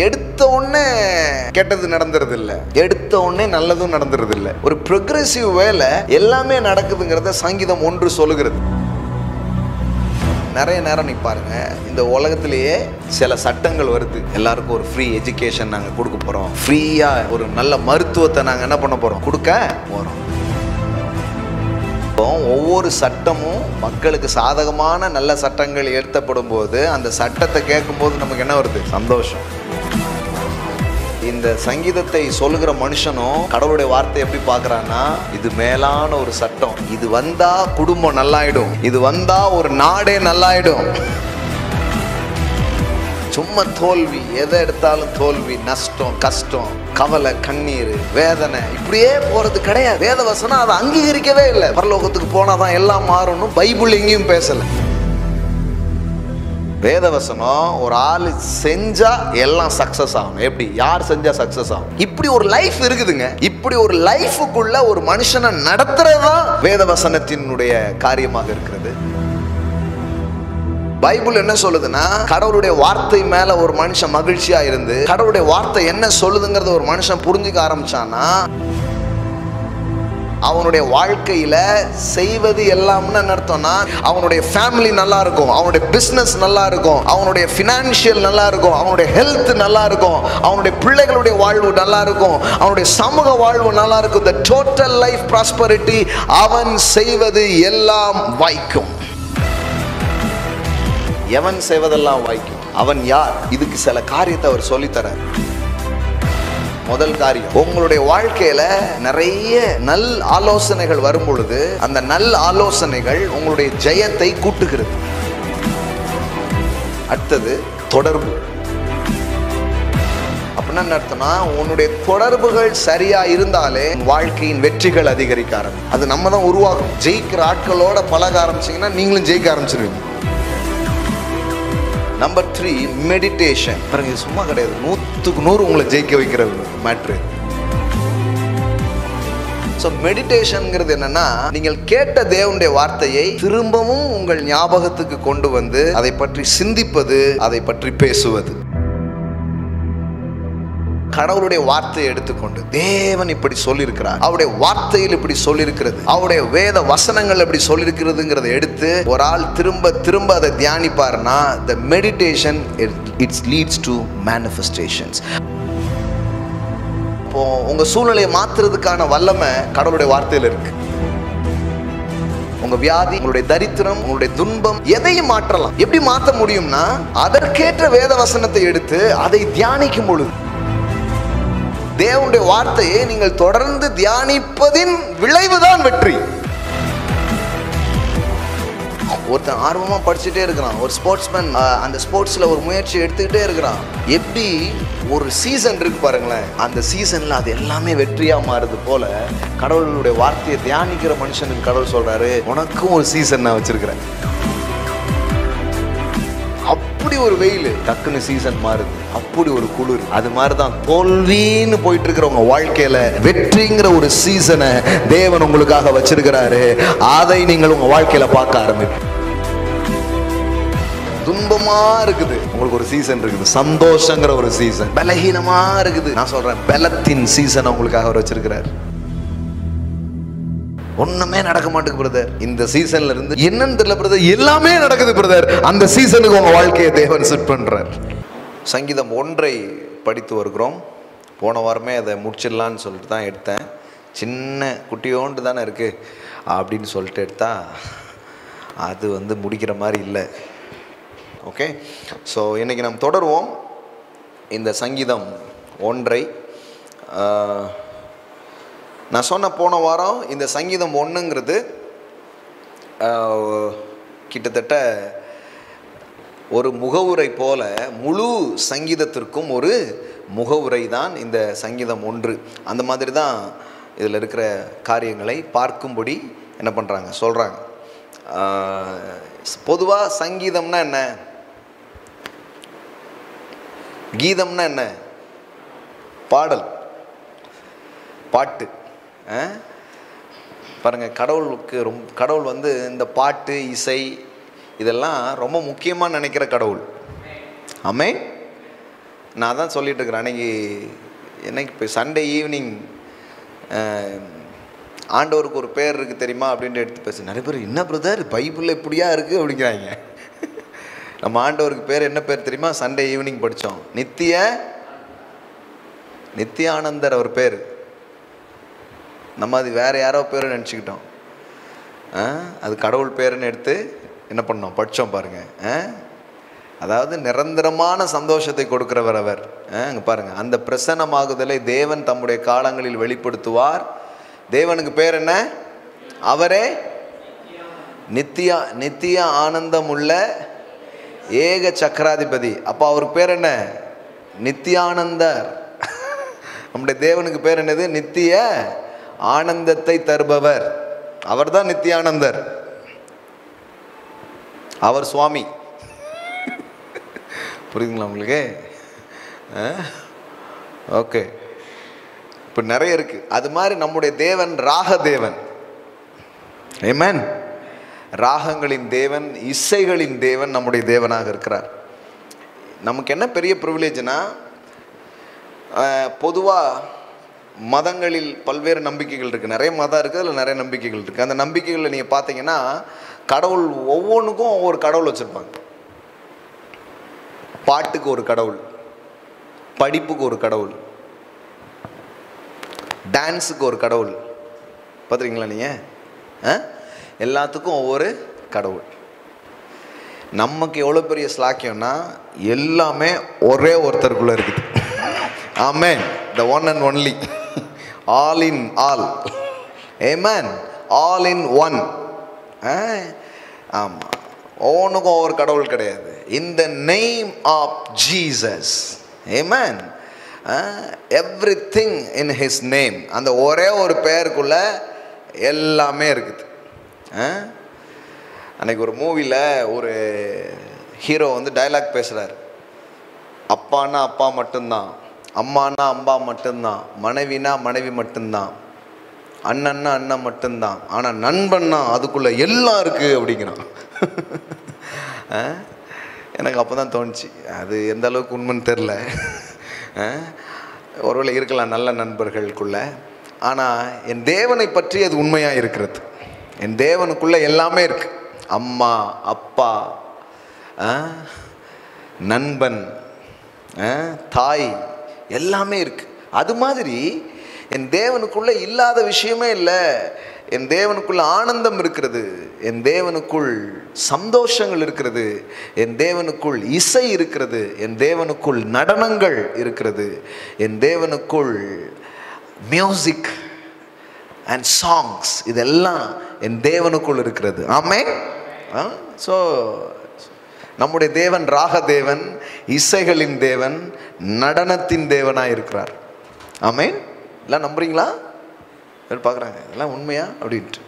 எடுத்த உடனே கெட்டது நடந்துறது இல்லை, எடுத்த உடனே நல்லதும் நடந்துறது இல்லை. ஒரு ப்ரோக்ரெசிவ் வேலை எல்லாமே நடக்குதுங்கிறத சங்கீதம் 1 சொல்லுகிறது. நிறைய நேரம் நீ பாருங்க, இந்த உலகத்திலேயே சில சட்டங்கள் வருது. எல்லாருக்கும் ஒரு ஃப்ரீ எஜுகேஷன் நாங்கள் கொடுக்க போறோம், ஃப்ரீயா ஒரு நல்ல மருத்துவத்தை நாங்கள் என்ன பண்ண போறோம், கொடுக்க போறோம். ஒவ்வொரு சட்டமும் மக்களுக்கு சாதகமான நல்ல சட்டங்கள் ஏற்றப்படும் போது அந்த சட்டத்தை கேட்கும் போது நமக்கு என்ன வருது, சந்தோஷம். இந்த சங்கீதத்தை சொல்லுகிற மனுஷனும் கடவுளுடைய வார்த்தை எப்படி பார்க்கறான்னா, இது மேலான ஒரு சட்டம், இது வந்தா குடும்பம் நல்லாயிடும், இது வந்தா ஒரு நாடே நல்லாயிடும். சும்மா தோல்வி, எதை எடுத்தாலும் தோல்வி, நஷ்டம், கஷ்டம், கவலை, கண்ணீர், வேதனை, இப்படியே போறது கிடையாது. வேத வசனம் அதை அங்கீகரிக்கவே இல்லை. பரலோகத்துக்கு போனாதான் எல்லாம் மாறணும் பைபிள் எங்கேயும் பேசல. வேதவசனம் ஒரு ஆள் செஞ்சா எல்லாம் சக்சஸ் ஆகும். எப்படி, யார் செஞ்சா சக்சஸ் ஆகும்? இப்படி ஒரு லைஃப் இருக்குதுங்க. இப்படி ஒரு லைஃபுக்குள்ள ஒரு மனுஷனை நடத்துறதுதான் வேதவசனத்தினுடைய காரியமாக இருக்கிறது. பைபிள் என்ன சொல்லுதுன்னா, கடவுளுடைய வார்த்தை மேல ஒரு மனுஷன் மகிழ்ச்சியா இருந்து கடவுளுடைய வார்த்தை என்ன சொல்லுதுங்கிறத ஒரு மனுஷன் புரிஞ்சுக்க ஆரம்பிச்சானா, அவனுடைய வாழ்க்கையில செய்வது எல்லாம்னு அர்த்தம்னா, அவனுடைய ஃபேமிலி நல்லா இருக்கும், அவனுடைய பிசினஸ் நல்லா இருக்கும், அவனுடைய பினான்சியல் நல்லா இருக்கும், அவனுடைய ஹெல்த் நல்லா இருக்கும், அவனுடைய பிள்ளைகளுடைய வாழ்வு நல்லா இருக்கும், அவனுடைய சமூக வாழ்வு நல்லா இருக்கும். the total life prosperity, அவன் செய்வது எல்லாம் வாய்க்கும். எவன் செய்வதெல்லாம் வாய்க்கும்? அவன் யார்? இதுக்கு சில காரியத்தை அவர் சொல்லித்தரார். முதல் காரியம், உங்களுடைய வாழ்க்கையில நிறைய நல் ஆலோசனைகள் வரும் பொழுது அந்த நல் ஆலோசனைகள் உங்களுடைய ஜெயத்தை கூட்டுகிறது. அடுத்தது தொடர்பு. அப்படின்னா என்ன அர்த்தம்னா, உன்னுடைய தொடர்புகள் சரியா இருந்தாலே வாழ்க்கையின் வெற்றிகள் அதிகரிக்க ஆரம்பிக்கும். அது நம்ம தான் உருவாக்கும். ஜெயிக்கிற ஆட்களோட பழக ஆரம்பிச்சீங்கன்னா நீங்களும் ஜெயிக்க ஆரம்பிச்சிருவீங்க. Number 3, meditation. பாருங்க, சும்மா கிடையாது, 100க்கு 100 உங்களை ஜெயிக்க வைக்கிற மேட்ரு. ஸோ மெடிடேஷன்ங்கிறது என்னன்னா, நீங்கள் கேட்ட தேவனுடைய வார்த்தையை திரும்பவும் உங்கள் ஞாபகத்துக்கு கொண்டு வந்து அதை பற்றி சிந்திப்பது, அதை பற்றி பேசுவது. கடவுளுடைய வார்த்தையை எடுத்துக்கொண்டு தேவன் இப்படி சொல்லியிருக்கிறார், அவருடைய வார்த்தையில் இப்படி சொல்லியிருக்கிறது, அவருடைய வேத வசனங்கள் இப்படி சொல்லியிருக்கிறதுங்கிறத எடுத்து ஒரு ஆள் திரும்ப திரும்ப அதை தியானிப்பார்னா, the meditation it leads to manifestations. இப்போ உங்க சூழ்நிலையை மாத்துறதுக்கான வல்லமை கடவுளுடைய வார்த்தையில் இருக்கு. உங்க வியாதி, உங்களுடைய தரித்திரம், உங்களுடைய துன்பம், எதையும் மாற்றலாம். எப்படி மாற்ற முடியும்னா, அதற்கேற்ற வேத வசனத்தை எடுத்து அதை தியானிக்கும் பொழுது, தேவனுடைய வார்த்தையை நீங்கள் தொடர்ந்து தியானிப்பதின் விளைவுதான் வெற்றி. ஒருத்தன் ஆர்வமா படிச்சுட்டே இருக்கிறான், ஒரு ஸ்போர்ட்ஸ்மேன் அந்த ஸ்போர்ட்ஸ்ல ஒரு முயற்சி எடுத்துக்கிட்டே இருக்கிறான். எப்படி ஒரு சீசன் இருக்கு பாருங்களேன், அந்த சீசன்ல அது எல்லாமே வெற்றியா மாறுது போல கடவுளுடைய வார்த்தையை தியானிக்கிற மனுஷனுக்கு கடவுள் சொல்றாரு, உனக்கும் ஒரு சீசன் நான் வச்சிருக்கிறேன். அப்படி ஒரு வெயில் டக்குன்னு சீசன் மாறுது, அப்படி ஒரு குளிர். அது மாதிரிதான் தோல்வின்னு போயிட்டு இருக்கிற உங்க வாழ்க்கையில வெற்றிங்கிற ஒரு சீசனை தேவன் உங்களுக்காக வச்சிருக்கிறாரு. அதை நீங்கள் உங்க வாழ்க்கையில பார்க்க ஆரம்பிப்பீங்க. துன்பமா இருக்குது, உங்களுக்கு ஒரு சீசன் இருக்குது. சந்தோஷங்கிற ஒரு சீசன். பலகீனமா இருக்குது, நான் சொல்றேன் பலத்தின் சீசன் உங்களுக்காக அவர் வச்சிருக்கிறார். ஒண்ணுமே நடக்க மாட்டேங்குது பிரதர், இந்த சீசன்ல இருந்து என்னன்னு தெரியல பிரதர், எல்லாமே நடக்குது பிரதர். அந்த சீசனுக்கு உங்க வாழ்க்கையை தேவன் செட் பண்றார். சங்கீதம் 1 படித்து வருகிறோம். போன வாரமே அதை முடிச்சிடலான்னு சொல்லிட்டு தான் எடுத்தேன். சின்ன குட்டியோண்டு தானே இருக்கு அப்படின்னு சொல்லிட்டு எடுத்தா அது முடிக்கிற மாதிரி இல்லை. ஓகே, ஸோ இன்னைக்கு நாம் தொடருவோம் இந்த சங்கீதம் 1. நான் சொன்ன போன வாரம் இந்த சங்கீதம் 1ங்கிறது கிட்டத்தட்ட ஒரு முகவுரை போல, முழு சங்கீதத்திற்கும் ஒரு முகவுரை தான் இந்த சங்கீதம் 1. அந்த மாதிரி தான் இதில் இருக்கிற காரியங்களை பார்க்கும்படி என்ன பண்ணுறாங்க, சொல்கிறாங்க. பொதுவாக சங்கீதம்னா என்ன, கீதம்னா என்ன, பாடல், பாட்டு. பாருங்கள், கடவுள் இந்த பாட்டு, இசை இதெல்லாம் ரொம்ப முக்கியமாக நினைக்கிற கடவுள். ஆமென். நான் தான் சொல்லிட்டு இருக்கிறேன். என்னைக்கு இப்போ சண்டே ஈவினிங் ஆண்டவருக்கு ஒரு பேர் இருக்குது தெரியுமா அப்படின்ட்டு எடுத்து பேச நிறைய பேர், என்ன பிரதர் பைபிளில் இப்படியா இருக்குது அப்படிங்கிறாங்க. நம்ம ஆண்டவருக்கு பேர் என்ன பேர் தெரியுமா? சண்டே ஈவினிங் படித்தோம், நித்தியானந்தர் அவர் பேர். நம்ம அது வேறு யாரோ பேர் நினச்சிக்கிட்டோம். அது கடவுள் பேருன்னு எடுத்து என்ன பண்ணோம், படித்தோம் பாருங்கள். அதாவது நிரந்தரமான சந்தோஷத்தை கொடுக்கிறவர் அவர். அங்கே பாருங்கள், அந்த பிரசன்னமாகுதலை தேவன் தம்முடைய காலங்களில் வெளிப்படுத்துவார். தேவனுக்கு பேர் என்ன? அவரே நித்திய ஆனந்தம் உள்ள ஏக சக்கராதிபதி. அப்போ அவருக்கு பேர் என்ன? நித்தியானந்தர். நம்முடைய தேவனுக்கு பேர் என்னது? நித்திய ஆனந்தத்தை தருபவர். அவர் தான் நித்தியானந்தர். அவர் சுவாமி. புரியுதுங்களா உங்களுக்கு? ஓகே. இப்போ நிறைய இருக்கு. அது மாதிரி நம்முடைய தேவன் ராகதேவன். ஆமென். ராகங்களின் தேவன், இசைகளின் தேவன் நம்முடைய தேவனாக இருக்கிறார். நமக்கு என்ன பெரிய ப்ரிவிலேஜ்னா, பொதுவாக மதங்களில் பல்வேறு நம்பிக்கைகள் இருக்குது. நிறைய மதம் இருக்குது, அதில் நிறைய நம்பிக்கைகள் இருக்குது. அந்த நம்பிக்கைகளில் நீங்கள் பார்த்தீங்கன்னா கடவுள் ஒவ்வொன்றுக்கும் ஒவ்வொரு கடவுள் வச்சுருப்பாங்க. பாட்டுக்கு ஒரு கடவுள், படிப்புக்கு ஒரு கடவுள், டான்ஸுக்கு ஒரு கடவுள். பார்த்துருக்கீங்களா நீங்கள்? எல்லாத்துக்கும் ஒவ்வொரு கடவுள். நமக்கு எவ்வளோ பெரிய ஸ்லாக்கியம்னா எல்லாமே ஒரே ஒருத்தருக்குள்ளே இருக்குது. Amen. The one and only, all in all. Amen. All in one. ஆமாம், ஒவ்வொன்றுக்கும் ஒவ்வொரு கடவுள் கிடையாது. In the name of Jesus. Amen. Everything in his name. அந்த ஒரே ஒரு பெயருக்குள்ள எல்லாமே இருக்குது. அன்னைக்கு ஒரு மூவியில் ஒரு ஹீரோ வந்து டைலாக் பேசுகிறார். அப்பான்னா அப்பா மட்டும்தான், அம்மானா அம்மா மட்டும்தான், மனைவினா மனைவி மட்டும்தான், அண்ணன்னா அண்ணன் மட்டும்தான், ஆனால் நண்பன்னா அதுக்குள்ளே எல்லாம் இருக்குது அப்படிங்கிறான். எனக்கு அப்போ தான் தோணுச்சு, அது எந்த அளவுக்கு உண்மைன்னு தெரில. ஒருவேளை இருக்கலாம் நல்ல நண்பர்களுக்குள்ளே. ஆனால் என் தேவனை பற்றி அது உண்மையாக இருக்கிறது. என் தேவனுக்குள்ளே எல்லாமே இருக்குது. அம்மா, அப்பா, நண்பன், தாய், எல்லாமே இருக்குது. அது மாதிரி என் தேவனுக்குள்ளே இல்லாத விஷயமே இல்லை. என் தேவனுக்குள்ள ஆனந்தம் இருக்கிறது, என் தேவனுக்குள் சந்தோஷங்கள் இருக்கிறது, என் தேவனுக்குள் இசை இருக்கிறது, என் தேவனுக்குள் நடனங்கள் இருக்கிறது, என் தேவனுக்குள் மியூசிக் அண்ட் சாங்ஸ், இதெல்லாம் என் தேவனுக்குள் இருக்கிறது. ஆமென். ஸோ நம்முடைய தேவன் ராகதேவன், இசைகளின் தேவன், நடனத்தின் தேவனாக இருக்கிறார். ஆமென். எல்லாம் நம்புறீங்களா? பார்க்குறாங்க இதெல்லாம் உண்மையா அப்படின்ட்டு.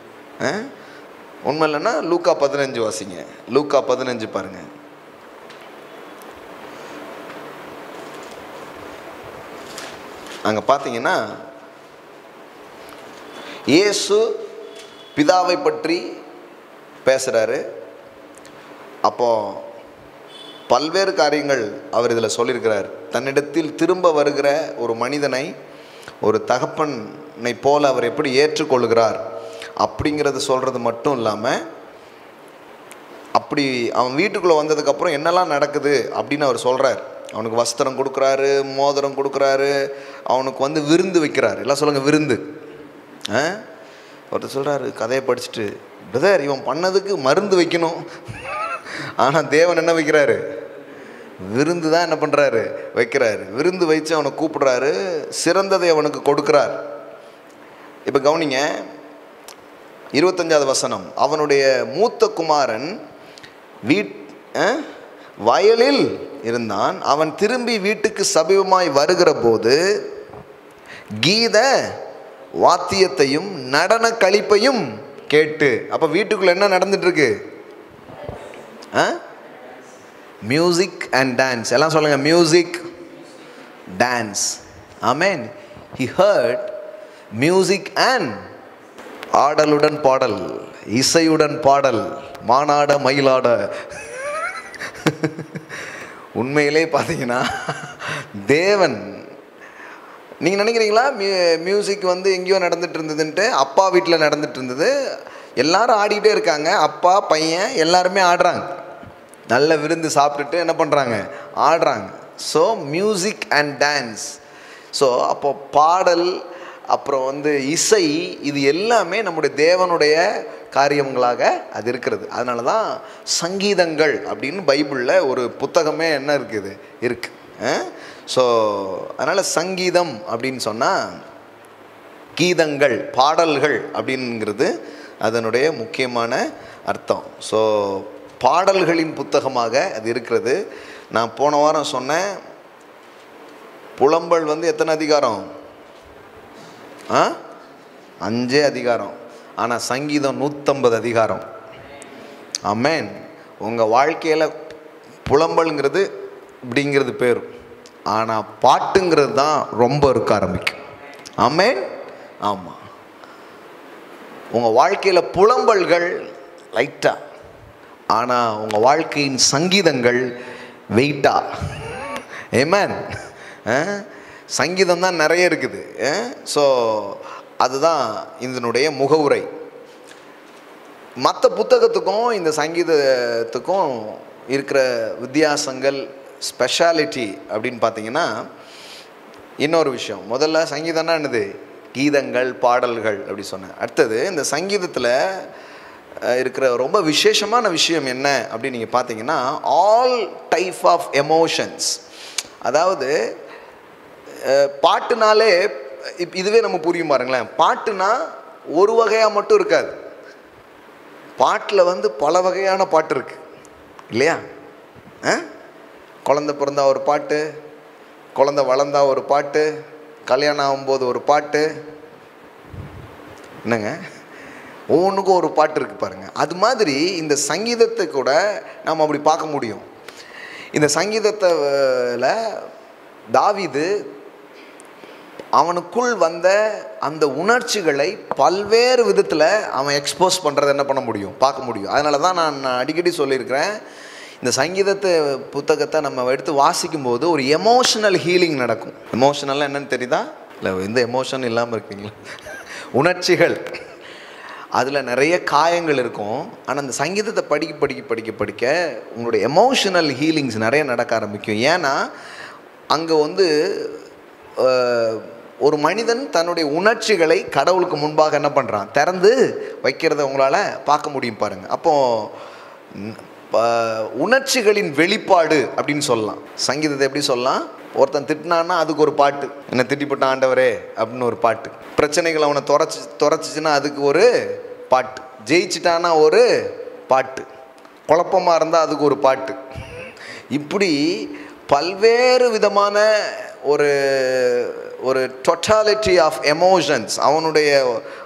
உண்மை இல்லைன்னா லூக்கா 15 வாசிங்க. லூக்கா 15 பாருங்க. அங்கே பார்த்தீங்கன்னா இயேசு பிதாவை பற்றி பேசுகிறாரு. அப்போ பல்வேறு காரியங்கள் அவர் இதில் சொல்லியிருக்கிறார். தன்னிடத்தில் திரும்ப வருகிற ஒரு மனிதனை ஒரு தகப்பனை போல அவர் எப்படி ஏற்றுக்கொள்கிறார் அப்படிங்கிறது சொல்கிறது மட்டும் இல்லாமல், அப்படி அவன் வீட்டுக்குள்ளே வந்ததுக்கப்புறம் என்னெல்லாம் நடக்குது அப்படின்னு அவர் சொல்கிறார். அவனுக்கு வஸ்திரம் கொடுக்குறாரு, மோதிரம் கொடுக்குறாரு, அவனுக்கு வந்து விருந்து வைக்கிறார். எல்லாம் சொல்லுங்கள், விருந்து. ஒருத்தர் சொல்கிறாரு கதையை படிச்சுட்டு, பிரதர் இவன் பண்ணதுக்கு மருந்து வைக்கணும், ஆனால் தேவன் என்ன வைக்கிறாரு? விருந்து தான் என்ன பண்ணுறாரு? வைக்கிறாரு. விருந்து வச்சு அவனை கூப்பிடுறாரு, சிறந்ததை அவனுக்கு கொடுக்குறார். இப்போ கவனிங்க, 25வது வசனம். அவனுடைய மூத்த குமாரன் வயலில் இருந்தான். அவன் திரும்பி வீட்டுக்கு சமீபமாய் வருகிற போது கீத வாத்தியத்தையும் நடன களிப்பையும் கேட்டு. அப்போ வீட்டுக்குள்ள என்ன நடந்துட்டு இருக்கு? Music and dance. எல்லாம் சொல்லுங்க, music dance. Amen. He heard music and ஆடலுடன் பாடல், இசையுடன் பாடல், மானாட மயிலாட. உண்மையிலே பார்த்தீங்கன்னா தேவன். நீங்கள் நினைக்கிறீங்களா மியூசிக் வந்து எங்கேயோ நடந்துட்டு இருந்ததுன்ட்டு? அப்பா வீட்டில் நடந்துட்டு இருந்தது, எல்லாரும் ஆடிக்கிட்டே இருக்காங்க, அப்பா பையன் எல்லாருமே ஆடுறாங்க, நல்ல விருந்து சாப்பிட்டுட்டு என்ன பண்ணுறாங்க, ஆடுறாங்க. So music and dance. So அப்போ பாடல், அப்புறம் வந்து இசை, இது எல்லாமே நம்முடைய தேவனுடைய காரியங்களாக அது இருக்கிறது. அதனால தான் சங்கீதங்கள் அப்படின்னு பைபிளில் ஒரு புத்தகமே என்ன இருக்குது, இருக்குது. ஸோ அதனால் சங்கீதம் அப்படின்னு சொன்னால் கீதங்கள், பாடல்கள் அப்படிங்கிறது அதனுடைய முக்கியமான அர்த்தம். ஸோ பாடல்களின் புத்தகமாக அது இருக்கிறது. நான் போன வாரம் சொன்னேன், புலம்பல் வந்து எத்தனை அதிகாரம்? 5 அதிகாரம். ஆனால் சங்கீதம் 150 அதிகாரம். ஆமென். உங்கள் வாழ்க்கையில் புலம்பல்ங்கிறது இப்படிங்கிறது பேர், ஆனால் பாட்டுங்கிறது தான் ரொம்ப இருக்க ஆரம்பிக்கும். ஆமென். ஆமாம், உங்கள் வாழ்க்கையில் புலம்பல்கள் லைட்டாக, ஆனால் உங்கள் வாழ்க்கையின் சங்கீதங்கள் வெயிட்டா. ஆமென். சங்கீதம் தான் நிறைய இருக்குது. ஸோ அதுதான் இதனுடைய முகவுரை. மற்ற புத்தகத்துக்கும் இந்த சங்கீதத்துக்கும் இருக்கிற வித்தியாசங்கள், ஸ்பெஷாலிட்டி அப்படின்னு பார்த்தீங்கன்னா, இன்னொரு விஷயம். முதல்ல சங்கீதம்னா என்னது? கீதங்கள், பாடல்கள் அப்படி சொன்னேன். அடுத்தது இந்த சங்கீதத்தில் இருக்கிற ரொம்ப விசேஷமான விஷயம் என்ன அப்படின்னு நீங்கள் பார்த்தீங்கன்னா, ஆல் டைப் ஆஃப் எமோஷன்ஸ். அதாவது பாட்டுனாலே இதுவே நம்ம புரியும் பாருங்களேன். பாட்டுனா ஒரு வகையாக மட்டும் இருக்காது, பாட்டில் வந்து பல வகையான பாட்டு இருக்கு இல்லையா? குழந்தை பிறந்தா ஒரு பாட்டு, குழந்தை வளர்ந்தா ஒரு பாட்டு, கல்யாணம் ஆகும்போது ஒரு பாட்டு, என்னங்க ஒவ்வொன்றுக்கும் ஒரு பாட்டு இருக்குது பாருங்கள். அது மாதிரி இந்த சங்கீதத்தை கூட நாம் அப்படி பார்க்க முடியும். இந்த சங்கீதத்தில் தாவீது அவனுக்குள் வந்த அந்த உணர்ச்சிகளை பல்வேறு விதத்தில் அவன் எக்ஸ்போஸ் பண்ணுறதை என்ன பண்ண முடியும், பார்க்க முடியும். அதனால தான் நான் அடிக்கடி சொல்லியிருக்கிறேன், இந்த சங்கீதத்தை புத்தகத்தை நம்ம எடுத்து வாசிக்கும்போது ஒரு எமோஷனல் ஹீலிங் நடக்கும். எமோஷனல்லாம் என்னன்னு தெரியுதா? இல்லை, எந்த எமோஷன் இல்லாமல் இருக்கீங்களா? உணர்ச்சிகள், அதில் நிறைய காயங்கள் இருக்கும். ஆனால் அந்த சங்கீதத்தை படிக்க படிக்க படிக்க படிக்க உங்களுடைய எமோஷனல் ஹீலிங்ஸ் நிறைய நடக்க ஆரம்பிக்கும். ஏன்னா அங்கே வந்து ஒரு மனிதன் தன்னுடைய உணர்ச்சிகளை கடவுளுக்கு முன்பாக என்ன பண்ணுறான், திறந்து வைக்கிறத உங்களால் பார்க்க முடியும் பாருங்கள். அப்போது உணர்ச்சிகளின் வெளிப்பாடு அப்படின்னு சொல்லலாம். சங்கீதத்தை எப்படி சொல்லலாம்? ஒருத்தன் திட்டினான்னா அதுக்கு ஒரு பாட்டு, என்ன திட்டிப்பட்ட ஆண்டவரே அப்படின்னு ஒரு பாட்டு. பிரச்சனைகள் அவனை தொலைச்சிச்சுன்னா அதுக்கு ஒரு பாட்டு. ஜெயிச்சிட்டானா ஒரு பாட்டு. குழப்பமாக இருந்தால் அதுக்கு ஒரு பாட்டு. இப்படி பல்வேறு விதமான ஒரு ஒரு டோட்டாலிட்டி ஆஃப் எமோஷன்ஸ்,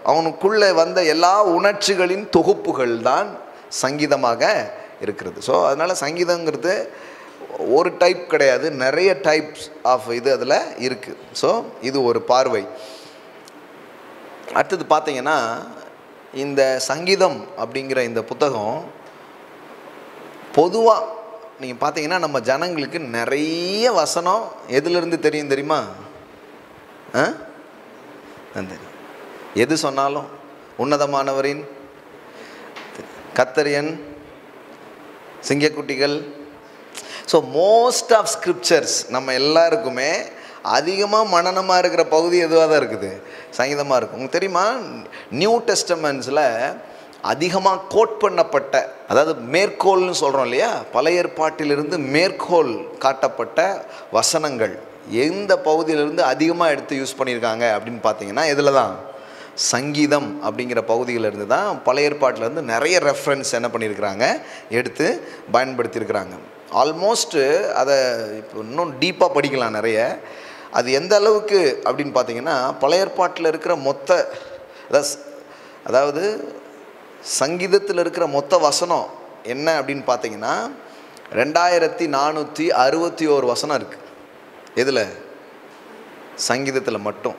அவனுக்குள்ளே வந்த எல்லா உணர்ச்சிகளின் தொகுப்புகள் தான் சங்கீதமாக இருக்கிறது. ஸோ அதனால் சங்கீதங்கிறது ஒரு டைப் கிடையாது, நிறைய டைப்ஸ் ஆஃப் இது அதில் இருக்குது. ஸோ இது ஒரு பார்வை. அடுத்தது பார்த்தீங்கன்னா, இந்த சங்கீதம் அப்படிங்கிற இந்த புத்தகம் பொதுவாக நீங்கள் பார்த்தீங்கன்னா நம்ம ஜனங்களுக்கு நிறைய வசனம் எதுலேருந்து தெரியும் தெரியுமா? எது சொன்னாலும் உன்னதமானவரின், கத்தரியன், சிங்கக்குட்டிகள். ஸோ மோஸ்ட் ஆஃப் ஸ்கிரிப்சர்ஸ் நம்ம எல்லாருக்குமே அதிகமாக மனனமாக இருக்கிற பகுதி எதுவாக தான் இருக்குது, சங்கீதமாக இருக்கும். உங்களுக்கு தெரியுமா, நியூ டெஸ்டமெண்ட்ஸில் அதிகமாக கோட் பண்ணப்பட்ட, அதாவது மேற்கோள்னு சொல்கிறோம் இல்லையா, பழைய ஏற்பாட்டிலிருந்து மேற்கோள் காட்டப்பட்ட வசனங்கள் எந்த பகுதியிலிருந்து அதிகமாக எடுத்து யூஸ் பண்ணியிருக்காங்க அப்படின்னு பார்த்தீங்கன்னா, இதில் தான் சங்கீதம் அப்படிங்கிற பகுதியிலிருந்து தான் பழைய ஏற்பாட்டிலேருந்து நிறைய ரெஃபரன்ஸ் என்ன பண்ணியிருக்கிறாங்க, எடுத்து பயன்படுத்தியிருக்கிறாங்க. ஆல்மோஸ்ட்டு அதை இப்போ இன்னும் டீப்பாக படிக்கலாம் நிறைய. அது எந்த அளவுக்கு அப்படின்னு பார்த்தீங்கன்னா, பழைய ஏற்பாட்டில் இருக்கிற மொத்த, அதாவது சங்கீதத்தில் இருக்கிற மொத்த வசனம் என்ன அப்படின்னு பார்த்தீங்கன்னா 2461 வசனம் இருக்குது. எதில்? சங்கீதத்தில் மட்டும்.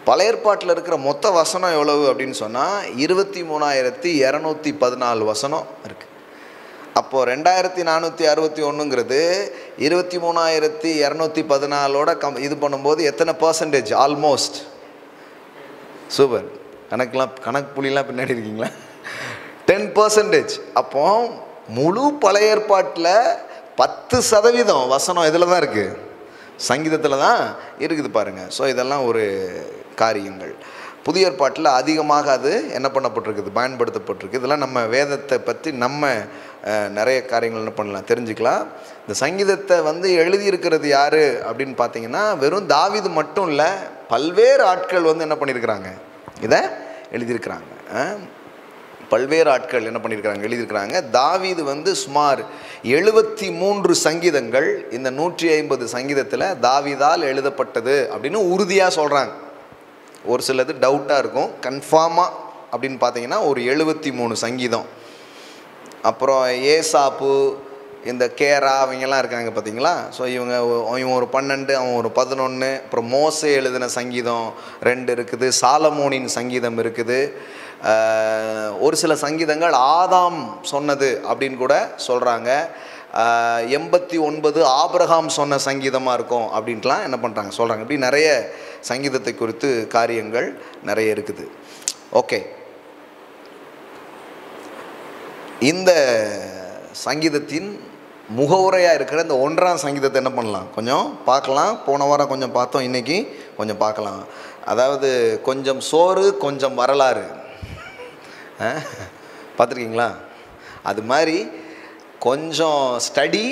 பழைய ஏற்பாட்டில் இருக்கிற மொத்த வசனம் எவ்வளவு அப்படின்னு சொன்னால் 23,214 வசனம் இருக்குது. அப்போது 2461ங்கிறது 23,214 இது பண்ணும்போது எத்தனை பர்சன்டேஜ்? ஆல்மோஸ்ட். சூப்பர். கணக்கு புள்ளிலாம் பின்னாடி இருக்கீங்களா? 10%. அப்போ முழு பழைய ஏற்பாட்டில் 10% வசனம் இதில் தான் இருக்குது, சங்கீதத்தில் தான் இருக்குது பாருங்கள். ஸோ இதெல்லாம் ஒரு காரியங்கள். புதிய ஏற்பாட்டில் அதிகமாக அது என்ன பண்ணப்பட்டிருக்குது, பயன்படுத்தப்பட்டிருக்கு. இதெல்லாம் நம்ம வேதத்தை பற்றி நம்ம நிறைய காரியங்கள் என்ன பண்ணலாம், தெரிஞ்சுக்கலாம். இந்த சங்கீதத்தை எழுதியிருக்கிறது யார் அப்படின்னு பார்த்தீங்கன்னா, வெறும் தாவீது மட்டும் இல்லை, பல்வேறு ஆட்கள் என்ன பண்ணியிருக்கிறாங்க, இதை எழுதியிருக்கிறாங்க. பல்வேறு ஆட்கள் என்ன பண்ணியிருக்கிறாங்க, எழுதியிருக்கிறாங்க. தாவீது சுமார் 73 சங்கீதங்கள் இந்த 150 சங்கீதத்தில் தாவீதால் எழுதப்பட்டது அப்படின்னு உறுதியாக சொல்கிறாங்க. ஒரு சிலது டவுட்டாக இருக்கும். கன்ஃபார்மாக அப்படின்னு பார்த்தீங்கன்னா ஒரு 73 சங்கீதம். அப்புறம் ஏசாப்பு, இந்த கேரா, அவங்கெல்லாம் இருக்காங்க பார்த்தீங்களா. ஸோ இவன் ஒரு 12, அவன் ஒரு 11. அப்புறம் மோசே எழுதின சங்கீதம் 2 இருக்குது, சாலமோனின் சங்கீதம் இருக்குது. ஒரு சில சங்கீதங்கள் ஆதாம் சொன்னது அப்படின்னு கூட சொல்கிறாங்க. 89 ஆபிரகாம் சொன்ன சங்கீதமாக இருக்கும் அப்படின்ட்டுலாம் என்ன பண்ணுறாங்க, சொல்கிறாங்க. இப்படி நிறைய சங்கீதத்தை குறித்து காரியங்கள் நிறைய இருக்குது. ஓகே, இந்த சங்கீதத்தின் முகவுரையாக இருக்கிற இந்த 1ஆம் சங்கீதத்தை என்ன பண்ணலாம், கொஞ்சம் பார்க்கலாம். போன வாரம் கொஞ்சம் பார்த்தோம், இன்றைக்கி கொஞ்சம் பார்க்கலாம். அதாவது கொஞ்சம் சோறு கொஞ்சம் வரலாறு, பார்த்துருக்கீங்களா? அது மாதிரி கொஞ்சம் ஸ்டடி,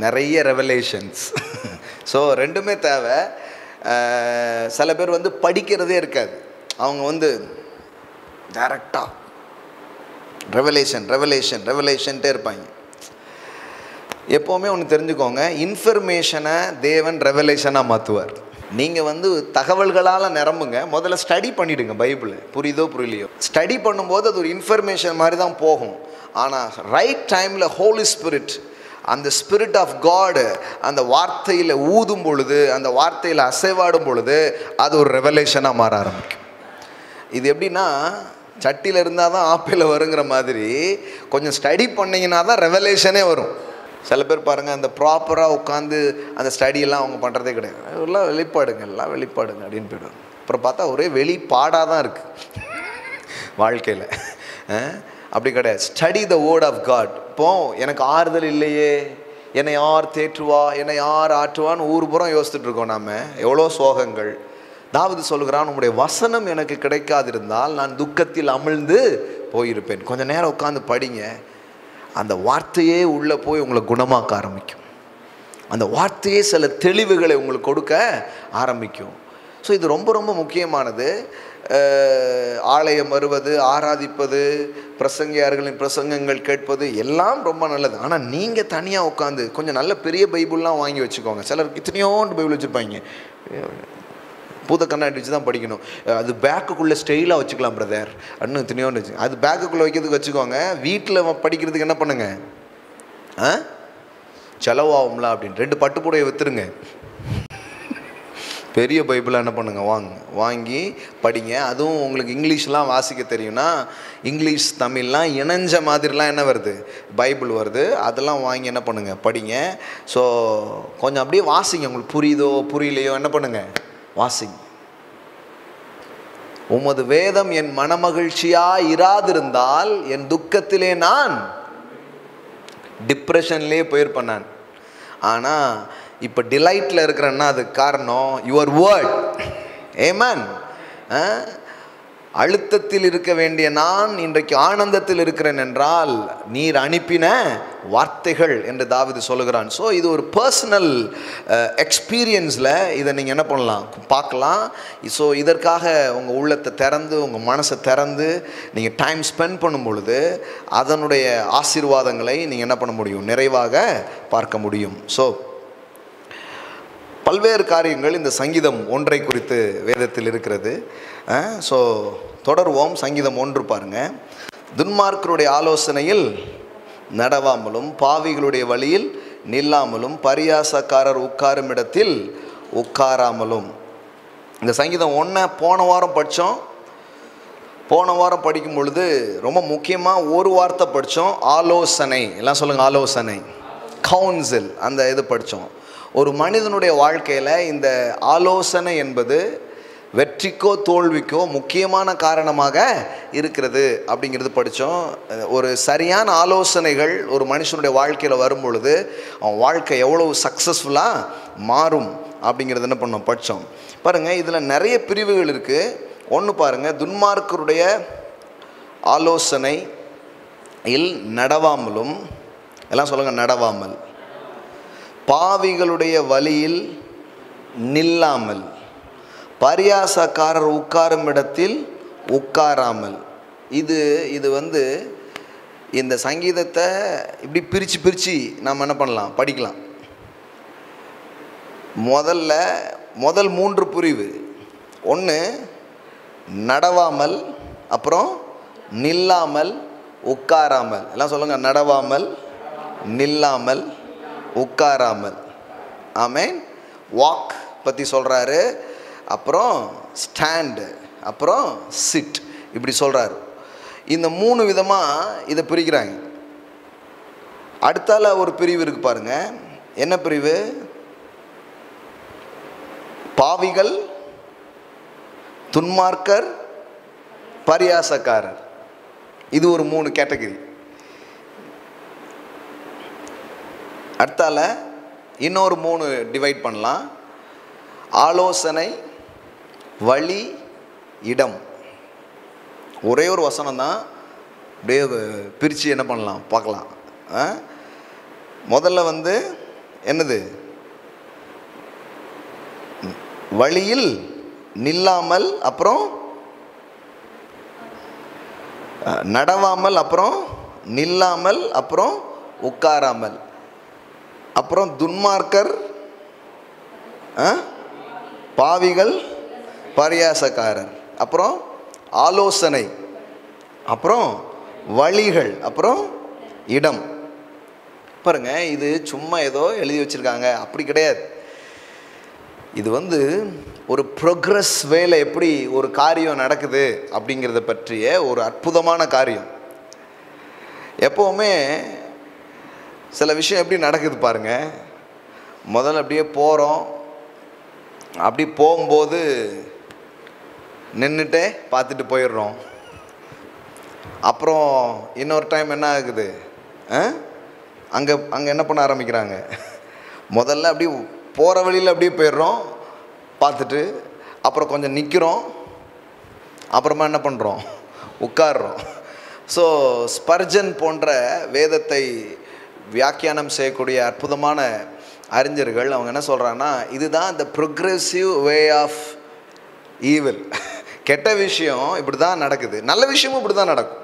நிறைய ரெவலேஷன்ஸ். ஸோ ரெண்டுமே தேவை. சில பேர் படிக்கிறதே இருக்காது, அவங்க டைரக்டாக ரெவலேஷன்ட்டே இருப்பாங்க. எப்போவுமே ஒன்று தெரிஞ்சுக்கோங்க, இன்ஃபர்மேஷனை தேவன் ரெவலேஷனாக மாற்றுவார். நீங்கள் தகவல்களால் நிரம்புங்க. முதல்ல ஸ்டடி பண்ணிவிடுங்க பைபிளை, புரியுதோ புரியலையோ. ஸ்டடி பண்ணும்போது அது ஒரு இன்ஃபர்மேஷன் மாதிரி தான் போகும். ஆனால் ரைட் டைமில் ஹோலி ஸ்பிரிட், அந்த ஸ்பிரிட் ஆஃப் காடு அந்த வார்த்தையில் ஊதும் பொழுது, அந்த வார்த்தையில் அசைவாடும் பொழுது அது ஒரு ரெவலேஷனாக மாற ஆரம்பிக்கும். இது எப்படின்னா, சட்டியில் இருந்தால் தான் ஆப்பிள் வருங்கிற மாதிரி கொஞ்சம் ஸ்டடி பண்ணிங்கன்னா தான் ரெவலேஷனே வரும். சில பேர் பாருங்கள், அந்த ப்ராப்பராக உட்காந்து அந்த ஸ்டடியெல்லாம் அவங்க பண்ணுறதே கிடையாது. எல்லாம் வெளிப்பாடுங்க அப்படின்னு போய்டுவாங்க. அப்புறம் பார்த்தா ஒரே வெளிப்பாடாக தான் இருக்குது வாழ்க்கையில். அப்படி கிடையாது. Study the word of God. இப்போது எனக்கு ஆறுதல் இல்லையே, என்னை யார் தேற்றுவா, என்னை யார் ஆற்றுவான்னு ஊர்புறம் யோசிச்சுட்டு இருக்கோம் நாம். எவ்வளோ சோகங்கள். தாவீது சொல்கிறான், உங்களுடைய வசனம் எனக்கு கிடைக்காதிருந்தால் நான் துக்கத்தில் அமிழ்ந்து போயிருப்பேன். கொஞ்சம் நேரம் உட்காந்து படிங்க, அந்த வார்த்தையே உள்ளே போய் உங்களை குணமாக்க ஆரம்பிக்கும். அந்த வார்த்தையே சில தெளிவுகளை உங்களுக்கு கொடுக்க ஆரம்பிக்கும். ஸோ இது ரொம்ப ரொம்ப முக்கியமானது. ஆலயம் வருவது, ஆராதிப்பது, பிரசங்கியார்களின் பிரசங்கங்கள் கேட்பது எல்லாம் ரொம்ப நல்லது. ஆனால் நீங்கள் தனியாக உட்காந்து கொஞ்சம் நல்ல பெரிய பைபிள்லாம் வாங்கி வச்சுக்கோங்க. சிலருக்கு இத்தனையோண்டு பைபிள் வச்சுருப்பாங்க, பூத கண்ணாடி வச்சு தான் படிக்கணும். அது பேக்குக்குள்ளே ஸ்டைலாக வச்சுக்கலாம் பிரதர், இன்னும் இத்தனையோண்டு வச்சு அது பேக்குக்குள்ளே வைக்கிறதுக்கு வச்சுக்கோங்க. வீட்டில் படிக்கிறதுக்கு என்ன பண்ணுங்க, செலவாகும்ல அப்படின்னு 2 பட்டுப்புடையை விற்றுருங்க. பெரிய பைபிளாக என்ன பண்ணுங்க, வாங்கி படிங்க. அதுவும் உங்களுக்கு இங்கிலீஷ்லாம் வாசிக்க தெரியும்னா, இங்கிலீஷ் தமிழ்லாம் இணைஞ்ச மாதிரிலாம் என்ன வருது, பைபிள் வருது. அதெல்லாம் வாங்கி என்ன பண்ணுங்க, படிங்க. ஸோ கொஞ்சம் அப்படியே வாசிங்க. உங்களுக்கு புரியுதோ புரியலையோ என்ன பண்ணுங்க, வாசிங்க. உமது வேதம் என் மனமகிழ்ச்சியாக இராதிருந்தால் என் துக்கத்திலே நான் டிப்ரெஷன்லேயே போயிருப்பேன் நான். ஆனால் இப்போ டிலைட்டில் இருக்கிறேன்னா அதுக்கு காரணம் யுவர் வேர்ட். ஆமென். அழுத்தத்தில் இருக்க வேண்டிய நான் இன்றைக்கு ஆனந்தத்தில் இருக்கிறேன் என்றால் நீர் அனுப்பின வார்த்தைகள் என்று தாவீது சொல்லுகிறான். ஸோ இது ஒரு பர்சனல் எக்ஸ்பீரியன்ஸில் இதை நீங்கள் என்ன பண்ணலாம், பார்க்கலாம். ஸோ இதற்காக உங்கள் உள்ளத்தை திறந்து, உங்கள் மனசை திறந்து நீங்கள் டைம் ஸ்பெண்ட் பண்ணும் பொழுது அதனுடைய ஆசீர்வாதங்களை நீங்கள் என்ன பண்ண முடியும், நிறைவாக பார்க்க முடியும். ஸோ பல்வேறு காரியங்கள் இந்த சங்கீதம் 1 குறித்து வேதத்தில் இருக்கிறது. ஸோ தொடர்வோம். சங்கீதம் 1 பாருங்கள். துன்மார்க்கருடைய ஆலோசனையில் நடவாமலும் பாவிகளுடைய வழியில் நில்லாமலும் பரியாசக்காரர் உட்காரும் இடத்தில் உட்காராமலும். இந்த சங்கீதம் 1 போன வாரம் படித்தோம். போன வாரம் படிக்கும் பொழுது ரொம்ப முக்கியமாக ஒரு வார்த்தை படித்தோம், ஆலோசனை. எல்லாம் சொல்லுங்கள், ஆலோசனை, கவுன்சில். அந்த இது படித்தோம். ஒரு மனிதனுடைய வாழ்க்கையில் இந்த ஆலோசனை என்பது வெற்றிக்கோ தோல்விக்கோ முக்கியமான காரணமாக இருக்கிறது அப்படிங்கிறது படித்தோம். ஒரு சரியான ஆலோசனைகள் ஒரு மனுஷனுடைய வாழ்க்கையில் வரும் பொழுது அவன் வாழ்க்கை எவ்வளவு சக்ஸஸ்ஃபுல்லாக மாறும் அப்படிங்கிறது என்ன பண்ணோம், படித்தோம். பாருங்கள், இதில் நிறைய பிரிவுகள் இருக்குது. ஒன்று பாருங்கள், துன்மார்க்கருடைய ஆலோசனை நடவாமலும், எல்லாம் சொல்லுங்கள், நடவாமல், பாவிகளுடைய வழியில் நில்லாமல், பரியாசக்காரர் உட்காரும் இடத்தில் உட்காராமல். இது வந்து இந்த சங்கீதத்தை இப்படி பிரித்து நம்ம என்ன பண்ணலாம், படிக்கலாம். முதல் 3 பிரிவு. ஒன்று நடவாமல், அப்புறம் நில்லாமல், உட்காராமல். எல்லாம் சொல்லுங்கள், நடவாமல், நில்லாமல், உட்காராமல். ஆமென். வாக் பற்றி சொல்கிறாரு, அப்புறம் ஸ்டாண்டு, அப்புறம் சிட், இப்படி சொல்கிறாரு. இந்த 3 விதமாக இதை பிரிக்கிறாங்க. அடுத்தால ஒரு பிரிவு இருக்குது பாருங்கள். என்ன பிரிவு? பாவிகள், துன்மார்க்கர், பரியாசக்காரர். இது ஒரு 3 கேட்டகரி. அடுத்தால இன்னொரு 3 டிவைட் பண்ணலாம். ஆலோசனை, வழி, இடம். ஒரே ஒரு வசனம் தான், அப்படியே பிரித்து என்ன பண்ணலாம், பார்க்கலாம். முதல்ல வந்து என்னது? வழியில் நில்லாமல், அப்புறம் நடவாமல், அப்புறம் நில்லாமல், அப்புறம் உட்காராமல், அப்புறம் துன்மார்க்கர், பாவிகள், பரியாசக்காரர், அப்புறம் ஆலோசனை, அப்புறம் வழிகள், அப்புறம் இடம். பாருங்க, இது சும்மா ஏதோ எழுதி வச்சிருக்காங்க அப்படி கிடையாது. இது வந்து ஒரு ப்ரோக்ரஸ் வேலை, எப்படி ஒரு காரியம் நடக்குது அப்படிங்கிறத பற்றிய ஒரு அற்புதமான காரியம். எப்போவுமே சில விஷயம் எப்படி நடக்குது பாருங்க. முதல்ல அப்படியே போகிறோம், அப்படி போகும்போது நின்றுட்டே பார்த்துட்டு போயிடுறோம். அப்புறம் இன்னொரு டைம் என்ன ஆகுது, அங்கே என்ன பண்ண ஆரம்பிக்கிறாங்க, முதல்ல அப்படி போகிற வழியில் அப்படியே போயிடுறோம் பார்த்துட்டு, அப்புறம் கொஞ்சம் நிற்கிறோம், அப்புறமா என்ன பண்ணுறோம், உட்கார்றோம். ஸோ ஸ்பர்ஜன் போன்ற வேதத்தை வியாக்கியானம் செய்யக்கூடிய அற்புதமான அறிஞர்கள் அவங்க என்ன சொல்கிறாங்கன்னா, இதுதான் இந்த ப்ரோக்ரெசிவ் வே ஆஃப் ஈவில். கெட்ட விஷயம் இப்படி தான் நடக்குது, நல்ல விஷயமும் இப்படி தான் நடக்கும்.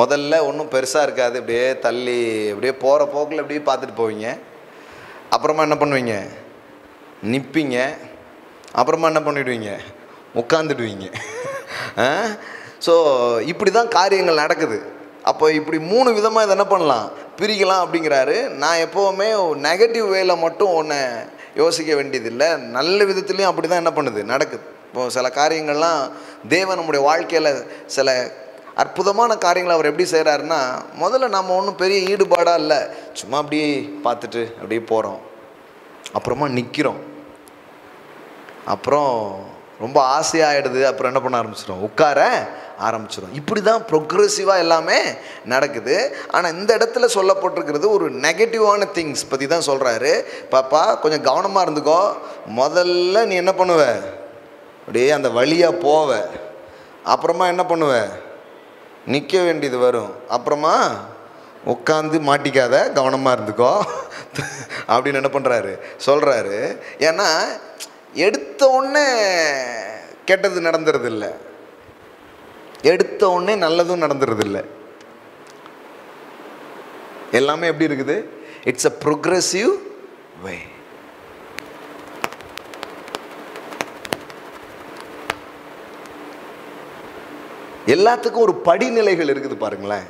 முதல்ல ஒன்றும் பெருசாக இருக்காது, இப்படியே தள்ளி இப்படியே போகிற போக்கில் இப்படியே பார்த்துட்டு போவீங்க. அப்புறமா என்ன பண்ணுவீங்க, நிற்பீங்க. அப்புறமா என்ன பண்ணிவிடுவீங்க, உட்காந்துடுவீங்க. ஸோ இப்படி தான் காரியங்கள் நடக்குது. அப்போ இப்படி 3 விதமாக இதை என்ன பண்ணலாம், பிரிக்கலாம் அப்படிங்கிறாரு. நான் எப்போவுமே நெகட்டிவ் வேல மட்டும் ஒன்று யோசிக்க வேண்டியதில்லை, நல்ல விதத்துலேயும் அப்படி தான் என்ன பண்ணுது, நடக்குது. இப்போது சில காரியங்கள்லாம் தேவன் நம்முடைய வாழ்க்கையில் சில அற்புதமான காரியங்களை அவர் எப்படி செய்கிறாருன்னா, முதல்ல நம்ம ஒன்றும் பெரிய ஈடுபாடாக இல்லை, சும்மா அப்படியே பார்த்துட்டு அப்படியே போகிறோம், அப்புறமா நிற்கிறோம், அப்புறம் ரொம்ப ஆசையாகிடுது, அப்புறம் என்ன பண்ண ஆரம்பிச்சிடும், உட்கார ஆரம்பிச்சிடும். இப்படி தான் ப்ரோக்ரெசிவாக எல்லாமே நடக்குது. ஆனால் இந்த இடத்துல சொல்லப்பட்டிருக்கிறது ஒரு நெகட்டிவான திங்ஸ் பற்றி தான் சொல்கிறாரு. பாப்பா கொஞ்சம் கவனமாக இருந்துக்கோ, முதல்ல நீ என்ன பண்ணுவ, அப்படியே அந்த வழியாக போவ, அப்புறமா என்ன பண்ணுவ, நிற்க வேண்டியது வரும், அப்புறமா உட்காந்து மாட்டிக்காத, கவனமாக இருந்துக்கோ அப்படின்னு என்ன பண்ணுறாரு, சொல்கிறாரு. ஏன்னா எடுத்த உடனே கெட்டது நடந்துறது இல்லை, எடுத்த உடனே நல்லதும் நடந்துறது இல்லை. எல்லாமே எப்படி இருக்குது, இட்ஸ் அ ப்ரோக்ரெசிவ் வே. எல்லாத்துக்கும் ஒரு படிநிலைகள் இருக்குது பாருங்களேன்.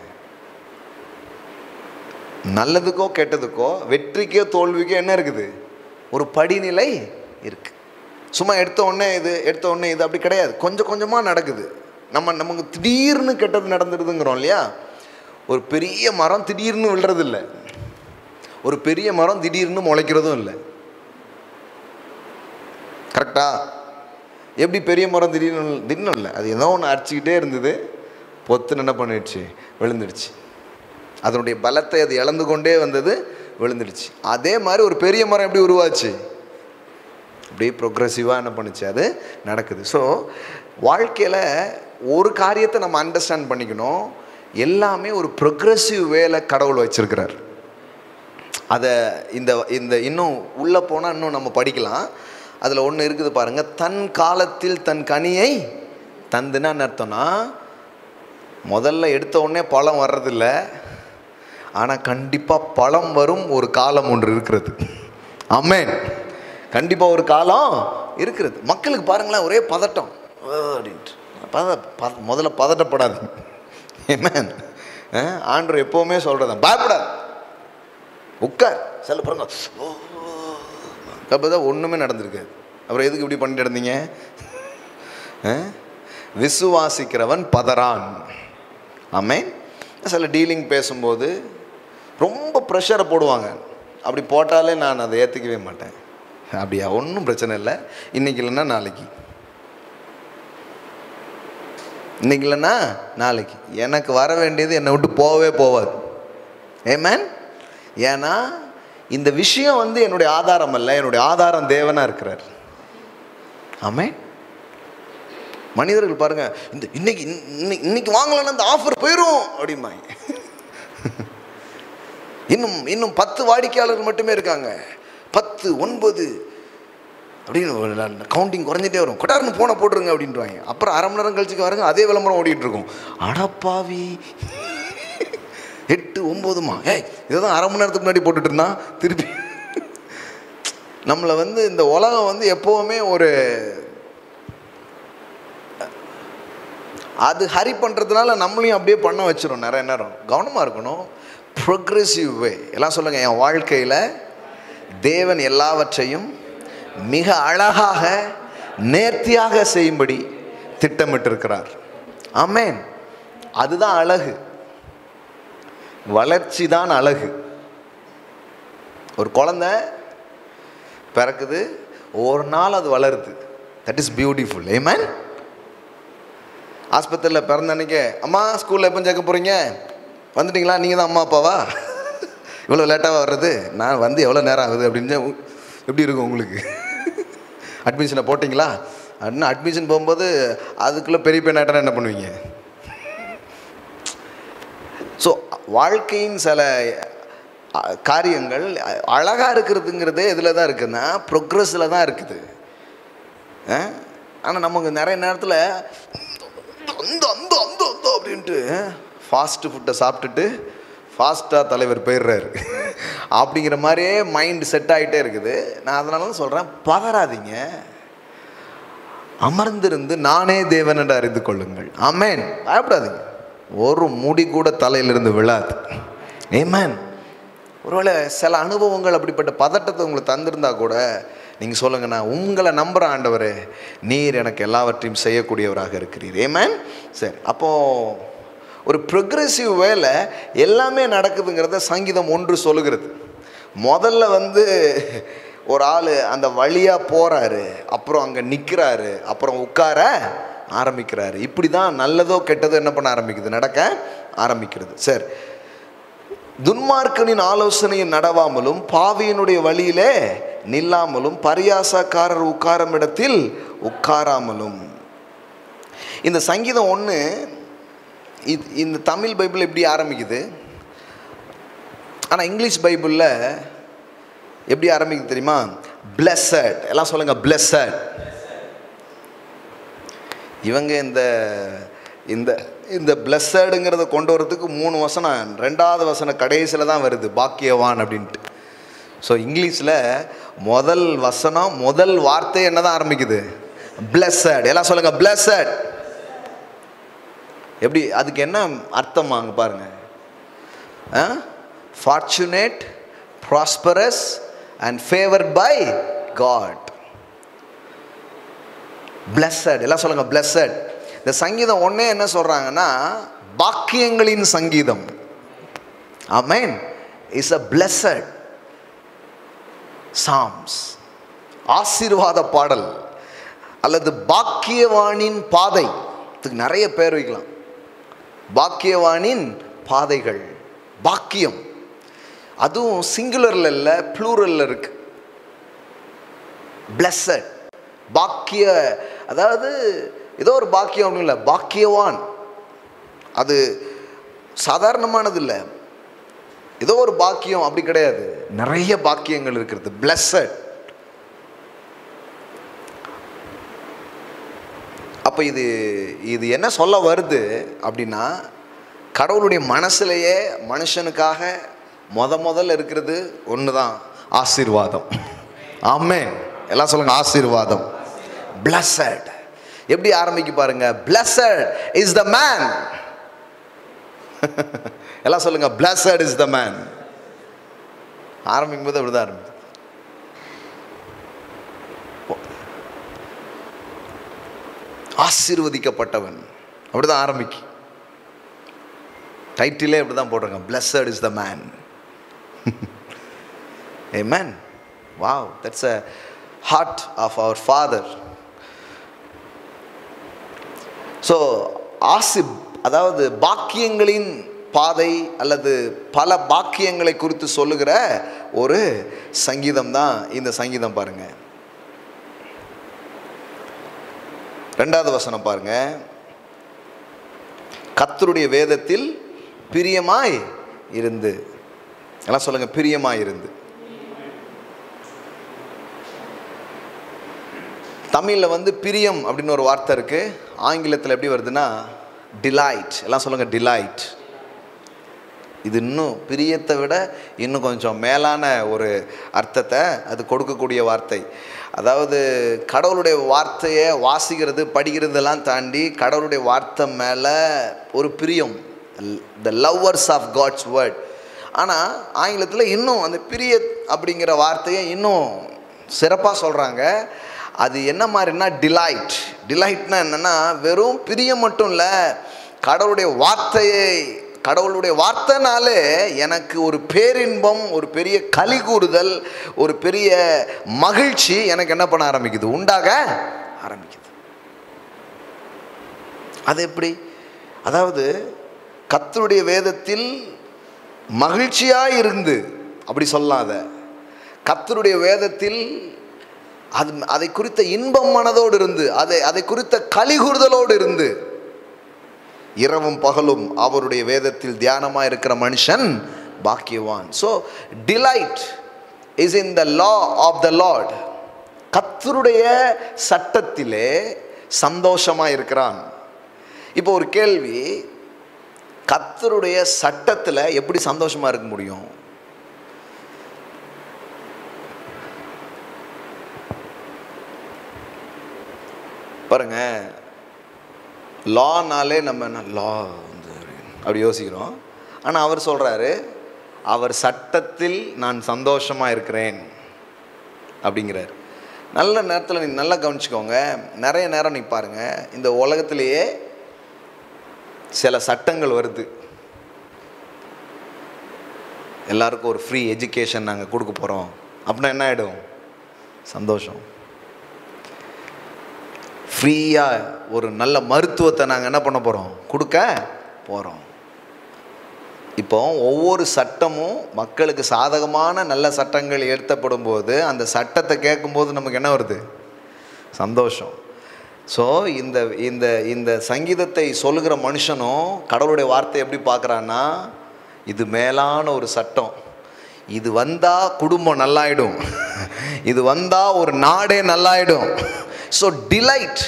நல்லதுக்கோ கெட்டதுக்கோ வெற்றிக்கோ தோல்விக்கோ என்ன இருக்குது, ஒரு படிநிலை இருக்கு. சும்மா எடுத்த உடனே இது அப்படி கிடையாது. கொஞ்சம் கொஞ்சமாக நடக்குது. நமக்கு திடீர்னு கெட்டது நடந்துடுதுங்கிறோம் இல்லையா? ஒரு பெரிய மரம் திடீர்னு விழுறது இல்லை, ஒரு பெரிய மரம் திடீர்னு முளைக்கிறதும் இல்லை. கரெக்டா? எப்படி பெரிய மரம் திடீர்னு இல்லை, அது ஏதோ ஒன்று அடிச்சுக்கிட்டே இருந்தது, பொத்துன்னு என்ன பண்ணிடுச்சு, விழுந்துடுச்சு. அதனுடைய பலத்தை அது இழந்து கொண்டே வந்தது, விழுந்துடுச்சு. அதே மாதிரி ஒரு பெரிய மரம் எப்படி உருவாச்சு? அப்படியே ப்ரோக்ரெசிவாக என்ன பண்ணுச்சு, அது நடக்குது. ஸோ வாழ்க்கையில் ஒரு காரியத்தை நம்ம அண்டர்ஸ்டாண்ட் பண்ணிக்கணும், எல்லாமே ஒரு ப்ரோக்ரெசிவ் வேல கடவுள் வச்சிருக்கிறார். அதை இந்த இன்னும் உள்ளே போனால் இன்னும் நம்ம படிக்கலாம். அதில் ஒன்று இருக்குது பாருங்கள், தன் காலத்தில் தன் கனியை தந்துன்னா அர்த்தம்னா, முதல்ல எடுத்த உடனே பழம் வர்றதில்ல, ஆனால் கண்டிப்பாக பழம் வரும் ஒரு காலம் ஒன்று இருக்கிறது. ஆமென். கண்டிப்பாக ஒரு காலம் இருக்கிறது. மக்களுக்கு பாருங்களேன், ஒரே பதட்டம் அப்படின்ட்டு. முதல்ல பதட்டப்படாது. ஆமென். ஆண்டவர் எப்போவுமே சொல்கிறதான், பயப்படாது, உட்கார், செல்ல பிறந்த அப்போ தான் ஒன்றுமே நடந்திருக்காது. அப்புறம் எதுக்கு இப்படி பண்ணிட்டு இருந்தீங்க? விசுவாசிக்கிறவன் பதறான். ஆமென். சில டீலிங் பேசும்போது ரொம்ப ப்ரெஷரை போடுவாங்க. அப்படி போட்டாலே நான் அதை ஏற்றுக்கவே மாட்டேன். அப்படியா? ஒன்றும் பிரச்சனை இல்லை, இன்றைக்கி இல்லைன்னா நாளைக்கு, இன்றைக்கி இல்லைன்னா நாளைக்கு. எனக்கு வர வேண்டியது என்னை விட்டு போகவே போகாது. ஆமென். ஏன்னா இந்த விஷயம் என்னுடைய ஆதாரம் அல்ல, என்னுடைய ஆதாரம் தேவனாக இருக்கிறார். ஆமென். மனிதர்கள் பாருங்க, இன்னைக்கு வாங்கலன்னா இந்த ஆஃபர் போயிடும் அப்படிம்பாங்க. இன்னும் 10 வாடிக்கையாளர்கள் மட்டுமே இருக்காங்க, 10, 9 அப்படின்னு கவுண்டிங் குறைஞ்சிட்டே வரும். கொட்டாருன்னு போன போட்டுருங்க அப்படின்றாங்க. அப்புறம் அரை மணி நேரம் கழிச்சுக்கு பாருங்க, அதே விளம்பரம் ஓடிட்டு இருக்கும். அடப்பாவி, 8, 9மா, இதை தான் அரை மணி நேரத்துக்கு முன்னாடி போட்டுட்டு இருந்தான். திருப்பி நம்மளை இந்த உலகம் எப்போவுமே ஒரு அது ஹரி பண்ணுறதுனால நம்மளையும் அப்படியே பண்ண வச்சிடும். நிறைய நேரம் கவனமாக இருக்கணும். ப்ரோக்ரெசிவ் வே. எல்லாம் சொல்லுங்கள், என் வாழ்க்கையில் தேவன் எல்லாவற்றையும் மிக அழகாக நேர்த்தியாக செய்யும்படி திட்டமிட்டிருக்கிறார். ஆமென். அதுதான் அழகு, வளர்ச்சி தான் அழகு. ஒரு குழந்தை பிறக்குது, ஒரு நாள் அது வளருது, தட் இஸ் பியூட்டிஃபுல். ஆமென். ஆஸ்பத்திரியில் பிறந்த அன்றைக்கே, அம்மா ஸ்கூலில் எப்போ சேர்க்க போகிறீங்க, வந்துட்டிங்களா, நீங்கள் தான் அம்மா அப்பாவா, இவ்வளோ லேட்டாக வர்றது, நான் எவ்வளோ நேரம் ஆகுது அப்படின்னு எப்படி இருக்கும் உங்களுக்கு? அட்மிஷனை போட்டிங்களா அப்படின்னா, அட்மிஷன் போகும்போது அதுக்குள்ளே பெரிய பையனாட்டா என்ன பண்ணுவீங்க? ஸோ வாழ்க்கையின் சில காரியங்கள் அழகாக இருக்கிறதுங்கிறதே இதில் தான் இருக்குதுன்னா, ப்ரோக்ரெஸில் தான் இருக்குது. ஆனால் நமக்கு நிறைய நேரத்தில் அப்படின்ட்டு ஃபாஸ்ட்டு ஃபுட்டை சாப்பிட்டுட்டு ஃபாஸ்ட்டாக தலைவர் போயிடுறாரு அப்படிங்கிற மாதிரியே மைண்ட் செட் ஆகிட்டே இருக்குது. நான் அதனால தான் சொல்கிறேன், பதறாதீங்க, அமர்ந்திருந்து நானே தேவன் என்று அறிந்து கொள்ளுங்கள். ஆமென். பயப்படாதீங்க, ஒரு முடி கூட தலையிலிருந்து விழாது. ஆமென். ஒருவேளை சில அனுபவங்கள் அப்படிப்பட்ட பதட்டத்தை உங்களுக்கு தந்திருந்தா கூட நீங்கள் சொல்லுங்கள், நான் உங்களை நம்புகிறேன் ஆண்டவரே, நீர் எனக்கு எல்லாவற்றையும் செய்யக்கூடியவராக இருக்கிறீர். ஆமென். சரி, அப்போது ஒரு ப்ரோக்ரெசிவ் வேலை எல்லாமே நடக்குதுங்கிறத சங்கீதம் 1 சொல்லுகிறது. முதல்ல ஒரு ஆள் அந்த வழியாக போகிறாரு, அப்புறம் அங்கே நிற்கிறாரு, அப்புறம் உட்கார ஆரம்பிக்கிறாரு. இப்படி தான் நல்லதோ கெட்டதோ என்ன பண்ண ஆரம்பிக்குது, நடக்க ஆரம்பிக்கிறது. சரி, துன்மார்க்கனின் ஆலோசனையில் நடவாமலும் பாவியினுடைய வழியிலே நில்லாமலும் பரியாசக்காரர் உட்காரும் இடத்தில் உட்காராமலும். இந்த சங்கீதம் 1 இந்த தமிழ் பைபிள் எப்படி ஆரம்பிக்குது, ஆனால் இங்கிலீஷ் பைபிளில் எப்படி ஆரம்பிக்குது தெரியுமா? பிளெஸட். எல்லாம் சொல்லுங்கள், பிளெஸட். இவங்க இந்த இந்த பிளெஸடுங்கிறத கொண்டு வரதுக்கு 3 வசனம், 2வது வசனம் கடைசியில் தான் வருது, பாக்கியவான் அப்படின்ட்டு. ஸோ இங்கிலீஷில் முதல் வசனம், முதல் வார்த்தை என்ன தான் ஆரம்பிக்குது? பிளெஸட். எல்லாம் சொல்லுங்கள், பிளெஸட். எப்படி, அதுக்கு என்ன அர்த்தமாங்க பாருங்க. Fortunate, prosperous and favoured by God. Blessed. எல்லாம் சொல்லுங்க blessed. இந்த சங்கீதம் ஒன்னே என்ன சொல்றாங்கன்னா பாக்கியங்களின் சங்கீதம். ஆமென். It's a blessed Psalms. ஆசீர்வாத பாடல் அல்லது பாக்கியவானின் பாதை. இதுக்கு நிறைய பேர் வைக்கலாம். பாக்கியவானின் பாதைகள், பாக்கியம். அதுவும் சிங்குலர்ல இல்ல, ப்ளூரல்ல இருக்கு. blessed, பாக்கிய, அதாவது ஏதோ ஒரு பாக்கியம் இல்லை, பாக்கியவான். அது சாதாரணமானது இல்லை, ஏதோ ஒரு பாக்கியம் அப்படி கிடையாது, நிறைய பாக்கியங்கள் இருக்கிறது. blessed. அப்போ இது என்ன சொல்ல வருது அப்படின்னா, கடவுளுடைய மனசுலேயே மனுஷனுக்காக முதல்ல இருக்கிறது ஒன்று தான், ஆசீர்வாதம். ஆமென். எல்லாம் சொல்லுங்க ஆசீர்வாதம். blessed. எப்படி ஆரம்பிக்க பாருங்க, blessed is the man. எல்லாம் சொல்லுங்க blessed is the man. ஆரம்பிக்கும் போது அப்படிதான் ஆரம்பிக்கும். ஆசீர்வதிக்கப்பட்டவன் அப்படிதான் ஆரம்பிக்கு. டைட்டிலே அப்படிதான் போடுறாங்க, blessed is the man. Amen. Wow, that's a heart of our Father. So அதாவது பாக்கியங்களின் பாதை அல்லது பல பாக்கியங்களை குறித்து சொல்லுகிற ஒரு சங்கீதம் தான் இந்த சங்கீதம். பாருங்க 2வது வசனம் பாருங்க. கர்த்தருடைய வேதத்தில் பிரியமாய் இருந்து. எல்லாம் சொல்லுங்க பிரியமாய் இருந்து. தமிழில் பிரியம் அப்படின்னு ஒரு வார்த்தை இருக்கு. ஆங்கிலத்தில் எப்படி வருதுன்னா டிலைட். எல்லாம் சொல்லுங்க டிலைட். இது இன்னும் பிரியத்தை விட இன்னும் கொஞ்சம் மேலான ஒரு அர்த்தத்தை அது கொடுக்கக்கூடிய வார்த்தை. அதாவது கடவுளுடைய வார்த்தையை வாசிக்கிறது படிக்கிறதெல்லாம் தாண்டி கடவுளுடைய வார்த்தை மேலே ஒரு பிரியம், the lovers of God's word. ஆனால் ஆங்கிலத்தில் இன்னும் அந்த பிரிய அப்படிங்கிற வார்த்தையை இன்னும் சிறப்பாக சொல்கிறாங்க. அது என்ன மாதிரினா டிலைட். டிலைட்னா என்னென்னா வெறும் பிரியம் மட்டும் இல்லை, கடவுளுடைய வார்த்தைனாலே எனக்கு ஒரு பேரின்பம், ஒரு பெரிய களி கூறுதல், ஒரு பெரிய மகிழ்ச்சி எனக்கு என்ன பண்ண ஆரம்பிக்குது, உண்டாக ஆரம்பிக்குது. அது எப்படி? அதாவது கர்த்தருடைய வேதத்தில் மகிழ்ச்சியாக இருந்து அப்படி சொல்லலாம். கர்த்தருடைய வேதத்தில் அதை குறித்த இன்பம் மனதோடு இருந்து, அதை குறித்த கலிகூறுதலோடு இருந்து இரவும் பகலும் அவருடைய வேதத்தில் தியானமாக இருக்கிற மனுஷன் பாக்கியவான். So delight is in the law of the Lord. கர்த்தருடைய சட்டத்திலே சந்தோஷமாக இருக்கிறான். இப்போ ஒரு கேள்வி, கர்த்தருடைய சட்டத்தில் எப்படி சந்தோஷமாக இருக்க முடியும்? பாருங்க, லானாலே நம்ம என்ன லா அப்படி யோசிக்கிறோம். ஆனால் அவர் சொல்கிறாரு, அவர் சட்டத்தில் நான் சந்தோஷமாக இருக்கிறேன் அப்படிங்கிறார். நல்ல நேரத்தில் நீங்கள் நல்லா கவனிச்சுக்கோங்க. நிறைய நேரம் நீ பாருங்கள், இந்த உலகத்திலேயே சில சட்டங்கள் வருது. எல்லாருக்கும் ஒரு ஃப்ரீ எஜுகேஷன் நாங்கள் கொடுக்க போகிறோம் அப்படின்னா என்ன ஆகிடும்? சந்தோஷம். ஃப்ரீயாக ஒரு நல்ல மருத்துவத்தை நாங்கள் என்ன பண்ண போகிறோம்? கொடுக்க போகிறோம். இப்போ ஒவ்வொரு சட்டமும் மக்களுக்கு சாதகமான நல்ல சட்டங்கள் ஏற்றப்படும் போது அந்த சட்டத்தை கேட்கும்போது நமக்கு என்ன வருது? சந்தோஷம். ஸோ இந்த இந்த இந்த சங்கீதத்தை சொல்லுகிற மனுஷனும் கடவுளுடைய வார்த்தை எப்படி பார்க்குறான்னா, இது மேலான ஒரு சட்டம், இது வந்தால் குடும்பம் நல்லாயிடும், இது வந்தால் ஒரு நாடே நல்லாயிடும். So delight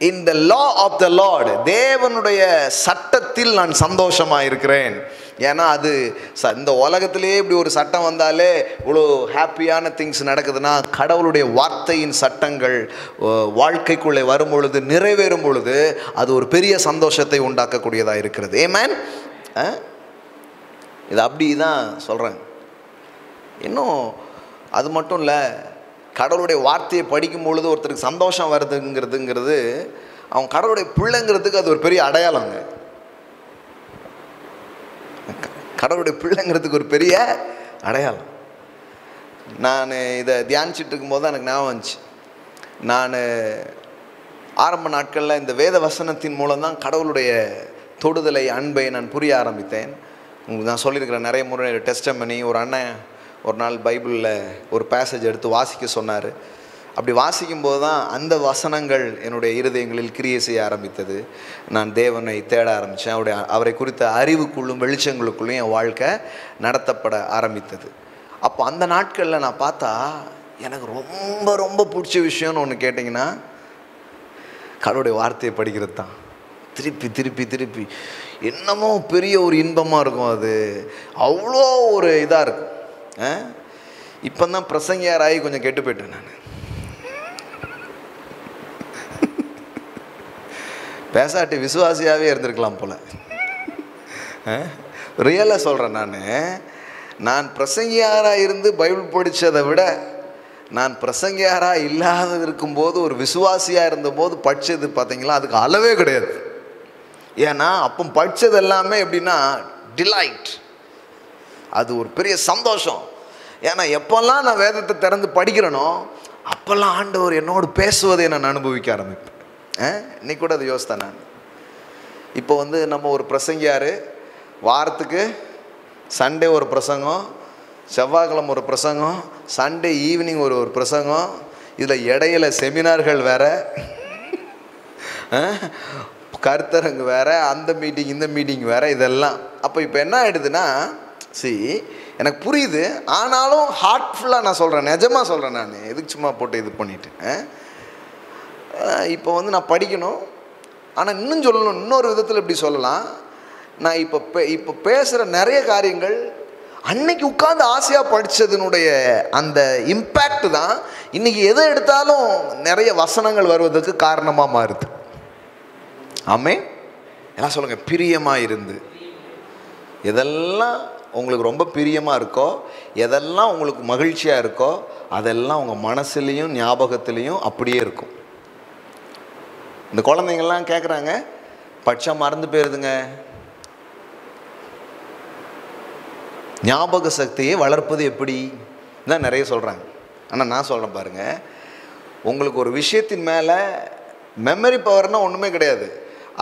in the law of the lord. தேவனுடைய சட்டத்தில் நான் சந்தோஷமாக இருக்கிறேன். ஏன்னா அது இந்த உலகத்திலே இப்படி ஒரு சட்டம் வந்தாலே இவ்வளோ ஹாப்பியான திங்ஸ் நடக்குதுன்னா, கடவுளுடைய வார்த்தையின் சட்டங்கள் வாழ்க்கைக்குள்ளே வரும் பொழுது, நிறைவேறும் பொழுது அது ஒரு பெரிய சந்தோஷத்தை உண்டாக்கக்கூடியதாக இருக்கிறது. ஆமென். இது அப்படி தான் சொல்கிறேன். இன்னும் அது மட்டும் இல்லை, கடவுளுடைய வார்த்தையை படிக்கும் பொழுது ஒருத்தருக்கு சந்தோஷம் வருதுங்கிறதுங்கிறது அவன் கடவுளுடைய பிள்ளைங்கிறதுக்கு அது ஒரு பெரிய அடையாளங்க. கடவுளுடைய பிள்ளைங்கிறதுக்கு ஒரு பெரிய அடையாளம். நான் இதை தியானிச்சுட்டு இருக்கும்போது தான் எனக்கு ஞாபகம் வந்துச்சு. நான் ஆரம்ப நாட்களில் இந்த வேத வசனத்தின் மூலம்தான் கடவுளுடைய தொடுதலை, அன்பை நான் புரிய ஆரம்பித்தேன். உங்களுக்கு நான் சொல்லியிருக்கிறேன் நிறைய முறை டெஸ்டமனி. ஒரு அண்ணன் ஒரு நாள் பைபிளில் ஒரு பேசேஜ் எடுத்து வாசிக்க சொன்னார். அப்படி வாசிக்கும்போது தான் அந்த வசனங்கள் என்னுடைய இருதயங்களில் கிரியை செய்ய ஆரம்பித்தது. நான் தேவனை தேட ஆரம்பித்தேன். அவரை குறித்த அறிவுக்குள்ளும் வெளிச்சங்களுக்குள்ளும் என் வாழ்க்கை நடத்தப்பட ஆரம்பித்தது. அப்போ அந்த நாட்களில் நான் பார்த்தா எனக்கு ரொம்ப ரொம்ப பிடிச்ச விஷயம்னு ஒன்று கேட்டிங்கன்னா கடவுளுடைய வார்த்தையை படிக்கிறது தான். திருப்பி திருப்பி திருப்பி என்னமோ பெரிய ஒரு இன்பமாக இருக்கும். அது அவ்வளோ ஒரு இதாக இருக்கும். இப்போ தான் பிரசங்கியாராகி கொஞ்சம் கெட்டு போயிட்டேன். நான் பேசாட்டி விசுவாசியாகவே இருந்திருக்கலாம் போல். ரியலாக சொல்கிறேன். நான் பிரசங்கியாராக இருந்து பைபிள் படித்ததை விட நான் பிரசங்கியாராக இல்லாத இருக்கும்போது ஒரு விசுவாசியாக இருந்தபோது படித்தது பார்த்தீங்களா, அதுக்கு அளவே கிடையாது. ஏன்னா அப்போ படித்தது எல்லாமே எப்படின்னா டிலைட், அது ஒரு பெரிய சந்தோஷம். ஏன்னா எப்போல்லாம் நான் வேதத்தை திறந்து படிக்கிறேனோ அப்போல்லாம் ஆண்டவர் என்னோடு பேசுவதை நான் அனுபவிக்க ஆரம்பிப்பேன். இன்னைக்கு கூட அதை யோசித்தேன் நான். இப்போ நம்ம ஒரு பிரசங்கியார், வாரத்துக்கு சண்டே ஒரு பிரசங்கம், செவ்வாய்க்கிழமை ஒரு பிரசங்கம், சண்டே ஈவினிங் ஒரு பிரசங்கம், இதில் இடையில செமினார்கள் வேறு, கருத்தரங்கு வேறு, அந்த மீட்டிங் இந்த மீட்டிங் வேறு, இதெல்லாம். அப்போ இப்போ என்ன ஆகிடுதுன்னா, எனக்கு புரியுது. ஆனாலும் ஹார்ட்ஃபுல்லாக நான் சொல்கிறேன், நிஜமாக சொல்கிறேன். நான் எதுக்கு சும்மா போட்டு இது பண்ணிவிட்டு இப்போ நான் படிக்கணும். ஆனால் இன்னும் சொல்லணும், இன்னொரு விதத்தில் இப்படி சொல்லலாம். நான் இப்போ பேசுகிற நிறைய காரியங்கள் அன்னைக்கு உட்கார்ந்து ஆசையாக படித்ததுனுடைய அந்த இம்பேக்ட் தான் இன்றைக்கி எதை எடுத்தாலும் நிறைய வசனங்கள் வருவதற்கு காரணமாக மாறுது. ஆமென். எல்லாம் சொல்லுங்கள், பிரியமாக இருந்து. எதெல்லாம் உங்களுக்கு ரொம்ப பிரியமாக இருக்கோ, எதெல்லாம் உங்களுக்கு மகிழ்ச்சியாக இருக்கோ, அதெல்லாம் உங்கள் மனசுலேயும் ஞாபகத்துலேயும் அப்படியே இருக்கும். இந்த குழந்தைங்கள்லாம் கேட்குறாங்க, படித்தா மறந்து போயிருதுங்க. ஞாபக சக்தியை வளர்ப்பது எப்படி தான் நிறைய சொல்கிறாங்க. ஆனால் நான் சொல்கிறேன் பாருங்கள், உங்களுக்கு ஒரு விஷயத்தின் மேலே மெமரி பவர்னால் ஒன்றுமே கிடையாது.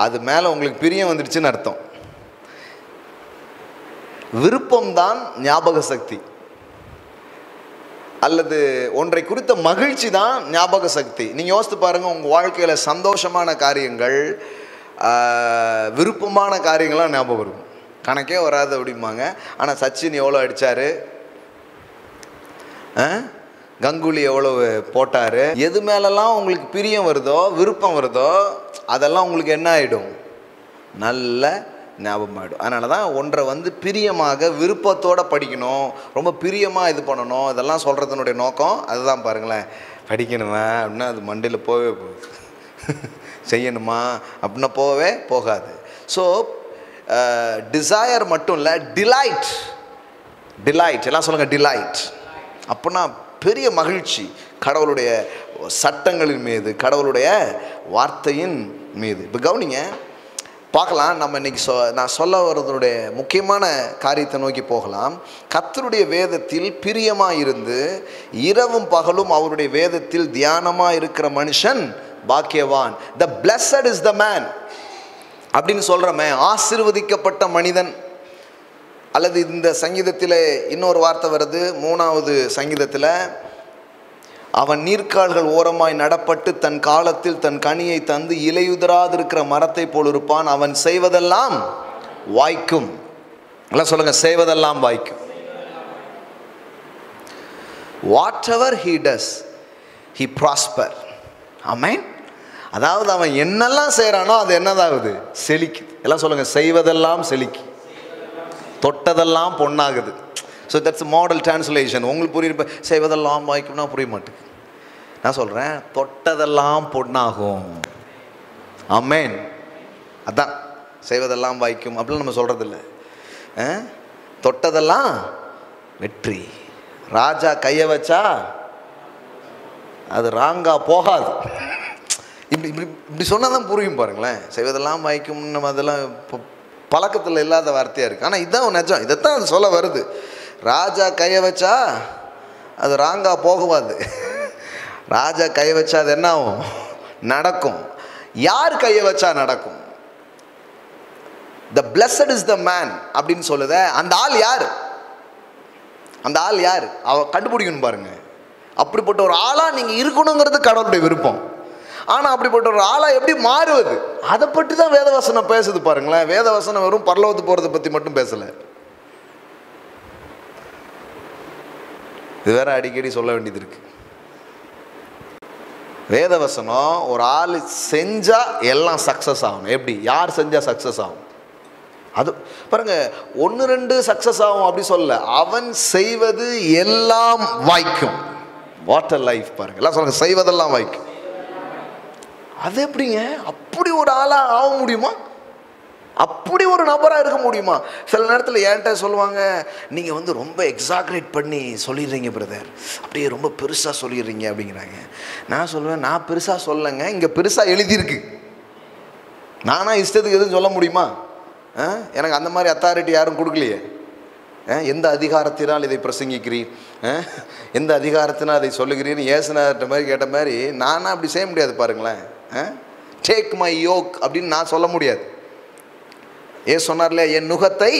அது மேலே உங்களுக்கு பிரியம் வந்துடுச்சுன்னு அர்த்தம். விருப்பம்தான் ஞாபக சக்தி, அல்லது ஒன்றை குறித்த மகிழ்ச்சி தான் ஞாபக சக்தி. நீங்கள் யோசித்து பாருங்கள், உங்கள் வாழ்க்கையில் சந்தோஷமான காரியங்கள், விருப்பமான காரியங்கள்லாம் ஞாபகம் இருக்கும். கணக்கே வராது அப்படிம்பாங்க. ஆனால் சச்சின் எவ்வளோ அடித்தார், கங்குலி எவ்வளோ போட்டார், எது மேலெல்லாம் உங்களுக்கு பிரியம் வருதோ, விருப்பம் வருதோ, அதெல்லாம் உங்களுக்கு என்ன ஆகிடும், நல்ல ஞாபகம் ஆகிடும். அதனால தான் ஒன்றை பிரியமாக விருப்பத்தோடு படிக்கணும், ரொம்ப பிரியமாக இது பண்ணணும். இதெல்லாம் சொல்கிறதுனுடைய நோக்கம் அதுதான். பாருங்களேன், படிக்கணுமா அப்படின்னா அது மண்டையில் போகவே போகுது, செய்யணுமா அப்படின்னா போகவே போகாது. ஸோ டிசையர் மட்டும் இல்லை, டிலைட். எல்லாம் சொல்லுங்கள், டிலைட். அப்படின்னா பெரிய மகிழ்ச்சி கடவுளுடைய சட்டங்களின் மீது, கடவுளுடைய வார்த்தையின் மீது. இப்போ கவனிங்க, பார்க்கலாம். நம்ம இன்றைக்கி நான் சொல்ல வர்றதுடைய முக்கியமான காரியத்தை நோக்கி போகலாம். கர்த்தருடைய வேதத்தில் பிரியமாக இருந்து இரவும் பகலும் அவருடைய வேதத்தில் தியானமாக இருக்கிற மனுஷன் பாக்கியவான். த பிளஸட் இஸ் த மேன் அப்படின்னு சொல்கிறோமே, ஆசீர்வதிக்கப்பட்ட மனிதன். அல்லது இந்த சங்கீதத்தில் இன்னொரு வார்த்தை வருது, 3வது சங்கீதத்தில், அவன் நீர்க்கால்கள் ஓரமாய் நடப்பட்டு தன் காலத்தில் தன் கனியை தந்து இலையுதிராதிருக்கிற மரத்தை போல் இருப்பான். அவன் செய்வதெல்லாம் வாய்க்கும். எல்லாம் சொல்லுங்க, செய்வதெல்லாம் வாய்க்கும். Whatever he does he prosper. ஆமென். அதாவது அவன் என்னெல்லாம் செய்கிறானோ அது என்னதாகுது, செழிக்குது. எல்லாம் சொல்லுங்க, செய்வதெல்லாம் செழிக்கு, தொட்டதெல்லாம் பொன்னாகுது. So that's model translation. உங்களுக்கு புரியுது, செய்வதெல்லாம் வாய்க்கும்னா புரிய மாட்டேங்குது. நான் சொல்கிறேன், தொட்டதெல்லாம் பொன்னாகும். ஆமென். அதான் செய்வதெல்லாம் வாய்க்கும் அப்படின்னு நம்ம சொல்கிறதில்ல. தொட்டதெல்லாம் வெற்றி. ராஜா கையை வச்சா அது ராங்கா போகாது. இப்படி இப்படி இப்படி சொன்னால் தான் புரியும் பாருங்களேன். செய்வதெல்லாம் வாய்க்கும், நம்ம அதெல்லாம் இப்போ பழக்கத்தில் இல்லாத வார்த்தையாக இருக்குது. ஆனால் இதுதான் நிஜம், இதைத்தான் அது சொல்ல வருது. ராஜா கையை வச்சா அது ராங்கா போகாது. ராஜா கையை வச்சா அது என்ன ஆகும்? நடக்கும். யார் கையை வச்சா நடக்கும்? The blessed is the man அப்படின்னு சொல்லுத. அந்த ஆள் யார்? அந்த ஆள் யார்? அவ கண்டுபிடிக்கணும் பாருங்க. அப்படிப்பட்ட ஒரு ஆளா நீங்க இருக்கணுங்கிறது கடவுளுடைய விருப்பம். ஆனா அப்படிப்பட்ட ஒரு ஆளா எப்படி மாறுவது, அதை பற்றி தான் வேதவசனம் பேசுது பாருங்களேன். வேதவசனம் வெறும் பரலோகத்து போறதை பத்தி மட்டும் பேசல. இது வேற அடிக்கடி சொல்ல வேண்டியது இருக்கு. வேதவசனம் ஒரு ஆள் செஞ்சா எல்லாம் சக்சஸ் ஆகணும். எப்படி? யார் செஞ்சா சக்சஸ் ஆகும்? அது பாருங்க, 1-2 சக்சஸ் ஆகும் அப்படி சொல்ல. அவன் செய்வது எல்லாம் வாய்க்கும். வாட் அ லைஃப் பாருங்க. எல்லாம் சொல்லுங்க, செய்வதெல்லாம் வாய்க்கும். அது எப்படிங்க? அப்படி ஒரு ஆளா ஆக முடியுமா? அப்படி ஒரு நபராக இருக்க முடியுமா? சில நேரத்தில் என்கிட்ட சொல்லுவாங்க, நீங்கள் ரொம்ப எக்ஸாக்ரேட் பண்ணி சொல்லிடுறீங்க பிரதர், அப்படியே ரொம்ப பெருசாக சொல்லிடுறீங்க அப்படிங்கிறாங்க. நான் சொல்லுவேன், நான் பெருசாக சொல்லலைங்க, இங்கே பெருசாக எழுதியிருக்கு. நானா இஷ்டத்துக்கு எதுவும் சொல்ல முடியுமா? எனக்கு அந்த மாதிரி அத்தாரிட்டி யாரும் கொடுக்கலையே. எந்த அதிகாரத்தினால் இதை பிரசங்கிக்கிறீர், எந்த அதிகாரத்தினால் அதை சொல்லுகிறீர்னு ஏசுனார்ட்ட மாதிரி கேட்ட மாதிரி நானா அப்படி செய்ய முடியாது பாருங்களேன். டேக் மை யோக் அப்படின்னு நான் சொல்ல முடியாது. சொன்னார்ல, என் நுகத்தை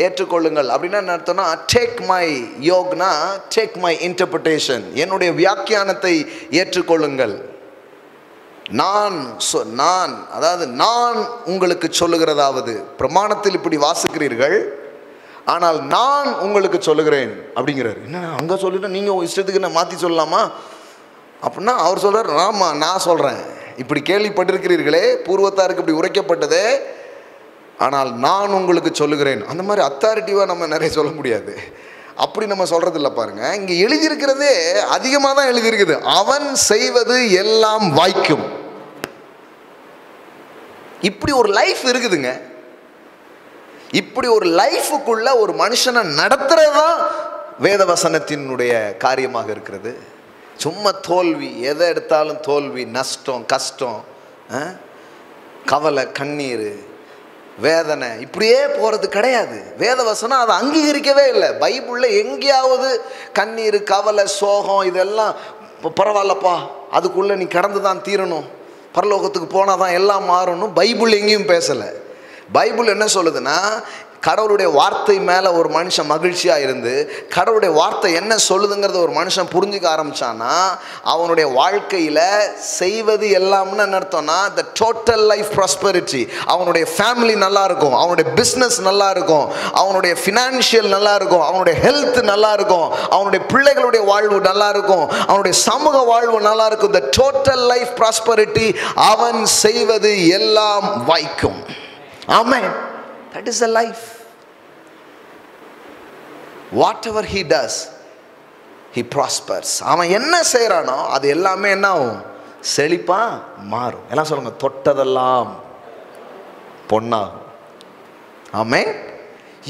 ஏற்றுக்கொள்ளுங்கள் அப்படின்னா என்ன அர்த்தம்னா, டேக் மை யோக்னா டேக் மை இன்டர்பிரிட்டேஷன், என்னுடைய வியாக்கியானத்தை ஏற்றுக்கொள்ளுங்கள். நான் அதாவது நான் உங்களுக்கு சொல்லுகிறதாவது, பிரமாணத்தில் இப்படி வாசிக்கிறீர்கள், ஆனால் நான் உங்களுக்கு சொல்லுகிறேன் அப்படிங்கிறார். என்ன அங்கே சொல்லிட்டு நீங்கள் இஷ்டத்துக்கு நான் மாற்றி சொல்லலாமா அப்படின்னா அவர் சொல்கிறார், ஆமாம் நான் சொல்கிறேன், இப்படி கேள்விப்பட்டிருக்கிறீர்களே, பூர்வத்தாருக்கு இப்படி உரைக்கப்பட்டதே, ஆனால் நான் உங்களுக்கு சொல்லுகிறேன். அந்த மாதிரி அத்தாரிட்டிவாக நம்ம நிறைய சொல்ல முடியாது. அப்படி நம்ம சொல்கிறது இல்லை பாருங்க. இங்கே எழுதியிருக்கிறதே அதிகமாக தான் எழுதியிருக்குது. அவன் செய்வது எல்லாம் வாய்க்கும். இப்படி ஒரு லைஃப் இருக்குதுங்க. இப்படி ஒரு லைஃபுக்குள்ள ஒரு மனுஷனை நடத்துறது தான் வேதவசனத்தினுடைய காரியமாக இருக்கிறது. சும்மா தோல்வி, எதை எடுத்தாலும் தோல்வி, நஷ்டம், கஷ்டம், கவலை, கண்ணீர், வேதனை, இப்படியே போகிறது கிடையாது. வேதவசனம் அதை அங்கீகரிக்கவே இல்லை. பைபிளில் எங்கேயாவது கண்ணீர், கவலை, சோகம் இதெல்லாம் பரவாயில்லப்பா, அதுக்குள்ளே நீ கடந்து தான் தீரணும், பரலோகத்துக்கு போனால் தான் எல்லாம் மாறணும், பைபிள் எங்கேயும் பேசலை. பைபிள் என்ன சொல்லுதுன்னா, கடவுளுடைய வார்த்தை மேலே ஒரு மனுஷன் மகிழ்ச்சியாக இருந்து கடவுளுடைய வார்த்தை என்ன சொல்லுதுங்கிறத ஒரு மனுஷன் புரிஞ்சுக்க ஆரம்பித்தான்னா அவனுடைய வாழ்க்கையில் செய்வது எல்லாம்னு என்ன அர்த்தம்னா, த டோட்டல் லைஃப் ப்ராஸ்பரிட்டி. அவனுடைய ஃபேமிலி நல்லா இருக்கும், அவனுடைய பிஸ்னஸ் நல்லா இருக்கும், அவனுடைய ஃபினான்ஷியல் நல்லா இருக்கும், அவனுடைய ஹெல்த் நல்லா இருக்கும், அவனுடைய பிள்ளைகளுடைய வாழ்வு நல்லா இருக்கும், அவனுடைய சமூக வாழ்வு நல்லா இருக்கும். The total life prosperity. அவன் செய்வது எல்லாம் வாய்க்கும். ஆமென். That is the life. Whatever he does, he prospers. அவன் என்ன செய்கிறானோ அது எல்லாமே என்ன ஆகும்? செழிப்பா மாறும். எல்லாம் சொல்லுங்க, தொட்டதெல்லாம் பொன்னாகும். ஆமென்.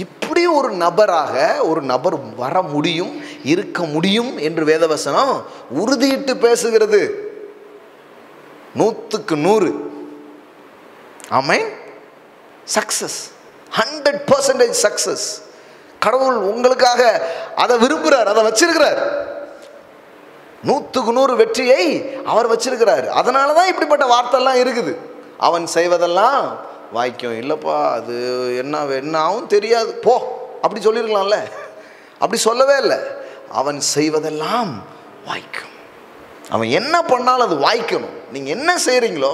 இப்படி ஒரு நபராக ஒரு நபர் வர முடியும், இருக்க முடியும் என்று வேதவசனம் உறுதியிட்டு பேசுகிறது. 100%. ஆமென். Success, 100% success. கடவுள் உங்களுக்காக அதை விரும்புகிறார், அதை வச்சிருக்கிறார். 100% வெற்றியை அவர் வச்சிருக்கிறார். அதனால தான் இப்படிப்பட்ட வார்த்தைலாம் இருக்குது. அவன் செய்வதெல்லாம் வாய்க்கும். இல்லைப்பா, அது என்ன ஆகும் தெரியாது, போ அப்படி சொல்லியிருக்கலாம்ல. அப்படி சொல்லவே இல்லை. அவன் செய்வதெல்லாம் வாய்க்கும். அவன் என்ன பண்ணாலும் அது வாய்க்கணும். நீங்கள் என்ன செய்கிறீங்களோ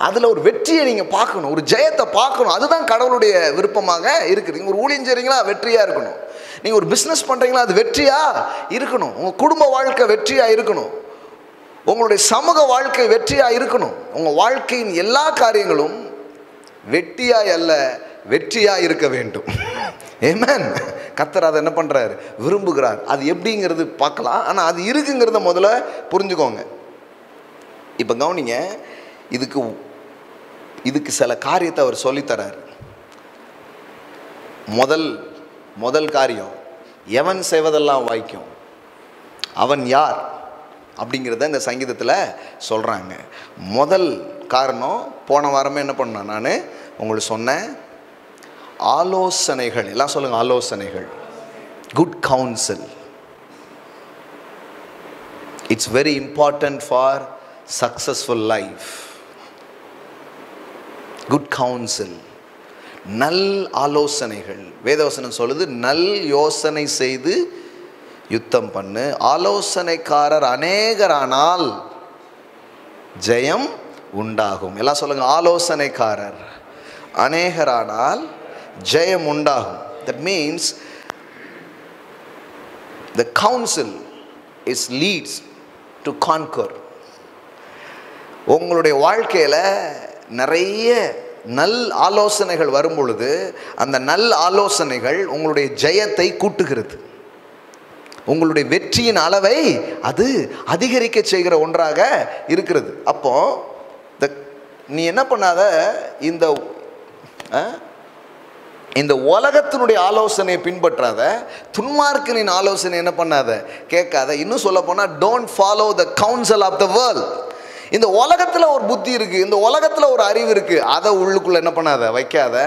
அதில் ஒரு வெற்றியை நீங்கள் பார்க்கணும், ஒரு ஜெயத்தை பார்க்கணும். அதுதான் கடவுளுடைய விருப்பமாக இருக்குது. நீங்கள் ஒரு ஊழியம் செய்கிறீங்களா, வெற்றியாக இருக்கணும். நீங்கள் ஒரு பிஸ்னஸ் பண்ணுறீங்களா, அது வெற்றியாக இருக்கணும். உங்கள் குடும்ப வாழ்க்கை வெற்றியாக இருக்கணும். உங்களுடைய சமூக வாழ்க்கை வெற்றியாக இருக்கணும். உங்கள் வாழ்க்கையின் எல்லா காரியங்களும் வெற்றியாய் அல்ல, வெற்றியாக இருக்க வேண்டும். ஆமென். கர்த்தர் அதை என்ன பண்ணுறாரு? விரும்புகிறார். அது எப்படிங்கிறது பார்க்கலாம். ஆனால் அது இருக்குங்கிறத முதல்ல புரிஞ்சுக்கோங்க. இப்போ கவனிங்க, இதுக்கு சில காரியத்தை அவர் சொல்லித்தரார். முதல் காரியம், எவன் செய்வதெல்லாம் வாய்க்கும். அவன் யார்? அப்படிங்கிறத இந்த சங்கீதத்தில் சொல்கிறாங்க. முதல் காரணம், போன வாரமே என்ன பண்ணேன் நான் உங்களுக்கு சொன்னேன், ஆலோசனைகள். எல்லாம் சொல்லுங்கள், ஆலோசனைகள். Good council. It's very important for successful life. Good council, நல் ஆலோசனைகள். வேதவசனம் சொல்லுது, நல் யோசனை செய்து யுத்தம் பண்ணு, ஆலோசனைக்காரர் அநேகரானால் ஜெயம் உண்டாகும். எல்லாம் சொல்லுங்க, ஆலோசனைக்காரர் அநேகரானால் ஜெயம் உண்டாகும். That means the counsel is leads to conquer. உங்களுடைய வாழ்க்கையில் நிறைய நல் ஆலோசனைகள் வரும் பொழுது அந்த நல் ஆலோசனைகள் உங்களுடைய ஜெயத்தை கூட்டுகிறது, உங்களுடைய வெற்றியின் அளவை அது அதிகரிக்க செய்கிற ஒன்றாக இருக்கிறது. அப்போ நீ என்ன பண்ணாத, இந்த உலகத்தினுடைய ஆலோசனையை பின்பற்றாத, துன்மார்க்கனின் ஆலோசனை என்ன பண்ணாத, கேட்காத. இன்னும் சொல்ல போனால், don't follow the council of the world. இந்த உலகத்தில் ஒரு புத்தி இருக்குது, இந்த உலகத்தில் ஒரு அறிவு இருக்குது, அதை உள்ளுக்குள்ளே என்ன பண்ணாத, வைக்காத.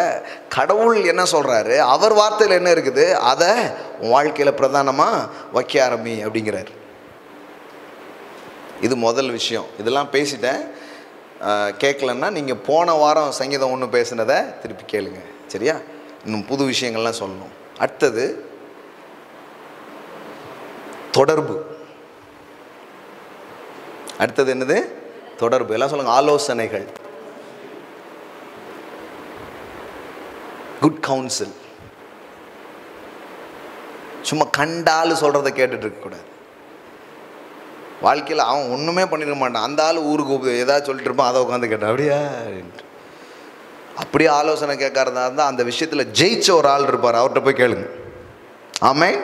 கடவுள் என்ன சொல்கிறாரு, அவர் வார்த்தையில் என்ன இருக்குது, அதை வாழ்க்கையில் பிரதானமாக வைக்க ஆரம்பி அப்படிங்கிறார். இது முதல் விஷயம். இதெல்லாம் பேசிட்டேன். கேட்கலன்னா நீங்கள் போன வாரம் சங்கீதம் 1 பேசுனதை திருப்பி கேளுங்க, சரியா? இன்னும் புது விஷயங்கள்லாம் சொல்லணும். அடுத்தது தொடர்பு. அடுத்தது என்னது? தொடர்பு. எல்லாம் சொல்லுங்க, ஆலோசனைகள். Good council. சும்மா கண்டாலும் சொல்கிறத கேட்டுட்டு இருக்கக்கூடாது. வாழ்க்கையில் அவன் ஒன்றுமே பண்ணிருக்க மாட்டான், அந்த ஆள் ஊருக்கு ஏதாவது சொல்லிட்டு இருப்பான், அதை உட்காந்து கேட்டான், அப்படியா அப்படியே ஆலோசனை கேட்கறதா இருந்தால் அந்த விஷயத்தில் ஜெயிச்ச ஒரு ஆள் இருப்பார், அவர்கிட்ட போய் கேளுங்க. ஆமென்.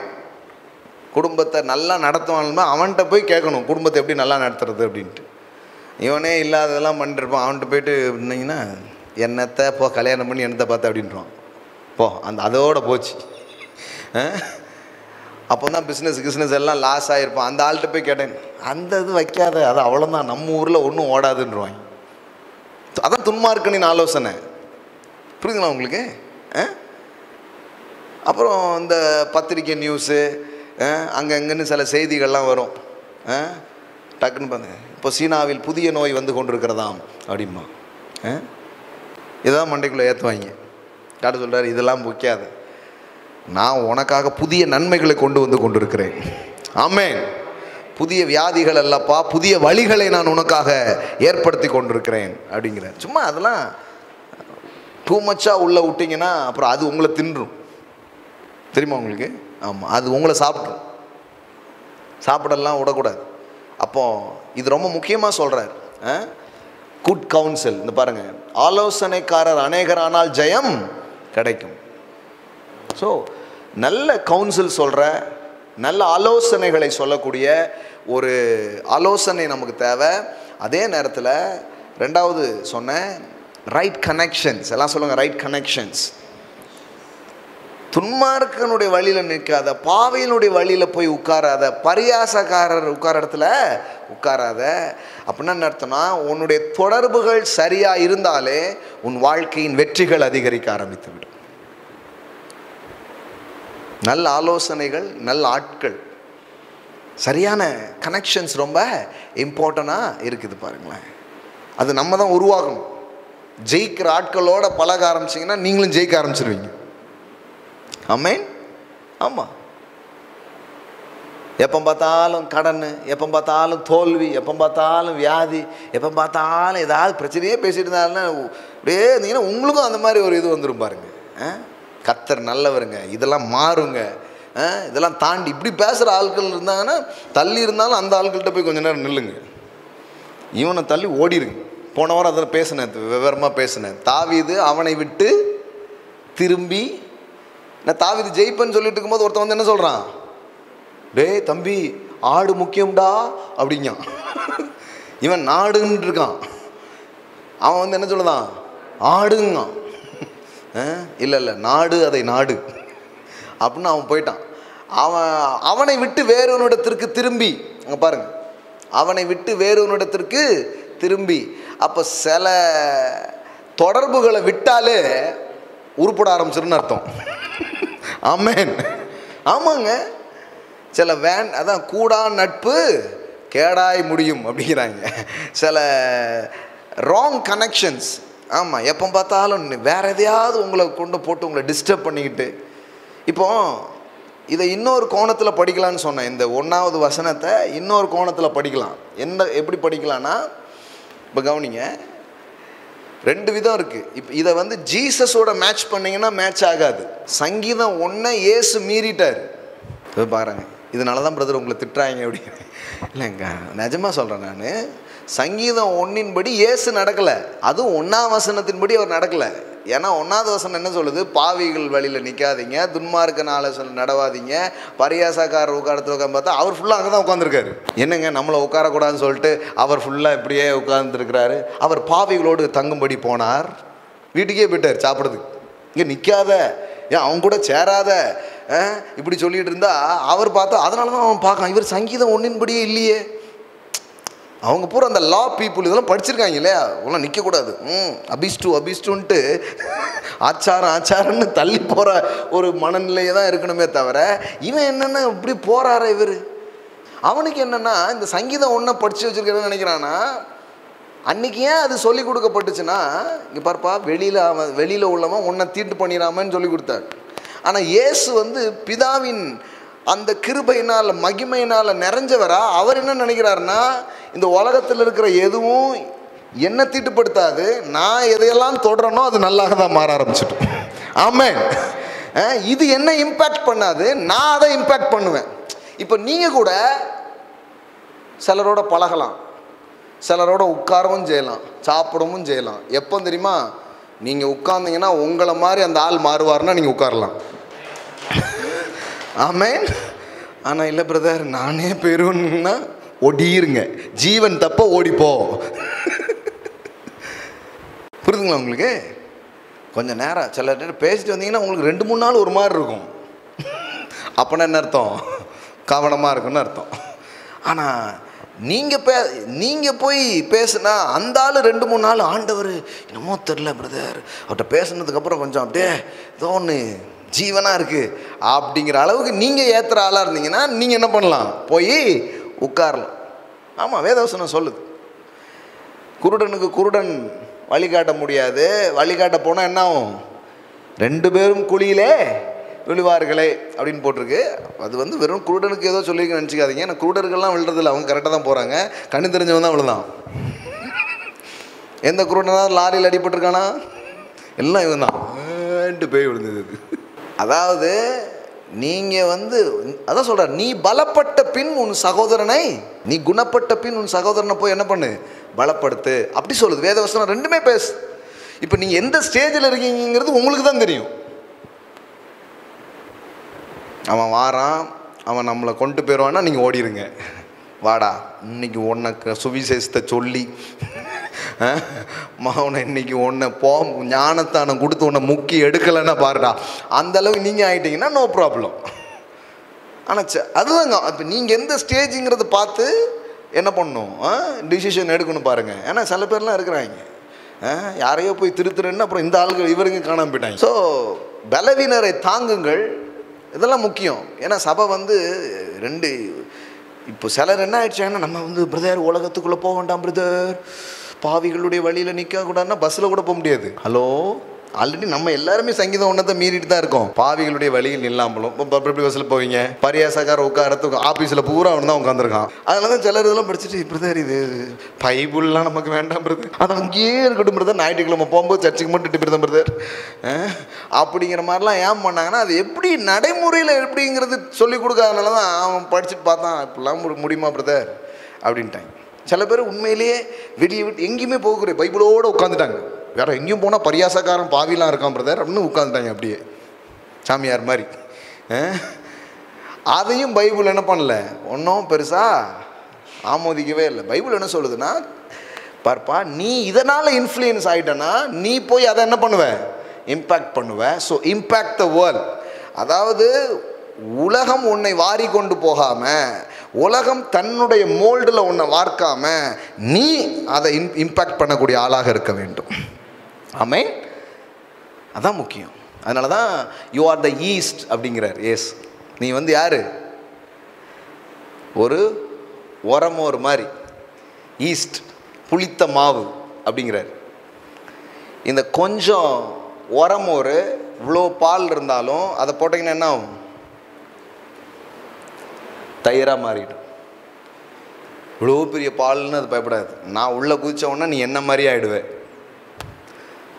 குடும்பத்தை நல்லா நடத்துவானுமே அவன்கிட்ட போய் கேட்கணும், குடும்பத்தை எப்படி நல்லா நடத்துறது அப்படின்ட்டு. இவனே இல்லாததெல்லாம் பண்ணிட்டுருப்பான், அவன்கிட்ட போயிட்டு இருந்தீங்கன்னா என்னத்தை போ கல்யாணம் பண்ணி என்னத்தை பார்த்து அப்படின்றான். போ, அதோடு போச்சு. அப்போ தான் பிஸ்னஸ் எல்லாம் லாஸ் ஆகிருப்பான். அந்த ஆள்கிட்ட போய் கேட்டேன், அந்த இது வைக்காத, அது அவ்வளோதான், நம்ம ஊரில் ஒன்றும் ஓடாதுன்றான். அதான் துன்மார்க்கனின் ஆலோசனை. புரியுதுங்களா உங்களுக்கு? அப்புறம் இந்த பத்திரிக்கை நியூஸு அங்கங்கன்னு சில செய்திகள்லாம் வரும். டக்குன்னு பாருங்க, இப்போ சீனாவில் புதிய நோய் வந்து கொண்டிருக்கிறதாம் அப்படிமா. இதுதான் மண்டைக்குள்ளே ஏற்றுவாங்க. டாக்டர் சொல்கிறார், இதெல்லாம் முக்கியாது, நான் உனக்காக புதிய நன்மைகளை கொண்டு வந்து கொண்டிருக்கிறேன். ஆமென். புதிய வியாதிகள் அல்லப்பா, புதிய வழிகளை நான் உனக்காக ஏற்படுத்தி கொண்டிருக்கிறேன் அப்படிங்கிறார். சும்மா அதெல்லாம் டூ மச்சாக உள்ளே விட்டிங்கன்னா அப்புறம் அது உங்களை தின்றும், தெரியுமா உங்களுக்கு? ஆமாம், அது உங்களை சாப்பிட்ரும். சாப்பிடலாம் விடக்கூடாது. அப்போது இது ரொம்ப முக்கியமாக சொல்கிறார். Good council. இந்த பாருங்கள், ஆலோசனைக்காரர் அநேகரானால் ஜெயம் கிடைக்கும். ஸோ நல்ல கவுன்சில் சொல்கிற, நல்ல ஆலோசனைகளை சொல்லக்கூடிய ஒரு ஆலோசனை நமக்கு தேவை. அதே நேரத்தில் ரெண்டாவது சொன்னேன், ரைட் கனெக்ஷன்ஸ். எல்லாம் சொல்லுங்கள், ரைட் கனெக்ஷன்ஸ். துன்மார்க்கனுடைய வழியில் நிற்காத, பாவையினுடைய வழியில் போய் உட்காராத, பரியாசக்காரர் உட்கார இடத்துல உட்காராத. அப்படின்னா என்ன அர்த்தம்னா, உன்னுடைய தொடர்புகள் சரியாக இருந்தாலே உன் வாழ்க்கையின் வெற்றிகள் அதிகரிக்க ஆரம்பித்துவிடும். நல்ல ஆலோசனைகள், நல்ல ஆட்கள், சரியான கனெக்ஷன்ஸ் ரொம்ப இம்பார்ட்டண்ட்டாக இருக்குது. பாருங்களேன், அது நம்ம தான் உருவாகணும். ஜெயிக்கிற ஆட்களோட பழக ஆரம்பிச்சிங்கன்னா நீங்களும் ஜெயிக்க ஆரம்பிச்சிருவீங்க. ஆமென். ஆமாம். எப்போ பார்த்தாலும் கடன், எப்போ பார்த்தாலும் தோல்வி, எப்போ பார்த்தாலும் வியாதி, எப்போ பார்த்தாலும் ஏதாவது பிரச்சனையே பேசிட்டு இருந்தாலும் அப்படியே இருந்தீங்கன்னா உங்களுக்கும் அந்த மாதிரி ஒரு இது வந்துடும் பாருங்க. கர்த்தர் நல்லவருங்க, இதெல்லாம் மாறுங்க. இதெல்லாம் தாண்டி இப்படி பேசுகிற ஆட்கள் இருந்தாங்கன்னா தள்ளி இருந்தாலும் அந்த ஆட்கள்கிட்ட போய் கொஞ்சம் நேரம் நில்லுங்க. இவனை தள்ளி ஓடிடுங்க. போன வாரம் அதில் பேசினேன், விவரமாக பேசினேன். தாவீது அவனை விட்டு திரும்பி, நான் தாவீது ஜெயிப்பேன்னு சொல்லிட்டு இருக்கும்போது ஒருத்தன் வந்து என்ன சொல்கிறான், டேய் தம்பி ஆடு முக்கியம்டா அப்படிங்க. இவன் நாடுன்னு இருக்கான், அவன் வந்து என்ன சொல்லுதான், ஆடுங்க. இல்லை நாடு, அதை நாடு அப்படின்னு அவன் போயிட்டான். அவனை விட்டு வேறொரு இடத்திற்கு திரும்பி, அங்கே பாருங்க, அவனை விட்டு வேறொன்னிடத்திற்கு திரும்பி. அப்போ சில தொடர்புகளை விட்டாலே உருப்பட ஆரம்பிச்சிருன்னு அர்த்தம். ஆமென். ஆமாங்க, சில அதான் கூடா நட்பு கேடாய் முடியும் அப்படிங்கிறாங்க. சில ராங் கனெக்ஷன்ஸ். ஆமாம், எப்போ பார்த்தாலும் வேற எதையாவது உங்களை கொண்டு போட்டு உங்களை டிஸ்டர்ப் பண்ணிக்கிட்டு. இப்போ இதை இன்னொரு கோணத்தில் படிக்கலான்னு சொன்னேன். இந்த 1வது வசனத்தை இன்னொரு கோணத்தில் படிக்கலாம். எப்படி படிக்கலான்னா, இப்போ கவனிங்க, 2 விதம் இருக்குது. இப்போ இதை வந்து ஜீசஸோட மேட்ச் பண்ணிங்கன்னா மேட்ச் ஆகாது. சங்கீதம் 1 இயேசு மீறிட்டார். இப்போ பாருங்க, இதனால தான் பிரதர் உங்களை திட்டுறாங்க அப்படின்னு. இல்லைங்க, நிஜமாக சொல்கிறேன் நான். சங்கீதம் 1 படி இயேசு நடக்கலை, அதுவும் 1ஆம் வசனத்தின்படி அவர் நடக்கலை. ஏன்னா 1வது வசனம் என்ன சொல்லுது? பாவிகள் வழியில் நிற்காதீங்க, துன்மார்க்கனால நடவாதீங்க, பரியாசக்காரர் உட்காரத்தில் உட்காந்து பார்த்தா அவர் ஃபுல்லாக அங்கே தான் உட்காந்துருக்காரு. என்னங்க, நம்மளை உட்காரக்கூடாதுன்னு சொல்லிட்டு அவர் ஃபுல்லாக இப்படியே உட்காந்துருக்கிறாரு. அவர் பாவிகளோடு தங்கும்படி போனார், வீட்டுக்கே போயிட்டார் சாப்பிட்றதுக்கு. இங்கே நிற்காத, ஏன் அவங்க கூட சேராத, இப்படி சொல்லிட்டு இருந்தா அவர் பார்த்தா அதனால தான் அவன் பார்க்கலாம், இவர் சங்கீதம் 1 படியே இல்லையே. அவங்க பூரா அந்த லா பீப்புள் இதெல்லாம் படிச்சிருக்காங்க இல்லையா, இவங்களாம் நிற்கக்கூடாது, அபிஸ்டுன்ட்டு ஆச்சாரம்னு தள்ளி போகிற ஒரு மனநிலையை தான் இருக்கணுமே தவிர, இவன் என்னென்னா இப்படி போகிறார இவர். அவனுக்கு என்னென்னா இந்த சங்கீதம் 1 படித்து வச்சுருக்கிறேன்னு நினைக்கிறான்னா, அன்றைக்கி ஏன் அது சொல்லி கொடுக்கப்பட்டுச்சுன்னா, இங்கே பார்ப்பா, வெளியில் உள்ளவன் உன்னை தீட்டு பண்ணிடாமன்னு சொல்லி கொடுத்தார். ஆனால் இயேசு வந்து பிதாவின் அந்த கிருபையினால் மகிமையினால் நிறைஞ்சவரா. அவர் என்ன நினைக்கிறாருன்னா, இந்த உலகத்தில் இருக்கிற எதுவும் என்ன தீட்டுப்படுத்தாது, நான் எதையெல்லாம் தொடரனோ அது நல்லாக தான் மாற ஆரம்பிச்சிட்டோம். ஆமென். இது என்ன இம்பேக்ட் பண்ணாது, நான் அதை இம்பேக்ட் பண்ணுவேன். இப்போ நீங்கள் கூட சிலரோட பழகலாம், சிலரோட உட்காரவும் செய்யலாம், சாப்பிடவும் செய்யலாம். எப்போ தெரியுமா? நீங்கள் உட்கார்ந்தீங்கன்னா உங்களை மாதிரி அந்த ஆள் மாறுவார்னா நீங்கள் உட்காரலாம். ஆமென். ஆனால் இல்லை பிரதர், நானே பெறுவேன்னா ஒடியிருங்க, ஜீவன் தப்ப ஓடிப்போ. புரியுதுங்களா உங்களுக்கு? கொஞ்சம் நேரம் சில நேரம் பேசிட்டு வந்தீங்கன்னா உங்களுக்கு 2-3 நாள் ஒரு மாதிரி இருக்கும். அப்போனா என்ன அர்த்தம்? கவனமாக இருக்குன்னு அர்த்தம். ஆனால் நீங்கள் போய் பேசுனா அந்த ஆள் 2-3 நாள், ஆண்டவர் என்னமோ தெரில பிரதர், அவர்கிட்ட பேசுனதுக்கப்புறம் கொஞ்சம் அப்படியே ஏதோ ஒன்று ஜீவனாக இருக்குது அப்படிங்கிற அளவுக்கு நீங்கள் ஏற்றுற ஆளாக இருந்தீங்கன்னா நீங்கள் என்ன பண்ணலாம்? போய் உட்காரலாம். ஆமாம், வேதவசனம் சொல்லுது, குருடனுக்கு குருடன் வழிகாட்ட முடியாது, வழிகாட்ட போனால் என்ன ஆகும்? 2 பேரும் குழியிலே விழுவார்களே அப்படின்னு போட்டிருக்கு. அது வந்து வெறும் குருடனுக்கு ஏதோ சொல்லி நினச்சிக்காதீங்க. ஏன்னா குருடர்கள்லாம் விழுறதில்ல, அவங்க கரெக்டாக தான் போகிறாங்க. கண்ணு தெரிஞ்சவன் தான் விழுதான். எந்த குருடனாவது லாரியில் அடிபட்டிருக்கானா? எல்லாம் இவன் தான் போய் விழுந்தது. அதாவது நீங்கள் வந்து அதான் சொல்கிறார், நீ பலப்பட்ட பின் உன் சகோதரனை, நீ குணப்பட்ட பின் உன் சகோதரனை போய் என்ன பண்ணு? பலப்படுத்து. அப்படி சொல்லுது வேதவசனம். 2மே பேசு. இப்போ நீங்கள் எந்த ஸ்டேஜில் இருக்கீங்கிறது உங்களுக்கு தான் தெரியும். அவன் வாரான், அவன் நம்மளை கொண்டு போயிடுவான்னா நீங்கள் ஓடிடுங்க. வாடா, இன்னைக்கு உனக்கு சுவிசேஷத்தை சொல்லி மகனை இன்னைக்கு ஒன்றை ஞானத்தானம் கொடுத்து உன்னை முக்கி எடுக்கலைன்னா பாருடா, அந்தளவுக்கு நீங்கள் ஆகிட்டீங்கன்னா நோ ப்ராப்ளம். ஆனால் அதுதாங்க, இப்போ நீங்கள் எந்த ஸ்டேஜுங்கிறத பார்த்து என்ன பண்ணணும், டிசிஷன் எடுக்கணும் பாருங்கள். ஏன்னா சில பேர்லாம் இருக்கிறாங்க, யாரையோ போய் திருத்துறேன்னு அப்புறம் இந்த ஆளுகள் இவருங்க காணாமல் போயிட்டாங்க. ஸோ பலவீனரை தாங்குங்கள், இதெல்லாம் முக்கியம். ஏன்னா சபை வந்து 2 இப்போ சிலர் என்ன ஆயிடுச்சாங்கன்னா, நம்ம வந்து பிரதர் உலகத்துக்குள்ளே போக வேண்டாம் பிரதர், பாவிகளுடைய வழியில் நிற்கக்கூடாதுன்னா பஸ்ஸில் கூட போக முடியாது. ஹலோ, ஆல்ரெடி நம்ம எல்லாருமே சங்கீதம் 1 மீறிட்டு தான் இருக்கோம். பாவிகளுடைய வழியில் இல்லாமலும் எப்படி பஸ்ஸில் போவீங்க? பரியாசக்கார உட்காரத்துக்கு ஆஃபீஸில் பூரா அவன் தான் உட்காந்துருக்கான். அதனால தான் சிலர் இதெல்லாம் படிச்சுட்டு, பிரதர் இது பைபிள்லாம் நமக்கு வேண்டாம் பிரதர், அது அங்கேயே இருக்கட்டும் பிரதர், ஞாயிற்றுக்கிழமை போகும்போது சர்ச்சுக்கு மட்டும் பிரதர் பிரதர் அப்படிங்கிற மாதிரிலாம் ஏன் பண்ணாங்கன்னா, அது எப்படி நடைமுறையில் எப்படிங்கிறது சொல்லிக் கொடுக்காதனால தான் அவன் படிச்சுட்டு பார்த்தான், இப்படிலாம் முடியுமா பிரதர் அப்படின்ட்டாங்க. சில பேர் உண்மையிலேயே வெளியே விட்டு எங்கேயுமே போகிற பைபிளோடு உட்காந்துட்டாங்க. வேறு எங்கேயும் போனால் பரியாசக்காரன் பாவிலாம் இருக்கான் பிரதர் அப்படின்னு உட்காந்துட்டாங்க, அப்படியே சாமியார் மாதிரி. அதையும் பைபிள் என்ன பண்ணல, ஒன்றும் பெருசாக ஆமோதிக்கவே இல்லை. பைபிள் என்ன சொல்லுதுன்னா, பார்ப்பா, நீ இதனால் இன்ஃப்ளூயன்ஸ் ஆகிட்டனா நீ போய் அதை என்ன பண்ணுவ? இம்பேக்ட் பண்ணுவ. So impact the world. அதாவது உலகம் உன்னை வாரி கொண்டு போகாமல், உலகம் தன்னுடைய மோல்டில் உன்னை வார்க்காம நீ அதை இம்பேக்ட் பண்ணக்கூடிய ஆளாக இருக்க வேண்டும். ஆமென். அதான் முக்கியம். அதனால தான் யூ ஆர் த ஈஸ்ட் அப்படிங்கிறார். எஸ், நீ வந்து யாரு? ஒரு உரமோர் மாதிரி, ஈஸ்ட், புளித்த மாவு அப்படிங்கிறார். இந்த கொஞ்சம் உரமோர் இவ்வளோ பால் இருந்தாலும் அதை போட்டிங்கன்னா என்ன ஆகும்? தயிராக மாறிடும். இவ்வளோ பெரிய பால்னு அது பயப்படாது. நான் உள்ளே குதிச்ச உடனே நீ என்ன மாதிரி ஆகிடுவேன்.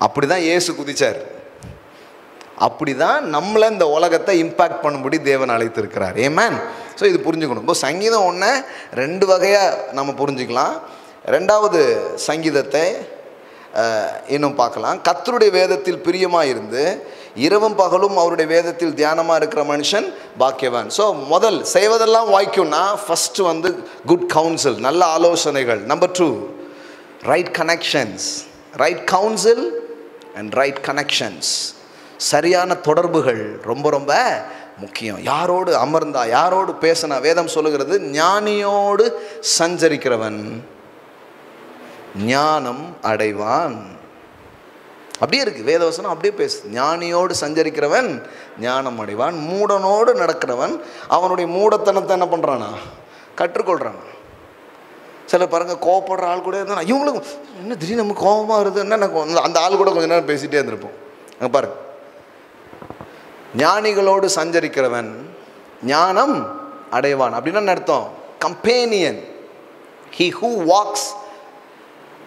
அப்படி தான் இயேசு குதிச்சார். அப்படி தான் நம்மளை இந்த உலகத்தை இம்பேக்ட் பண்ணும்படி தேவன் அழைத்திருக்கிறார். ஆமென். ஸோ இது புரிஞ்சுக்கணும். இப்போ சங்கீதம் 1 2 வகையாக நம்ம புரிஞ்சுக்கலாம். 2வது சங்கீதத்தை இன்னும் பார்க்கலாம். கர்த்தருடைய வேதத்தில் பிரியமாக இருந்து இரவும் பகலும் அவருடைய வேதத்தில் தியானமாக இருக்கிற மனுஷன் பாக்கியவான். ஸோ முதல் செய்வதெல்லாம் வாய்க்கும்னா ஃபஸ்ட்டு வந்து குட் கவுன்சில், நல்ல ஆலோசனைகள். Number 2 right connections. Right council and right connections. சரியான தொடர்புகள் ரொம்ப ரொம்ப முக்கியம். யாரோடு அமர்ந்தா, யாரோடு பேசினா, வேதம் சொல்லுகிறது ஞானியோடு சஞ்சரிக்கிறவன் ஞானம் அடைவான். அப்படியே இருக்கு வேதவசனம், அப்படியே பேசு. ஞானியோடு சஞ்சரிக்கிறவன் ஞானம் அடைவான். மூடனோடு நடக்கிறவன் அவனுடைய மூடத்தனத்தை என்ன பண்ணுறானா? கற்றுக்கொள்கிறான். சிலர் பாருங்க, கோவப்படுற ஆள் கூட இருந்தா இவங்களுக்கும் என்ன திடீர்னு நமக்கு கோபமாக வருதுன்னா அந்த ஆள் கூட கொஞ்ச நேரம் பேசிகிட்டே இருந்திருப்போம். அங்கே பாருங்க, ஞானிகளோடு சஞ்சரிக்கிறவன் ஞானம் அடைவான். அப்படின்னா அர்த்தம் companion. He who walks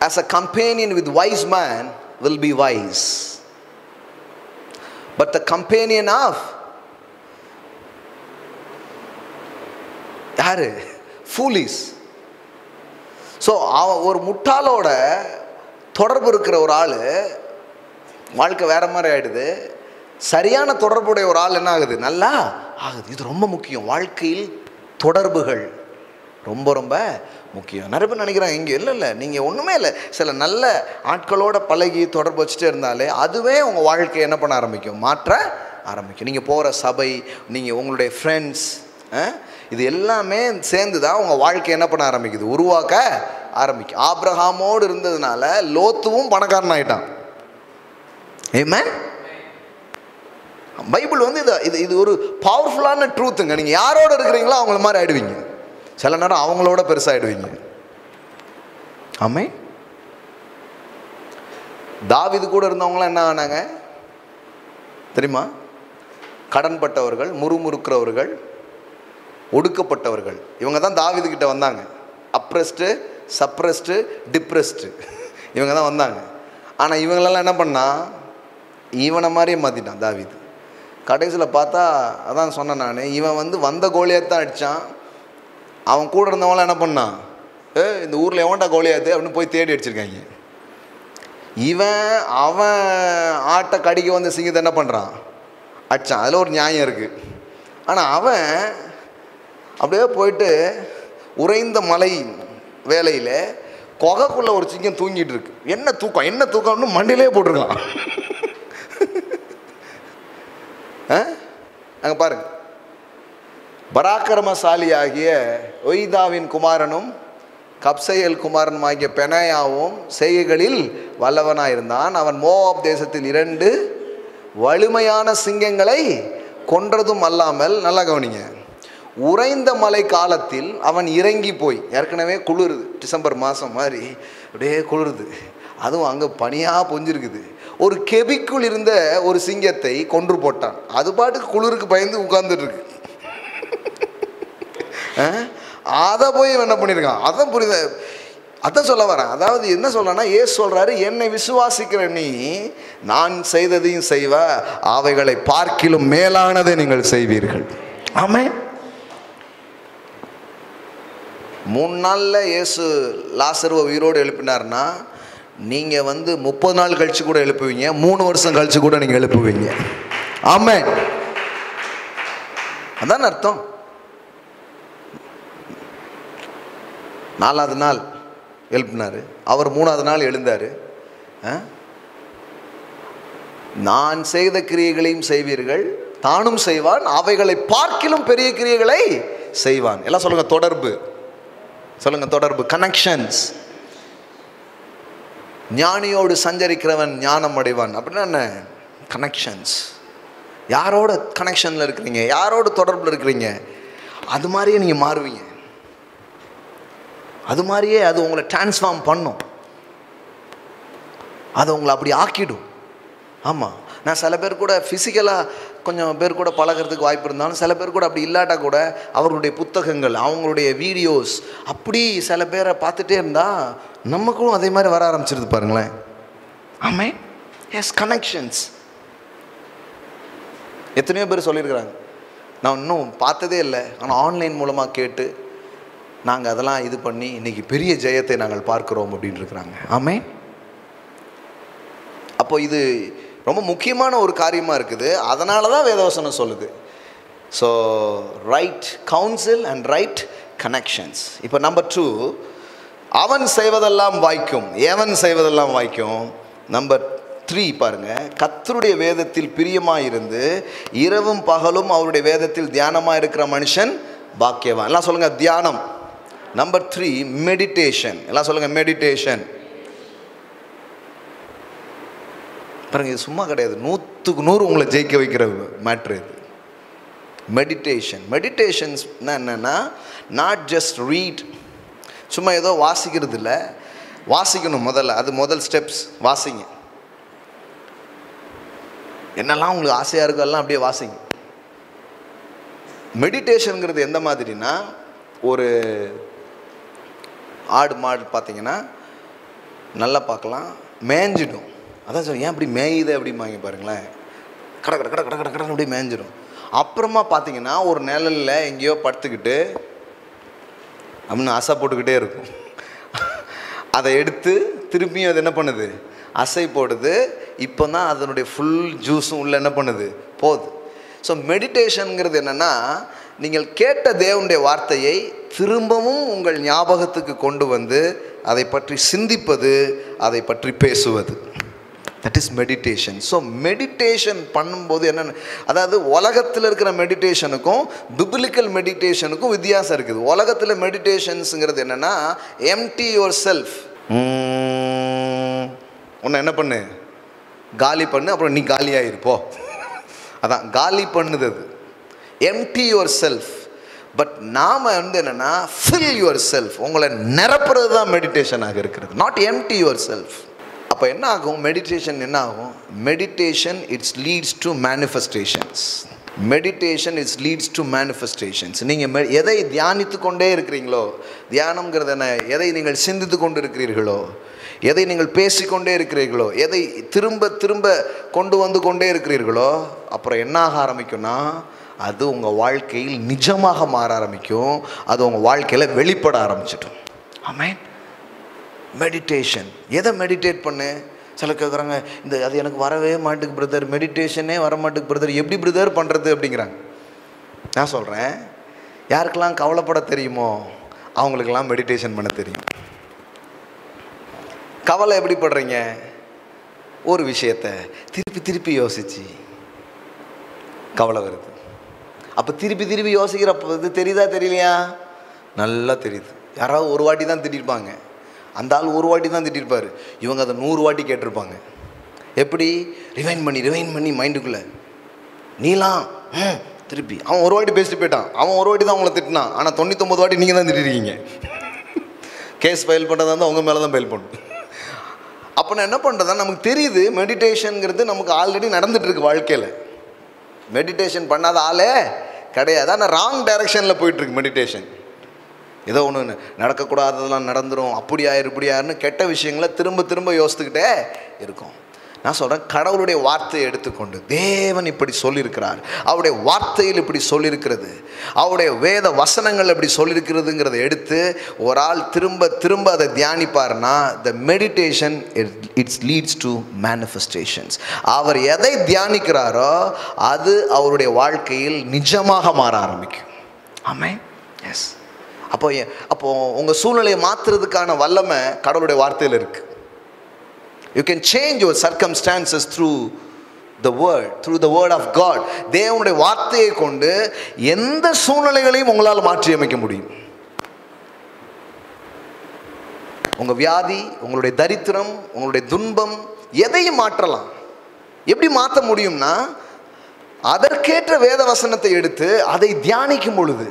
as a companion with wise man will be wise, but the companion of யாரு? foolish. ஸோ ஒரு முட்டாளோட தொடர்பு இருக்கிற ஒரு ஆள் வாழ்க்கை வேற மாதிரி ஆகிடுது. சரியான தொடர்புடைய ஒரு ஆள் என்ன ஆகுது? நல்லா ஆகுது. இது ரொம்ப முக்கியம். வாழ்க்கையில் தொடர்புகள் ரொம்ப ரொம்ப முக்கியம். நிறைய பேர் நினைக்கிறாங்க இங்கே இல்லை நீங்கள் ஒன்றுமே இல்லை, சில நல்ல ஆட்களோட பழகி தொடர்பு வச்சுட்டே இருந்தாலே அதுவே உங்கள் வாழ்க்கையை என்ன பண்ண ஆரம்பிக்கும்? மாற்ற ஆரம்பிக்கும். நீங்கள் போகிற சபை, நீங்கள் உங்களுடைய ஃப்ரெண்ட்ஸ், இது எல்லாமே சேர்ந்து தான் உங்கள் வாழ்க்கை என்ன பண்ண ஆரம்பிக்குது? உருவாக்க ஆரம்பிக்கும். ஆபிரகாமோடு இருந்ததுனால லோத்துவும் பணக்காரன் ஆகிட்டான். ஆமென். பைபிள் வந்து இது ஒரு பவர்ஃபுல்லான ட்ரூத்துங்க. நீங்கள் யாரோட இருக்கிறீங்களோ அவங்கள மாதிரி ஆயிடுவீங்க. சில நேரம் அவங்களோட பெருசாகிடுவீங்க. ஆமென். தாவீது கூட இருந்தவங்களாம் என்ன ஆனாங்க தெரியுமா? கடன்பட்டவர்கள், முறுமுறுக்கிறவர்கள், ஒடுக்கப்பட்டவர்கள். இவங்க தான் தாவீது கிட்ட வந்தாங்க. அப்ரெஸ்டு, சப்ரெஸ்டு, டிப்ரெஸ்டு இவங்க தான் வந்தாங்க. ஆனால் இவங்களெல்லாம் என்ன பண்ணா? இவனை மாதிரியே மாற்றிட்டான் தாவீது. கடைசியில் பார்த்தா அதான் சொன்னேன் நான், இவன் வந்து வந்த கோலியாத்தான் அடித்தான். அவன் கூட இருந்தவங்களாம் என்ன பண்ணான்? இந்த ஊரில் எவன்டா கோலியாத்து அப்படின்னு போய் தேடி அடிச்சிருக்காங்க. அவன் ஆட்டை கடிக்க வந்த சிங்கத்தை என்ன பண்ணுறான்? அடித்தான். அதில் ஒரு நியாயம் இருக்குது. ஆனால் அவன் அப்படியே போயிட்டு உறைந்த மலை வேலையில் கொகைக்குள்ளே ஒரு சிங்கம் தூங்கிட்டு இருக்கு. என்ன தூக்கம்னு மண்டிலே போட்டிருக்கான். அங்கே பாருங்க, பராக்கிரமசாலி ஆகிய ஒய்தாவின் குமாரனும் கப்சேயேல் குமாரனும் ஆகிய பெனாயாவும் செய்கைகளில் வல்லவனாயிருந்தான். அவன் மோவாப் தேசத்தில் 2 வலிமையான சிங்கங்களை கொன்றதும் அல்லாமல், நல்லா கவனிங்க, உறைந்த மழை காலத்தில் அவன் இறங்கி போய், ஏற்கனவே குளிருது, டிசம்பர் மாதம் மாதிரி அப்படியே குளிருது, அதுவும் அங்கே பனியாக பொஞ்சிருக்குது, ஒரு கெபிக்குள் இருந்த ஒரு சிங்கத்தை கொன்று போட்டான். அது பாட்டுக்கு குளிருக்கு பயந்து உட்கார்ந்துட்டு இருக்கு. அதை போய் என்ன பண்ணியிருக்கான்? அதான் புரியுது, அதான் சொல்ல வரேன். அதாவது என்ன சொல்லனா, ஏசு சொல்றாரு, என்னை விசுவாசிக்கிற நீ நான் செய்ததையும் செய்வ, அவைகளை பார்க்கிலும் மேலானதை நீங்கள் செய்வீர்கள். ஆமென். 3 நாளில் இயேசு லாசருவை உயிரோடு எழுப்பினார்னா, நீங்கள் வந்து 30 நாள் கழிச்சு கூட எழுப்புவீங்க, 3 வருஷம் கழிச்சு கூட நீங்கள் எழுப்புவீங்க. ஆமென். அதான் அர்த்தம். 4வது நாள் எழுப்பினார், அவர் 3வது நாள் எழுந்தார். நான் செய்த கிரியைகளையும் செய்வீர்கள், தானும் செய்வான், அவைகளை பார்க்கிலும் பெரிய கிரியைகளை செய்வான். எல்லாம் சொல்லுங்க, தொடர்பு. சொல்லுங்க, தொடர்பு, கனெக்ஷன்ஸ். ஞானியோடு சஞ்சரிக்கிறவன் ஞானம் அடைவான். அப்படின்னா என்ன? கனெக்ஷன்ஸ். யாரோட கனெக்ஷனில் இருக்கிறீங்க, யாரோட தொடர்பில் இருக்கிறீங்க, அது மாதிரியே நீங்கள் மாறுவீங்க. அது மாதிரியே அது உங்களை டிரான்ஸ்ஃபார்ம் பண்ணும், அது உங்களை அப்படி ஆக்கிடும். ஆமாம், நான் சில பேர் கூட ஃபிசிக்கலாக கொஞ்சம் பேர் கூட பழகிறதுக்கு வாய்ப்பு இருந்தாலும், சில பேர் கூட அப்படி இல்லாட்டா கூட அவர்களுடைய புத்தகங்கள், அவங்களுடைய வீடியோஸ், அப்படி சில பேரை பார்த்துட்டே இருந்தால் நமக்கும் அதே மாதிரி வர ஆரம்பிச்சிருது பாருங்களேன். ஆமே, எஸ், கனெக்ஷன்ஸ். எத்தனையோ பேர் சொல்லியிருக்கிறாங்க, நான் இன்னும் பார்த்ததே இல்லை, ஆனால் ஆன்லைன் மூலமாக கேட்டு நாங்கள் அதெல்லாம் இது பண்ணி இன்றைக்கி பெரிய ஜெயத்தை நாங்கள் பார்க்குறோம் அப்படின்னு இருக்கிறாங்க. ஆமே, அப்போ இது ரொம்ப முக்கியமான ஒரு காரியமாக இருக்குது. அதனால தான் வேதவசனம் சொல்லுது. So right council and right connections. இப்போ நம்பர் 2, அவன் செய்வதெல்லாம் வாய்க்கும், எவன் செய்வதெல்லாம் வாய்க்கும். நம்பர் 3 பாருங்க, கர்த்தருடைய வேதத்தில் பிரியமாக இருந்து இரவும் பகலும் அவருடைய வேதத்தில் தியானமாக இருக்கிற மனுஷன் பாக்கியவான். எல்லாம் சொல்லுங்க, தியானம். Number 3, meditation. எல்லாம் சொல்லுங்க, மெடிடேஷன். பாருங்க, இது சும்மா கிடையாது, 100க்கு 100 உங்களை ஜெயிக்க வைக்கிற மேட்ரு இது. மெடிடேஷன். மெடிடேஷன்ஸ் என்னன்னா, நாட் ஜஸ்ட் ரீட், சும்மா ஏதோ வாசிக்கிறது இல்லை, வாசிக்கணும் முதல்ல. அது முதல் ஸ்டெப்ஸ். வாசிங்க, என்னெல்லாம் உங்களுக்கு ஆசையாக இருக்கோ எல்லாம் அப்படியே வாசிங்க. மெடிடேஷனுங்கிறது எந்த மாதிரினா, ஒரு ஆடு மாடு பார்த்தீங்கன்னா நல்லா பார்க்கலாம், மேய்ஞ்சிடும். அதான் சார், ஏன் அப்படி மேயுது அப்படிம்பாங்க பாருங்களேன். கடை கடை கடை கடை கடை கடை அப்படியே மேய்ஞ்சிடும். அப்புறமா பார்த்தீங்கன்னா ஒரு நிழலில் எங்கேயோ படுத்துக்கிட்டு அப்படின்னு அசை போட்டுக்கிட்டே இருக்கும். அதை எடுத்து திருப்பியும் அது என்ன பண்ணுது, அசை போடுது. இப்போ தான் அதனுடைய ஃபுல் ஜூஸும் உள்ள என்ன பண்ணுது, போகுது. ஸோ மெடிடேஷனுங்கிறது என்னென்னா, நீங்கள் கேட்ட தேவனுடைய வார்த்தையை திரும்பவும் உங்கள் ஞாபகத்துக்கு கொண்டு வந்து அதை பற்றி சிந்திப்பது, அதை பற்றி பேசுவது. That is meditation. So meditation பண்ணும்போது என்னென்ன, அதாவது உலகத்தில் இருக்கிற மெடிடேஷனுக்கும் பிபிலிக்கல் மெடிடேஷனுக்கும் வித்தியாசம் இருக்குது. உலகத்தில் மெடிடேஷன்ஸுங்கிறது என்னென்னா, எம்டி யுவர் செல்ஃப். உன்னை என்ன பண்ணு, காலி பண்ணு, அப்புறம் நீ காலியாயிருப்போ. அதான் காலி பண்ணுது அது, எம்டி யுவர் செல்ஃப். பட் நாம் வந்து என்னென்னா, ஃபில் யுவர் செல்ஃப், உங்களை நிரப்புறது தான் மெடிடேஷனாக இருக்கிறது, நாட் எம்டி யுவர் செல்ஃப். அப்போ என்ன ஆகும், மெடிடேஷன் என்ன ஆகும், meditation it's leads to manifestations. Meditation it's leads to manifestations. நீங்கள் எதை தியானித்து கொண்டே இருக்கிறீங்களோ, தியானம்ங்கிறது என்ன, எதை நீங்கள் சிந்தித்து கொண்டு இருக்கிறீர்களோ, எதை நீங்கள் பேசிக்கொண்டே இருக்கிறீர்களோ, எதை திரும்ப திரும்ப கொண்டு வந்து கொண்டே இருக்கிறீர்களோ, அப்புறம் என்ன ஆக ஆரம்பிக்கும்னா, அது உங்கள் வாழ்க்கையில் நிஜமாக மாற ஆரம்பிக்கும், அது உங்கள் வாழ்க்கையில் வெளிப்பட ஆரம்பிச்சிடும். ஆமென். மெடிடேஷன். எதை மெடிடேட் பண்ணு, சில கேட்குறாங்க, இந்த அது எனக்கு வரவே மாட்டுக்கு பிரதர், மெடிடேஷனே வர மாட்டுக்கு பிரதர், எப்படி பிரதர் பண்ணுறது அப்படிங்கிறாங்க. நான் சொல்கிறேன், யாருக்கெல்லாம் கவலைப்பட தெரியுமோ அவங்களுக்கெல்லாம் மெடிடேஷன் பண்ண தெரியும். கவலை எப்படி படுறீங்க, ஒரு விஷயத்தை திருப்பி திருப்பி யோசிச்சு கவலை வருது. அப்போ திருப்பி திருப்பி யோசிக்கிறப்ப இது தெரியுதா தெரியலையா, நல்லா தெரியுது. யாராவது ஒரு வாட்டி தான் திட்டிருப்பாங்க, அந்த ஆள் ஒரு வாட்டி தான் திட்டிருப்பார், இவங்க அதை 100 வாட்டி கேட்டிருப்பாங்க. எப்படி ரிவைண்ட் பண்ணி மைண்டுக்குள்ளே நீலாம் திருப்பி. அவன் ஒரு வாட்டி பேசிட்டு போயிட்டான், அவன் ஒரு வாட்டி தான் அவங்கள திட்டினான், ஆனால் 99 வாட்டி நீங்கள் தான் திட்டிருக்கீங்க. கேஸ் ஃபைல் பண்ணுறதா இருந்தால் உங்கள் மேலே தான் ஃபைல் பண்ணணும். அப்போ நான் என்ன பண்ணுறதா, நமக்கு தெரியுது மெடிடேஷனுங்கிறது நமக்கு ஆல்ரெடி நடந்துகிட்ருக்கு வாழ்க்கையில். மெடிடேஷன் பண்ணாத ஆளே கிடையாது, ஆனால் ராங் டைரக்ஷனில் போயிட்டுருக்கு மெடிடேஷன். ஏதோ ஒன்று நடக்கக்கூடாததெல்லாம் நடந்துடும், அப்படி ஆயிரு இப்படி ஆயிருன்னு கெட்ட விஷயங்களை திரும்ப திரும்ப யோசித்துக்கிட்டே இருக்கும். நான் சொல்கிறேன், கடவுளுடைய வார்த்தையை எடுத்துக்கொண்டு தேவன் இப்படி சொல்லியிருக்கிறார், அவருடைய வார்த்தையில் இப்படி சொல்லியிருக்கிறது, அவருடைய வேத வசனங்கள் இப்படி சொல்லியிருக்கிறதுங்கிறத எடுத்து ஒரு ஆள் திரும்ப திரும்ப அதை தியானிப்பார்னா, the meditation it's leads to manifestations. அவர் எதை தியானிக்கிறாரோ அது அவருடைய வாழ்க்கையில் நிஜமாக மாற ஆரம்பிக்கும். ஆமென். எஸ். அப்போ உங்கள் சூழ்நிலையை மாற்றுறதுக்கான வல்லமை கடவுளுடைய வார்த்தையில் இருக்குது. You can change your circumstances through the word, through the word of God. தேவனுடைய வார்த்தையை கொண்டு எந்த சூழ்நிலைகளையும் உங்களால் மாற்றி அமைக்க முடியும். உங்கள் வியாதி, உங்களுடைய தரித்திரம், உங்களுடைய துன்பம், எதையும் மாற்றலாம். எப்படி மாற்ற முடியும்னா, அதற்கேற்ற வேத வசனத்தை எடுத்து அதை தியானிக்கும் பொழுது,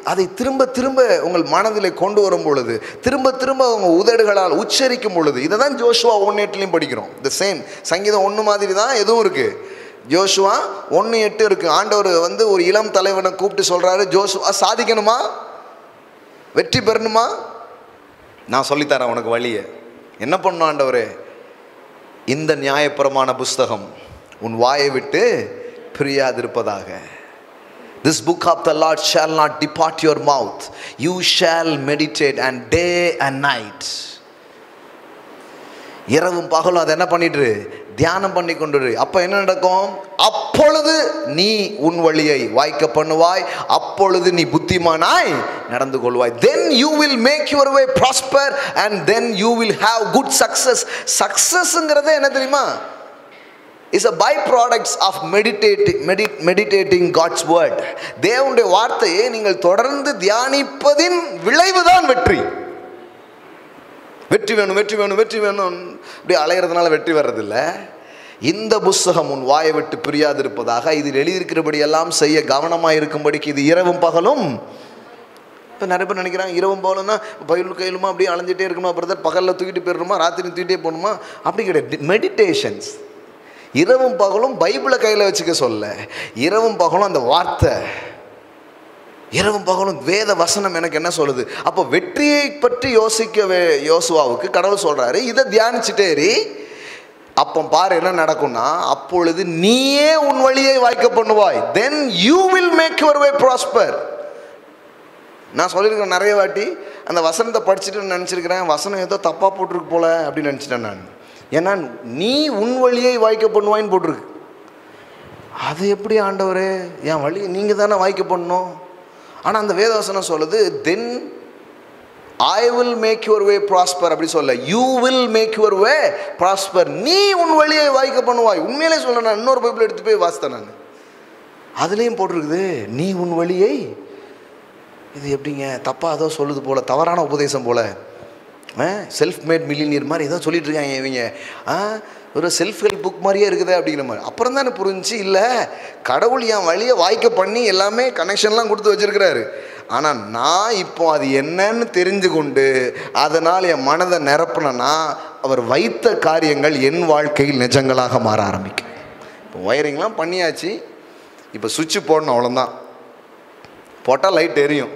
அதை திரும்ப திரும்ப உங்கள் மனதில் கொண்டு வரும் பொழுது, திரும்ப திரும்ப உங்கள் உதடுகளால் உச்சரிக்கும் பொழுது, இதை தான் ஜோஷுவா 1:8 படிக்கிறோம். இந்த சேம் சங்கீதம் 1 மாதிரி தான் எதுவும் இருக்குது. ஜோஷுவா 1:8 இருக்குது. ஆண்டவர் ஒரு இளம் தலைவனை கூப்பிட்டு சொல்கிறாரு, ஜோஷுவா சாதிக்கணுமா, வெற்றி பெறணுமா, நான் சொல்லித்தரேன் உனக்கு வழியை. என்ன பண்ணணும் ஆண்டவரே? இந்த நியாயப்பிரமாண புஸ்தகம் உன் வாயை விட்டு பிரியாதிருப்பதாக. This book of the Lord shall not depart your mouth. You shall meditate and day and night. இரவும் பகலும் அதை என்ன பண்ணிட்டு தியானம் பண்ணி கொண்டு. அப்போ என்ன நடக்கும்? அப்பொழுது நீ உன் வழியை வாய்க்க பண்ணுவாய், அப்பொழுது நீ புத்திமானாய் நடந்து கொள்வாய். Then you will make your way prosper and then you will have good success. Successங்கிறது என்ன தெரியுமா? is a byproduct of meditating God's word. தேவனுடைய வார்த்தையை நீங்கள் தொடர்ந்து தியானிப்பதின் விளைவுதான் வெற்றி. வெற்றி வேணும், வெற்றி வேணும், வெற்றி வேணும் இப்படி அலையிறதுனால வெற்றி வர்றதில்லை. இந்த புஸ்தகம் உன் வாயை விட்டு பிரியாதிருப்பதாக, இதில் எழுதியிருக்கிறபடி எல்லாம் செய்ய கவனமாக இருக்கும்படிக்கு இது இரவும் பகலும். இப்போ நிறைய பேர் நினைக்கிறாங்க இரவும் பகலும்னா பயில் கையிலுமா அப்படியே அலைஞ்சிட்டே இருக்கணுமா பிரதர், பகலில் தூக்கிட்டு போயிடணுமா, ராத்திரி தூக்கிட்டே போகணுமா, அப்படி கிடையாது. மெடிடேஷன்ஸ் இரவும் பகலும் பைபிளை கையில் வச்சுக்க சொல்ல, இரவும் பகலும் அந்த வார்த்தை, இரவும் பகலும் வேத வசனம் எனக்கு என்ன சொல்லுது. அப்போ வெற்றியை பற்றி யோசிக்கவே யோசுவாவுக்கு கடவுள் சொல்கிறாரு, இதை தியானிச்சுட்டேரி. அப்போ பாரு என்ன நடக்கும்னா, அப்பொழுது நீயே உன் வழியை வாய்க்க பண்ணுவாய். Then you will make your way prosper. நான் சொல்லியிருக்கேன் நிறைய வாட்டி, அந்த வசனத்தை படிச்சுட்டு நினச்சிருக்கிறேன், வசனம் ஏதோ தப்பாக போட்டிருக்கு போல அப்படின்னு நினச்சிட்டேன் நான். ஏன்னா நீ உன் வழியை வாய்க்க பண்ணுவாயின்னு போட்டிருக்கு. அது எப்படி ஆண்டவரே, என் வழியை நீங்கள் தானே வாய்க்க பண்ணணும். ஆனால் அந்த வேதவசனம் சொல்லுது, then I will make your way prosper அப்படி சொல்ல, you will make your way prosper. நீ உன் வழியை வாய்க்க பண்ணுவாய். உண்மையிலே சொல்ல, நான் இன்னொரு பைபிள் எடுத்து போய் வாசித்தேன் நான், அதுலேயும் போட்டிருக்குது நீ உன் வழியை. இது எப்படிங்க தப்பாக ஏதோ சொல்லுது போல, தவறான உபதேசம் போல, செல்ஃப் மேட் மில்லியனியர் மாதிரி ஏதோ சொல்லிட்டு இருக்காங்க இவங்க, ஒரு செல்ஃப் ஹெல்ப் புக் மாதிரியே இருக்குது அப்படிங்கிற மாதிரி. அப்புறம் தான் புரிஞ்சு, இல்லை கடவுள் என் வழியை வாய்க்க பண்ணி எல்லாமே கனெக்ஷன்லாம் கொடுத்து வச்சுருக்கிறாரு. ஆனால் நான் இப்போ அது என்னன்னு தெரிஞ்சு கொண்டு அதனால் என் மனதை நிரப்புனா அவர் வைத்த காரியங்கள் என் வாழ்க்கையில் நிஜங்களாக மாற ஆரம்பிக்கும். இப்போ ஒயரிங்லாம் பண்ணியாச்சு, இப்போ சுவிட்சு போடணும், அவ்வளோதான். போட்டால் லைட் எரியும்.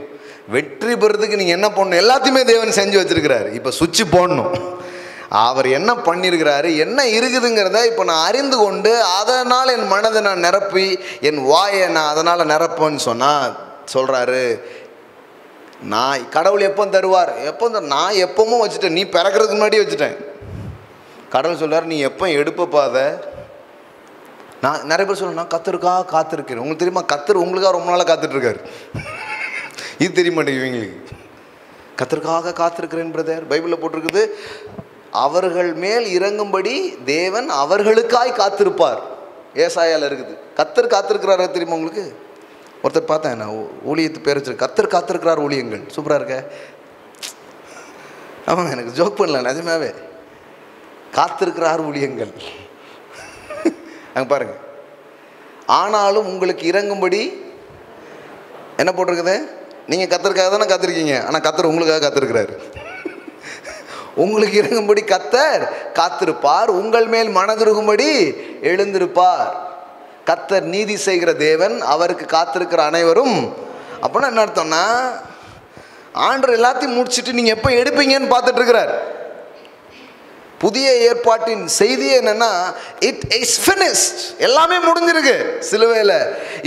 வெற்றி பெறதுக்கு நீங்கள் என்ன பண்ணணும், எல்லாத்தையுமே தேவன் செஞ்சு வச்சுருக்கிறாரு. இப்போ சுவிட்சு போடணும். அவர் என்ன பண்ணியிருக்கிறாரு, என்ன இருக்குதுங்கிறத இப்போ நான் அறிந்து கொண்டு அதனால் என் மனதை நான் நிரப்பி என் வாயை நான் அதனால் நிரப்பேன்னு சொன்னால் சொல்கிறாரு, நான் கடவுள் எப்போ தருவார், எப்போ நான் எப்பவும் வச்சுட்டேன், நீ பிறக்கிறதுக்கு முன்னாடியே வச்சுட்டேன். கடவுள் சொல்கிறார், நீ எப்போ எடுப்பப்பாத. நான் நிறைய பேர் சொல்லுவேன், நான் கத்தருக்காக காத்திருக்கிறேன். உங்களுக்கு தெரியுமா, கத்தர் உங்களுக்காக ரொம்ப நாளாக காத்துட்ருக்காரு. இது தெரிய மாட்டேங்குது இவங்களுக்கு. கத்தருக்காக காத்திருக்கிறேன் பிரதர், பைபிளில் போட்டிருக்குது, அவர்கள் மேல் இறங்கும்படி தேவன் அவர்களுக்காய் காத்திருப்பார். ஏசாயால இருக்குது. கத்தர் காத்திருக்கிறாரு தெரியுமா உங்களுக்கு? ஒருத்தர் பார்த்தேன் நான், ஊழியத்து பேர் வச்சு, கத்தர் காத்திருக்கிறார் ஊழியங்கள். சூப்பராக இருக்க. ஆமாங்க, எனக்கு ஜோக் பண்ணல, நிஜமாவே காத்திருக்கிறார் ஊழியங்கள். அங்கே பாருங்க. ஆனாலும் உங்களுக்கு இறங்கும்படி என்ன போட்டிருக்குது, நீங்கள் கத்தருக்காக தானே காத்திருக்கீங்க, ஆனால் கத்தர் உங்களுக்காக காத்திருக்கிறாரு. உங்களுக்கு இறங்கும்படி கத்தர் காத்திருப்பார், உங்கள் மேல் மனதுருகும்படி எழுந்திருப்பார். கத்தர் நீதி செய்கிற தேவன், அவருக்கு காத்திருக்கிற அனைவரும். அப்படின்னா என்ன அர்த்தம்னா, ஆண்டவர் எல்லாத்தையும் முடிச்சுட்டு நீங்கள் எப்போ எடுப்பீங்கன்னு பார்த்துட்டு இருக்கிறார். புதிய ஏற்பாட்டின் செய்தியே என்னன்னா, இட் இஸ் ஃபினிஷ்ட், எல்லாமே முடிஞ்சிருக்கு சிலுவையில்.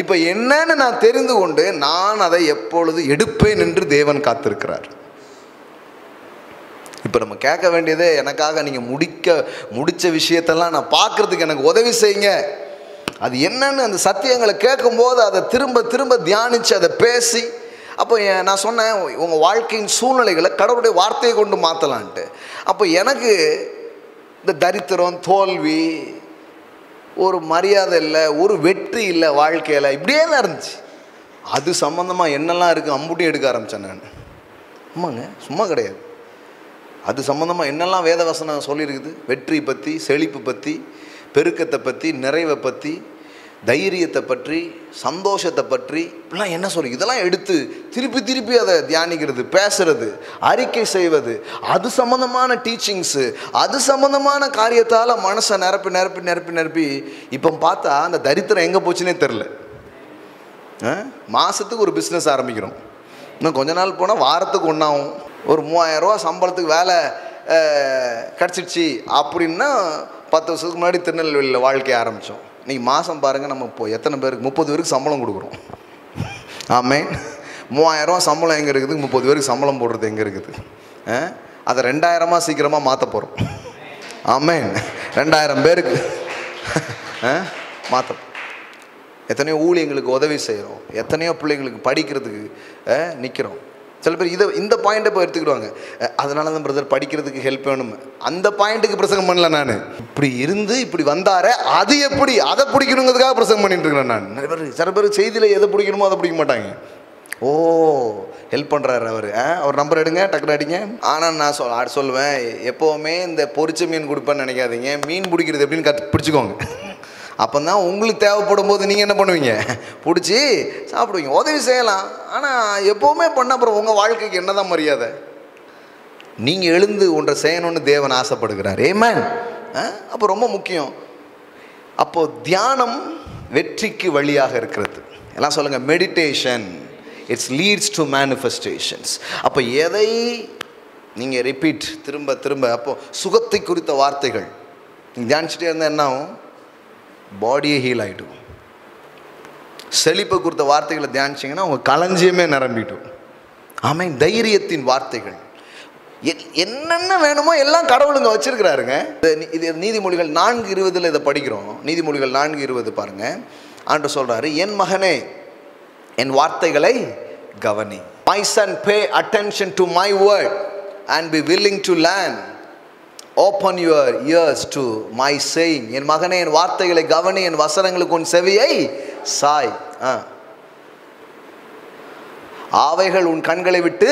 இப்போ என்னன்னு நான் தெரிந்து கொண்டு நான் அதை எப்பொழுது எடுப்பேன் என்று தேவன் காத்திருக்கிறார். இப்போ நம்ம கேட்க வேண்டியதே, எனக்காக நீங்கள் முடித்த விஷயத்தெல்லாம் நான் பார்க்குறதுக்கு எனக்கு உதவி செய்யுங்க. அது என்னன்னு அந்த சத்தியங்களை கேட்கும்போது அதை திரும்ப திரும்ப தியானித்து அதை பேசி, அப்போ நான் சொன்னேன், உங்கள் வாழ்க்கையின் சூழ்நிலைகளை கடவுளுடைய வார்த்தையை கொண்டு மாற்றலான்ட்டு. அப்போ எனக்கு இந்த தரித்திரம், தோல்வி, ஒரு மரியாதை இல்லை, ஒரு வெற்றி இல்லை வாழ்க்கையில், இப்படியே தான் இருந்துச்சு. அது சம்மந்தமாக என்னெல்லாம் இருக்குது அம்புட்டி எடுக்க ஆரம்பித்தேன் நான். ஆமாங்க, சும்மா கிடையாது. அது சம்மந்தமாக என்னெல்லாம் வேதவசனம் சொல்லியிருக்குது, வெற்றி பற்றி, செழிப்பு பற்றி, பெருக்கத்தை பற்றி, நிறைவை பற்றி, தைரியத்தை பற்றி, சந்தோஷத்தை பற்றி, இப்படிலாம் என்ன சொல்லி இதெல்லாம் எடுத்து திருப்பி திருப்பி அதை தியானிக்கிறது, பேசுறது, அறிக்கை செய்வது, அது சம்மந்தமான டீச்சிங்ஸு, அது சம்மந்தமான காரியத்தால் மனசை நிரப்பி நிரப்பி நிரப்பி நிரப்பி இப்போ பார்த்தா அந்த தரித்திரம் எங்கே போச்சுன்னே தெரில. மாதத்துக்கு ஒரு பிஸ்னஸ் ஆரம்பிக்கிறோம், இன்னும் கொஞ்ச நாள் போனால் வாரத்துக்கு ஒன்றாகும். ஒரு 3000 ரூபா சம்பளத்துக்கு வேலை கிடச்சிடுச்சு அப்படின்னா 10 வருஷத்துக்கு முன்னாடி திருநெல்வேலியில் வாழ்க்கையை ஆரம்பித்தோம். இன்றைக்கி மாதம் பாருங்கள், நம்ம இப்போ எத்தனை பேருக்கு 30 பேருக்கு சம்பளம் கொடுக்குறோம். ஆமேன். 3000 ரூபா சம்பளம் எங்கே இருக்குது, 30 பேருக்கு சம்பளம் போடுறது எங்கே இருக்குது? அதை 2000 சீக்கிரமாக மாற்ற போகிறோம். ஆமேன். 2000 பேருக்கு மாற்ற, எத்தனையோ ஊழியங்களுக்கு உதவி செய்கிறோம், எத்தனையோ பிள்ளைங்களுக்கு படிக்கிறதுக்கு நிற்கிறோம். சில பேர் இந்த பாயிண்ட்டை இப்போ எடுத்துக்கிடுவாங்க, அதனால தான் பிரதர் படிக்கிறதுக்கு ஹெல்ப் வேணும், அந்த பாயிண்ட்டுக்கு பிரசங்கம் பண்ணல நான். இப்படி இருந்து இப்படி வந்தார அது எப்படி அதை பிடிக்கணுங்கிறதுக்காக பிரசங்கம் பண்ணிட்டு இருக்கிறேன் நான். நிறைய பேர், சில பேர் செய்தியில் எதை பிடிக்கணுமோ அதை பிடிக்க மாட்டாங்க. ஓ, ஹெல்ப் பண்ணுறாரு அவர் நம்பர் எடுங்க, டக்குனு அடிங்க. ஆனால் நான் சொல்லுவேன், எப்போவுமே இந்த பொரிச்ச மீன் கொடுப்பேன்னு நினைக்காதீங்க, மீன் பிடிக்கிறது எப்படின்னு பிடிச்சிக்கோங்க. அப்போ தான் உங்களுக்கு தேவைப்படும் போது நீங்கள் என்ன பண்ணுவீங்க, பிடிச்சி சாப்பிடுவீங்க. உதவி செய்யலாம், ஆனால் எப்போவுமே பண்ண அப்புறம் உங்கள் வாழ்க்கைக்கு என்ன தான் மரியாதை? நீங்கள் எழுந்து ஒன்றை செய்யணும்னு தேவன் ஆசைப்படுகிறார். ஆமென். அப்போ ரொம்ப முக்கியம். அப்போது தியானம் வெற்றிக்கு வழியாக இருக்கிறது. எல்லாம் சொல்லுங்கள், meditation it's leads to manifestations. அப்போ எதை நீங்கள் ரிப்பீட் திரும்ப திரும்ப, அப்போது சுகத்தை குறித்த வார்த்தைகள் நீங்கள் தியானிச்சுட்டே இருந்தால் என்ன ஆகும்? பாடியே ஹீல் ஆகிடும். செழிப்பை குறித்த வார்த்தைகளை தியானிச்சிங்கன்னா உங்கள் களஞ்சியமே நிரம்பிடும். ஆமாம். தைரியத்தின் வார்த்தைகள், என்னென்ன வேணுமோ எல்லாம் கடவுளுங்க வச்சிருக்கிறாருங்க. இது நீதிமொழிகள் 4:20 இதை படிக்கிறோம். நீதிமொழிகள் 4:20 பாருங்க. ஆண்டவர் சொல்றாரு, என் மகனே என் வார்த்தைகளை கவனி. My son, pay attention to my word and be willing to learn. Open your ears to my saying. என் மகனே என் வார்த்தைகளை கவனி, என் வசனங்களுக்கு உன் செவியை சாய். அவைகள் உன் கண்களை விட்டு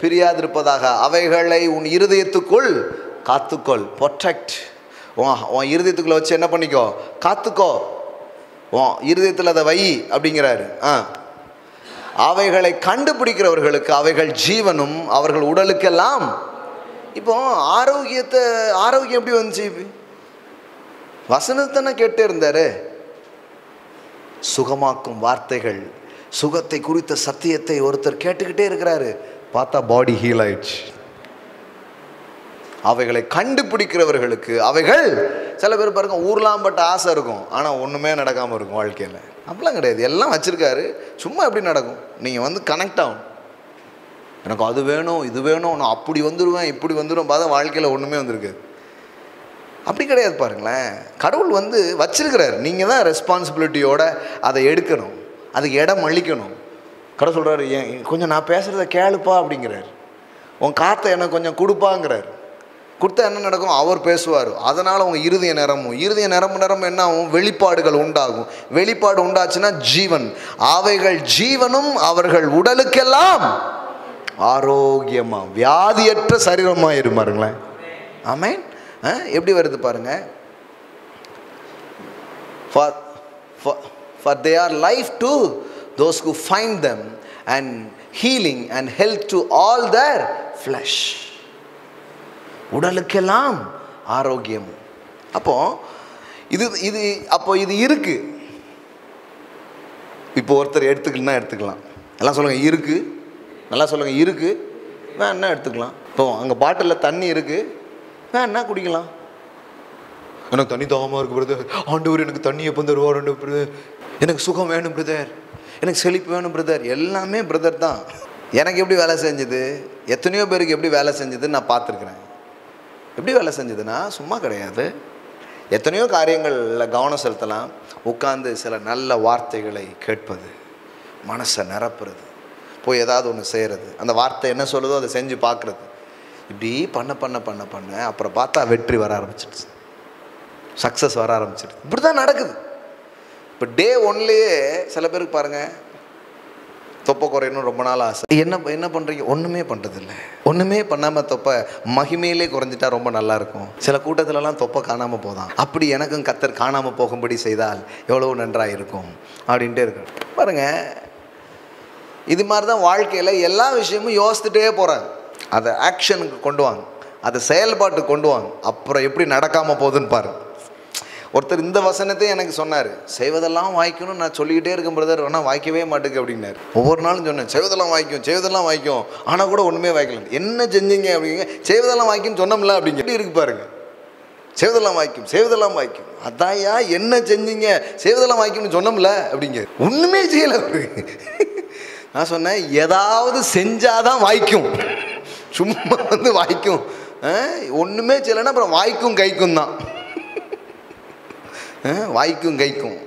பிரியாதிருப்பதாக, அவைகளை உன் இருதயத்துக்குள் காத்துக்கொள். ப்ரொடெக்ட். உன் இருதயத்துக்குள்ள வச்சு என்ன பண்ணிக்கோ, காத்துக்கோ. உன் இருதயத்தில் அதை வை அப்படிங்கிறாரு. அவைகளை கண்டுபிடிக்கிறவர்களுக்கு அவைகள் ஜீவனும் அவர்கள் உடலுக்கெல்லாம். இப்போ ஆரோக்கியம் எப்படி வந்துச்சு? வசனத்தை கேட்டே இருந்தாரு. சுகமாக்கும் வார்த்தைகள், சுகத்தை குறித்த சத்தியத்தை ஒருத்தர் கேட்டுக்கிட்டே இருக்கிறாரு. பார்த்தா பாடி ஹீல் ஆயிடுச்சு. அவைகளை கண்டுபிடிக்கிறவர்களுக்கு அவைகள். சில பேர் பாருங்க, ஊர்லாம் பட்ட ஆசை இருக்கும், ஆனால் ஒன்றுமே நடக்காமல் இருக்கும் வாழ்க்கையில். அப்படிலாம் கிடையாது, எல்லாம் வச்சுருக்காரு. சும்மா எப்படி நடக்கும்? நீங்கள் கனெக்ட் ஆகும். எனக்கு அது வேணும், இது வேணும், நான் அப்படி வந்துடுவேன், இப்படி வந்துடுவேன். பார்த்தா வாழ்க்கையில் ஒன்றுமே வந்திருக்காது. அப்படி கிடையாது. பாருங்களேன், கடவுள் வச்சிருக்கிறார். நீங்கள் தான் ரெஸ்பான்சிபிலிட்டியோட அதை எடுக்கணும், அதுக்கு இடம் அளிக்கணும். கடவுள் சொல்கிறாரு, கொஞ்சம் நான் பேசுகிறத கேளுப்பா அப்படிங்கிறார். உன் காற்றை எனக்கு கொஞ்சம் கொடுப்பாங்கிறார். கொடுத்தா என்ன நடக்கும்? அவர் பேசுவார். அதனால் உங்கள் இருதய நிரம்பும். இருதய நிரம்பு என்ன ஆகும்? வெளிப்பாடுகள் உண்டாகும். வெளிப்பாடு உண்டாச்சுன்னா ஜீவன். அவைகள் ஜீவனும் அவர்கள் உடலுக்கெல்லாம் ஆரோக்கியமாக வியாதியற்ற சரீரமாக இருப்பாருங்களேன். ஆமென். எப்படி வருது பாருங்க. For they are life to those who find them and healing and health to all their flesh. உடலுக்கெல்லாம் ஆரோக்கியம். அப்போ இது இருக்கு. இப்போ ஒருத்தர் எடுத்துக்கலாம் எடுத்துக்கலாம். எல்லாம் சொல்லுங்க இருக்கு. நல்லா சொல்லுங்க இருக்கு. வேணா எடுத்துக்கலாம். இப்போ அங்கே பாட்டிலில் தண்ணி இருக்கு, வேணா குடிக்கலாம். எனக்கு தண்ணி தாகமாக இருக்கு பிரதர், ஆண்டவர் எனக்கு தண்ணி எப்போ தருவார் பிரதர், எனக்கு சுகம் வேணும் பிரதர், எனக்கு செழிப்பு வேணும் பிரதர். எல்லாமே பிரதர் தான். எனக்கு எப்படி வேலை செஞ்சுது, எத்தனையோ பேருக்கு எப்படி வேலை செஞ்சதுன்னு நான் பார்த்துருக்குறேன். எப்படி வேலை செஞ்சதுன்னா சும்மா கிடையாது. எத்தனையோ காரியங்களில் கவனம் செலுத்தலாம். உட்கார்ந்து சில நல்ல வார்த்தைகளை கேட்பது, மனசை நிரப்புறது, போய் ஏதாவது ஒன்று செய்கிறது, அந்த வார்த்தை என்ன சொல்லுதோ அதை செஞ்சு பார்க்குறது. இப்படி பண்ண பண்ண பண்ண பண்ண அப்புறம் பார்த்தா வெற்றி வர ஆரம்பிச்சிடுச்சு. சக்ஸஸ் வர ஆரம்பிச்சிடுது. இப்படி தான் நடக்குது. இப்போ டே ஒன்லேயே சில பேருக்கு பாருங்கள், தொப்பை குறையணும் ரொம்ப நாள் ஆசை. என்ன பண்ணுறீங்க? ஒன்றுமே பண்ணுறதில்ல. ஒன்றுமே பண்ணாமல் தொப்பை மகிமையிலே குறைஞ்சிட்டா ரொம்ப நல்லாயிருக்கும். சில கூட்டத்திலலாம் தொப்பை காணாமல் போதான். அப்படி எனக்கும் கர்த்தர் காணாமல் போகும்படி செய்தால் எவ்வளவு நன்றாக இருக்கும் அப்படின்ட்டு இருக்கு. பாருங்கள், இது மாதிரி தான் வாழ்க்கையில் எல்லா விஷயமும் யோசித்துட்டே போகிறாங்க. அதை ஆக்ஷனுக்கு கொண்டு வாங்க, அதை செயல்பாட்டுக்கு கொண்டு வாங்க. அப்புறம் எப்படி நடக்காமல் போகுதுன்னு பாருங்க. ஒருத்தர் இந்த வசனத்தை எனக்கு சொன்னார், செய்வதெல்லாம் வாய்க்கணும் நான் சொல்லிக்கிட்டே இருக்கும் பிரதர், ஆனால் வாய்க்கவே மாட்டேங்க அப்படின்னாரு. ஒவ்வொரு நாளும் சொன்னேன், செய்வதெல்லாம் வாய்க்கும் செய்வதெல்லாம் வாய்க்கும், ஆனால் கூட ஒன்றுமே வாய்க்கல. என்ன செஞ்சீங்க அப்படிங்க? செய்வதெல்லாம் வாய்க்கும்னு சொன்னோம்ல அப்படிங்க. எப்படி இருக்கு பாருங்க, செய்வதெல்லாம் வாய்க்கும் செய்வதெல்லாம் வாய்க்கும். அதாயா என்ன செஞ்சீங்க? செய்வதெல்லாம் வாய்க்கும்னு சொன்னோம்ல அப்படிங்க. ஒன்றுமே செய்யலை. நான் சொன்னேன், ஏதாவது செஞ்சாதான் வாய்க்கும், சும்மா வாய்க்கும். ஒன்றுமே செய்யலைன்னா அப்புறம் வாய்க்கும் கைக்கும் தான். வாய்க்கும் கைக்கும்,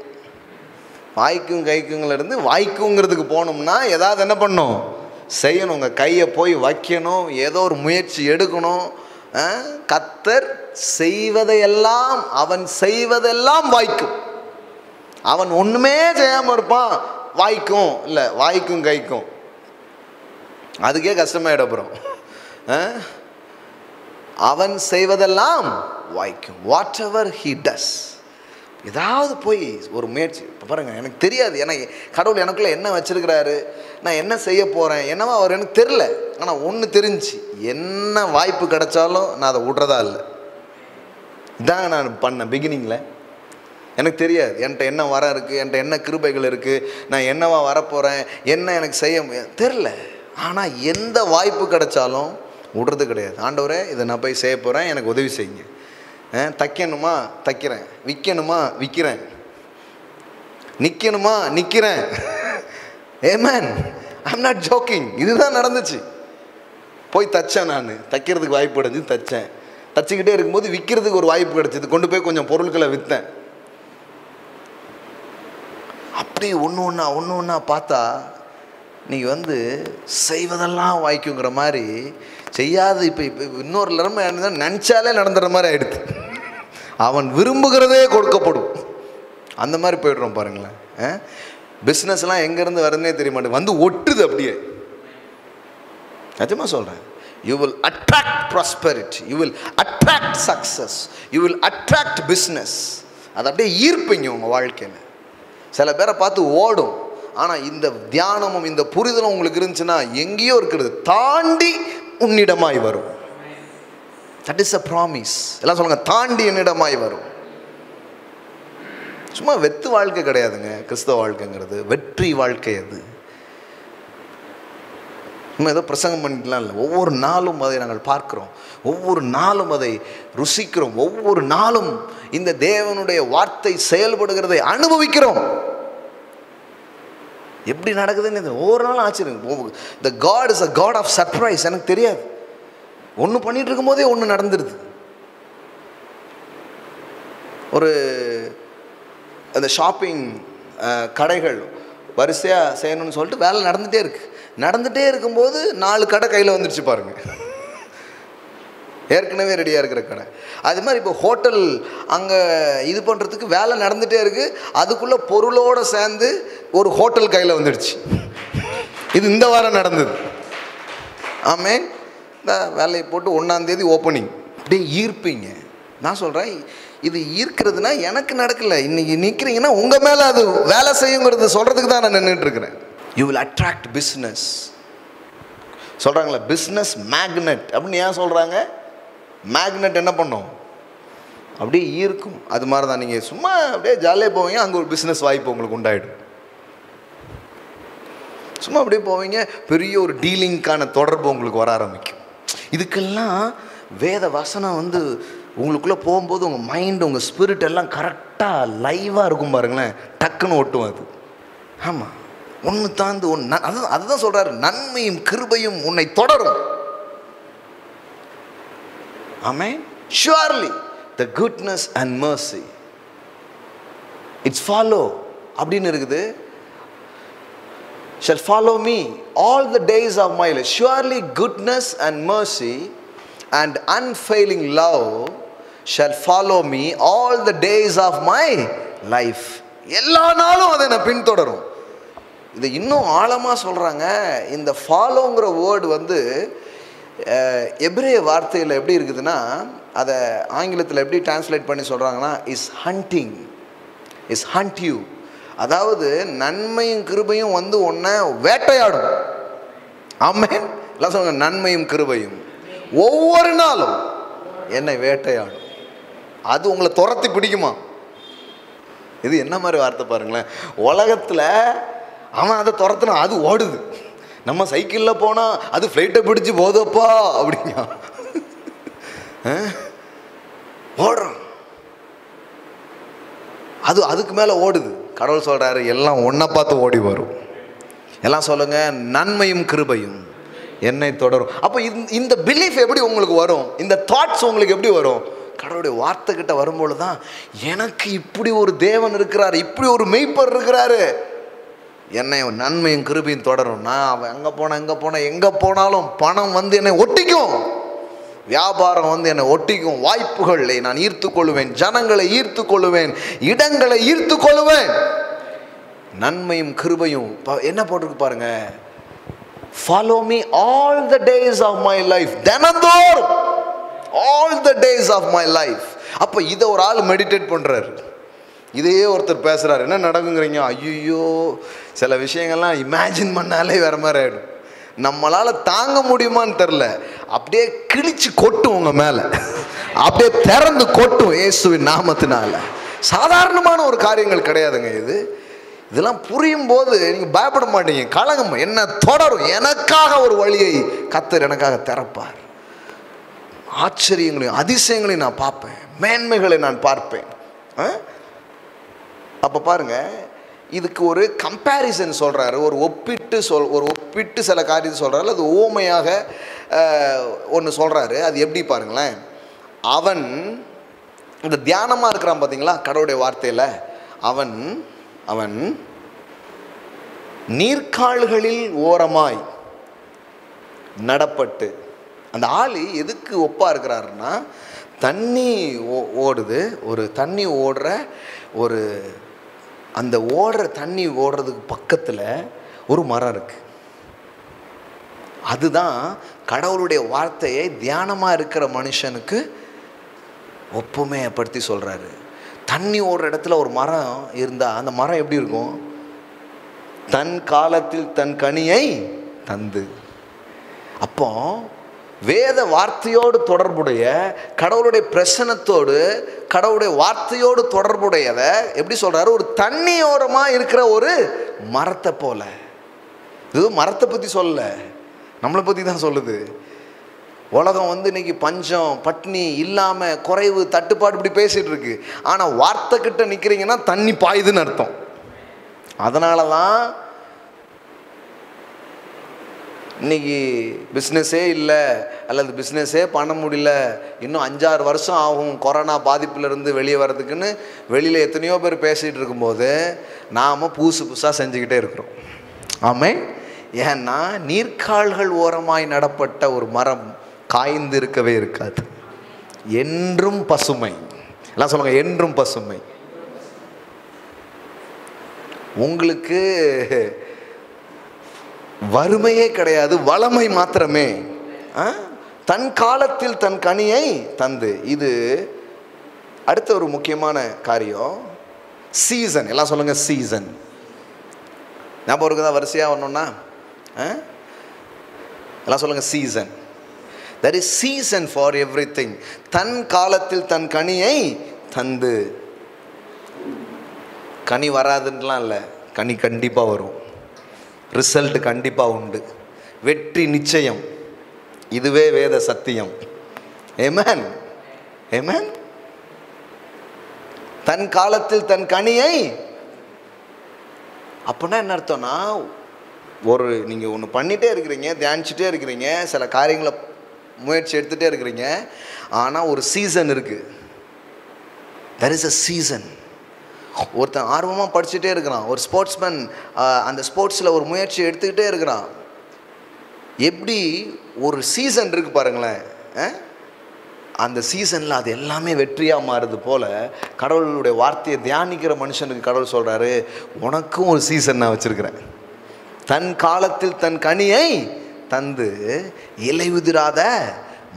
வாய்க்கும் கைக்குங்களிருந்து வாய்க்குங்கிறதுக்கு போகணும்னா ஏதாவது என்ன பண்ணணும்? செய்யணும். உங்கள் கையை போய் வைக்கணும், ஏதோ ஒரு முயற்சி எடுக்கணும். கர்த்தர் செய்வதையெல்லாம், அவன் செய்வதெல்லாம் வாய்க்கும். அவன் ஒன்றுமே செய்யாமல் இருப்பான், வாய்க்கும் இல்லை, வாய்க்கும் கைக்கும். அதுக்கே கஷ்டமாயிட அப்புறம். அவன் செய்வதெல்லாம் வாய்க்கும். What ever he does. ஏதாவது போய் ஒரு முயற்சி. இப்போ பாருங்கள், எனக்கு தெரியாது, எனக்கு கடவுள் எனக்குள்ளே என்ன வச்சுருக்கிறாரு, நான் என்ன செய்ய போகிறேன், என்னவோ அவர் எனக்கு தெரில. ஆனால் ஒன்று தெரிஞ்சு, என்ன வாய்ப்பு கிடைச்சாலும் நான் அதை விட்றதா இல்லை. இதாங்க நான் பண்ணேன் பிகினிங்கில். எனக்கு தெரியாது என்கிட்ட என்ன வரம் இருக்குது, என்கிட்ட என்ன கிருபைகள் இருக்குது, நான் என்னவா வரப்போகிறேன், என்ன எனக்கு செய்ய தெரில. ஆனால் எந்த வாய்ப்பு கிடைச்சாலும் விடுறது கிடையாது. ஆண்டவரே, இதை நான் போய் செய்ய போகிறேன், எனக்கு உதவி செய்யுங்க. தைக்கணுமா தைக்கிறேன், விற்கணுமா விற்கிறேன், நிற்கணுமா நிற்கிறேன். ஆமென். I'm not joking. இதுதான் நடந்துச்சு. போய் தைச்சேன், நான் தைக்கிறதுக்கு வாய்ப்பு கிடைச்சி தைச்சேன். தச்சுக்கிட்டே இருக்கும்போது விற்கிறதுக்கு ஒரு வாய்ப்பு கிடைச்சிது, கொண்டு போய் கொஞ்சம் பொருட்களை விற்றேன். அப்படி ஒன்று ஒன்றா பார்த்தா நீங்கள் செய்வதெல்லாம் வாய்க்குங்கிற மாதிரி செய்யாது. இப்போ இன்னொரு நிலைமை நினச்சாலே நடந்துடுற மாதிரி ஆகிடுது. அவன் விரும்புகிறதே கொடுக்கப்படும், அந்த மாதிரி போய்டுறோம் பாருங்களேன். பிஸ்னஸ்லாம் எங்கேருந்து வருதுன்னே தெரிய மாட்டேங்குது, ஒட்டுது அப்படியே. நிஜமாக சொல்கிறேன். You will attract prosperity, you will attract success, you will attract business. அது அப்படியே ஈர்ப்பீங்க உங்கள் வாழ்க்கையில். சில பேரை பார்த்து ஓடும். ஆனால் இந்த தியானமும் இந்த புரிதலும் உங்களுக்கு இருந்துச்சுன்னா எங்கேயோ இருக்கிறது தாண்டி உன்னிடமாய் வரும். That is a promise. எல்லாம் சொல்லுங்க, தாண்டி என்னிடமாய் வரும். சும்மா வெத்து வாழ்க்கை கிடையாதுங்க கிறிஸ்தவ வாழ்க்கைங்கிறது, வெற்றி வாழ்க்கை. அது சும்மா ஏதோ பிரசங்கம் பண்ணிக்கலாம் இல்லை. ஒவ்வொரு நாளும் அதை நாங்கள் பார்க்கிறோம், ஒவ்வொரு நாளும் அதை ருசிக்கிறோம், ஒவ்வொரு நாளும் இந்த தேவனுடைய வார்த்தை செயல்படுகிறதை அனுபவிக்கிறோம். எப்படி நடக்குதுன்னு ஒவ்வொரு நாளும் ஆச்சரியம். The God is a God of surprise. எனக்கு தெரியாது, ஒன்று பண்ணிட்டு இருக்கும் போதே ஒன்று நடந்துருது. ஒரு அந்த ஷாப்பிங் கடைகள் வரிசையாக செய்யணும்னு சொல்லிட்டு வேலை நடந்துகிட்டே இருக்கும்போது 4 கடை கையில் வந்துடுச்சு பாருங்கள். ஏற்கனவே ரெடியாக இருக்கிற கடை. அது மாதிரி இப்போ ஹோட்டல் அங்கே இது பண்ணுறதுக்கு வேலை நடந்துகிட்டே இருக்குது, அதுக்குள்ளே பொருளோடு சேர்ந்து ஒரு ஹோட்டல் கையில் வந்துடுச்சு. இது இந்த வாரம் நடந்தது. ஆமே, இந்த வேலையை போட்டு 1ஆம் தேதி ஓப்பனிங். அப்படியே ஈர்ப்பீங்க. நான் சொல்கிறேன், இது ஈர்க்கிறதுனா எனக்கு நடக்கலை. இன்றைக்கி நிற்கிறீங்கன்னா உங்கள் மேலே அது வேலை செய்யுங்கிறது சொல்கிறதுக்கு தான் நான் நின்றுட்டுருக்கிறேன். You will attract business. சொல்கிறாங்களே பிஸ்னஸ் மேக்னெட் அப்படின்னு. ஏன் சொல்கிறாங்க? மேக்னெட் என்ன பண்ணும்? அப்படியே ஈர்க்கும். அது மாதிரி தான் நீங்கள் சும்மா அப்படியே ஜாலியாக போவீங்க, அங்கே ஒரு பிஸ்னஸ் வாய்ப்பு உங்களுக்கு உண்டாயிடும். சும்மா அப்படியே போவீங்க, பெரிய ஒரு டீலிங்க்கான தொடர்பு உங்களுக்கு வர ஆரம்பிக்கும். இதுக்கெல்லாம் வேத வசனம் உங்களுக்குள்ளே போகும்போது உங்கள் மைண்டு, உங்கள் ஸ்பிரிட் எல்லாம் கரெக்டாக லைவாக இருக்கும் பாருங்களேன். டக்குன்னு ஒட்டும் அது. ஆமாம், ஒன்று தாழ்ந்து ஒன்று. அதுதான் சொல்கிறாரு, நன்மையும் கிருபையும் உன்னை தொடரும். ஆமென். Surely the goodness and mercy it's follow அப்படின்னு இருக்குது. Shall follow me all the days of my life. Surely goodness and mercy and unfailing love shall follow me all the days of my life. எல்லா நாளும் அதை நான் பின்தொடரும். இதை இன்னும் ஆழமாக சொல்கிறாங்க. இந்த ஃபாலோங்கிற வேர்டு வந்து எபிரேய வார்த்தையில் எப்படி இருக்குதுன்னா, அதை ஆங்கிலத்தில் எப்படி டிரான்ஸ்லேட் பண்ணி சொல்கிறாங்கன்னா, is hunting, is hunt you. அதாவது நன்மையும் கிருபையும் வந்து ஒன்றை வேட்டையாடும். ஆமென். எல்லாம் சொல்லுங்க, நன்மையும் கிருபையும் ஒவ்வொரு நாளும் என்னை வேட்டையாடும். அது உங்களை துரத்தி பிடிக்குமா? இது என்ன மாதிரி வார்த்தை பாருங்களேன். உலகத்தில் அவன் அதை துரத்துனா அது ஓடுது. நம்ம சைக்கிளில் போனால் அது ஃப்ளைட்டை பிடிச்சி போதப்பா அப்படிங்க ஓடுறான். அது அதுக்கு மேலே ஓடுது. கடவுள் சொல்கிறாரு, எல்லாம் ஒன்றை பார்த்து ஓடி வரும். எல்லாம் சொல்லுங்க, நன்மையும் கிருபையும் என்னை தொடரும். அப்போ இந்த பிலீஃப் எப்படி உங்களுக்கு வரும்? இந்த தாட்ஸ் உங்களுக்கு எப்படி வரும்? கடவுளுடைய வார்த்தை கிட்ட வரும்பொழுது தான், எனக்கு இப்படி ஒரு தேவன் இருக்கிறார், இப்படி ஒரு மெய்ப்பர் இருக்கிறாரு, என்னை நன்மையும் கிருபையும் தொடரும். நான் அவன் எங்கே போனாலும் பணம் வந்து என்னை ஒட்டிக்கும், வியாபாரம் வந்து என்னை ஒட்டிக்கும், வாய்ப்புகளை நான் ஈர்த்து கொள்ளுவேன், ஜனங்களை ஈர்த்து கொள்ளுவேன், இடங்களை ஈர்த்து கொள்ளுவேன். நன்மையும் கிருபையும் என்ன போட்டிருக்கு பாருங்க, follow me all the days of my life. தினந்தோறும் all the days of my life. அப்போ இதை ஒரு ஆள் மெடிடேட் பண்ணுறாரு. இதையே ஒருத்தர் பேசுகிறார். என்ன நடக்குங்கிறீங்க? ஐயோ, சில விஷயங்கள்லாம் இமேஜின் பண்ணாலே வேறு மாதிரி ஆகிடும். நம்மளால் தாங்க முடியுமான்னு தெரில. அப்படியே கிழிச்சு கொட்டும் உங்கள் மேலே, அப்படியே திறந்து கொட்டும் இயேசுவின் நாமத்தினால. சாதாரணமான ஒரு காரியங்கள் கிடையாதுங்க இது. இதெல்லாம் புரியும் போது நீங்கள் பயப்பட மாட்டீங்க, கலங்கம் என்ன தொடரும். எனக்காக ஒரு வழியை கர்த்தர் எனக்காக திறப்பார். ஆச்சரியங்களையும் அதிசயங்களையும் நான் பார்ப்பேன், மேன்மைகளை நான் பார்ப்பேன். அப்போ பாருங்க, இதுக்கு ஒரு கம்பேரிசன் சொல்கிறாரு, ஒரு ஒப்பிட்டு சில காரியத்தை சொல்கிறாரு. அது ஓமையாக ஒன்று சொல்கிறாரு. அது எப்படி பாருங்களேன். அவன் இந்த தியானமாக இருக்கிறான் பார்த்தீங்களா கடவுளுடைய வார்த்தையில். அவன் நீர்க்கால்களில் ஓரமாய் நடப்பட்டு, அந்த ஆள் எதுக்கு ஒப்பா இருக்கிறாருன்னா, தண்ணி ஓடுது, ஒரு தண்ணி ஓடுற ஒரு அந்த ஓடுற தண்ணி ஓடுறதுக்கு பக்கத்தில் ஒரு மரம் இருக்கு. அதுதான் கடவுளுடைய வார்த்தையை தியானமாக இருக்கிற மனுஷனுக்கு ஒப்புமைப்படுத்தி சொல்கிறாரு. தண்ணி ஓடுற இடத்துல ஒரு மரம் இருந்தால் அந்த மரம் எப்படி இருக்கும்? தன் காலத்தில் தன் கனியை தந்து. அப்போ வேத வார்த்தையோடு தொடர்புடைய, கடவுளுடைய பிரசன்னத்தோடு கடவுளுடைய வார்த்தையோடு தொடர்புடையதை எப்படி சொல்கிறாரு? ஒரு தண்ணியோரமாக இருக்கிற ஒரு மரத்தை போல. இது மரத்தை பற்றி சொல்லல, நம்மளை பற்றி தான் சொல்லுது. உலகம் வந்து இன்னைக்கு பஞ்சம், பட்னி, இல்லாமல், குறைவு, தட்டுப்பாடு இப்படி பேசிகிட்டு இருக்கு. ஆனால் வார்த்தை கிட்ட நிற்கிறீங்கன்னா தண்ணி பாயுதுன்னு அர்த்தம். அதனால தான் இன்னைக்கு பிஸ்னஸே இல்லை, அல்லது பிஸ்னஸே பண்ண முடியல, இன்னும் 5-6 வருஷம் ஆகும் கொரோனா பாதிப்புலேருந்து வெளியே வர்றதுக்குன்னு வெளியில் எத்தனையோ பேர் பேசிகிட்டு இருக்கும்போது நாம் புதுசாக செஞ்சுக்கிட்டே இருக்கிறோம். ஆமென். ஏன்னா நீர்க்கால்கள் ஓரமாய் நடப்பட்ட ஒரு மரம் காய்ந்து இருக்கவே இருக்காது, என்றும் பசுமை. எல்லாம் சொல்லுங்க, என்றும் பசுமை. உங்களுக்கு வறுமையே கிடையாது, வளமை மாத்திரமே. தன் காலத்தில் தன் கனியை தந்து. இது அடுத்த ஒரு முக்கியமான காரியம், சீசன். எல்லாம் சொல்லுங்க, சீசன். ஞாபகம் இருக்குதா? வரிசையாக ஒன்றுன்னா எல்லாம் சொல்லுங்க, season. there is season for everything. தன் காலத்தில் தன் கனியை தந்து. கனி வராதுன்னெலாம் இல்லை, கனி கண்டிப்பாக வரும், ரிசல்ட் கண்டிப்பாக உண்டு, வெற்றி நிச்சயம். இதுவே வேத சத்தியம். ஆமென், ஆமென். தன் காலத்தில் தன் கனியை. அப்படின்னா என்ன அர்த்தம்னா, நீங்கள் ஒன்று பண்ணிகிட்டே இருக்கிறீங்க, தியானிச்சுட்டே இருக்கிறீங்க, சில காரியங்களை முயற்சி எடுத்துகிட்டே இருக்கிறீங்க, ஆனால் ஒரு சீசன் இருக்குது. there is a season. ஒருத்தன் ஆர்வமாக படிச்சுட்டே இருக்கிறான், ஒரு ஸ்போர்ட்ஸ்மேன் அந்த ஸ்போர்ட்ஸில் ஒரு முயற்சி எடுத்துக்கிட்டே இருக்கிறான். எப்படி ஒரு சீசன் இருக்குது பாருங்களேன். அந்த சீசனில் அது எல்லாமே வெற்றியாக மாறுது போல் கடவுளுடைய வார்த்தையை தியானிக்கிற மனுஷனுக்கு கடவுள் சொல்கிறாரு, உனக்கும் ஒரு சீசன் நான் வச்சுருக்கிறேன். தன் காலத்தில் தன் கனியை தந்து இலை உதிராத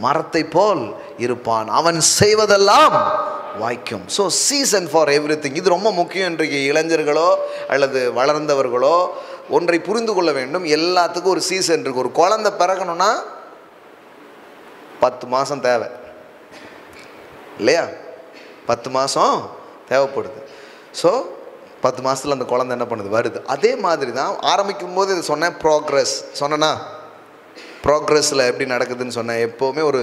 மரத்தை போல் இருப்பான், அவன் செய்வதெல்லாம் வாய்க்கும். So season for everything. இது ரொம்ப முக்கியம். இன்றைக்கு இளைஞர்களோ அல்லது வளர்ந்தவர்களோ ஒன்றை புரிந்து கொள்ள வேண்டும். எல்லாத்துக்கும் ஒரு சீசன் இருக்குது. ஒரு குழந்தை பிறக்கணும்னா 10 மாதம் தேவை இல்லையா? 10 மாதம் தேவைப்படுது. ஸோ 10 மாதத்தில் அந்த குழந்தை என்ன பண்ணுது, வருது. அதே மாதிரி தான் ஆரம்பிக்கும் போது இது சொன்னேன், ப்ராக்ரஸ் சொன்னேன்னா, ப்ராக்ரஸில் எப்படி நடக்குதுன்னு சொன்னேன். எப்போவுமே ஒரு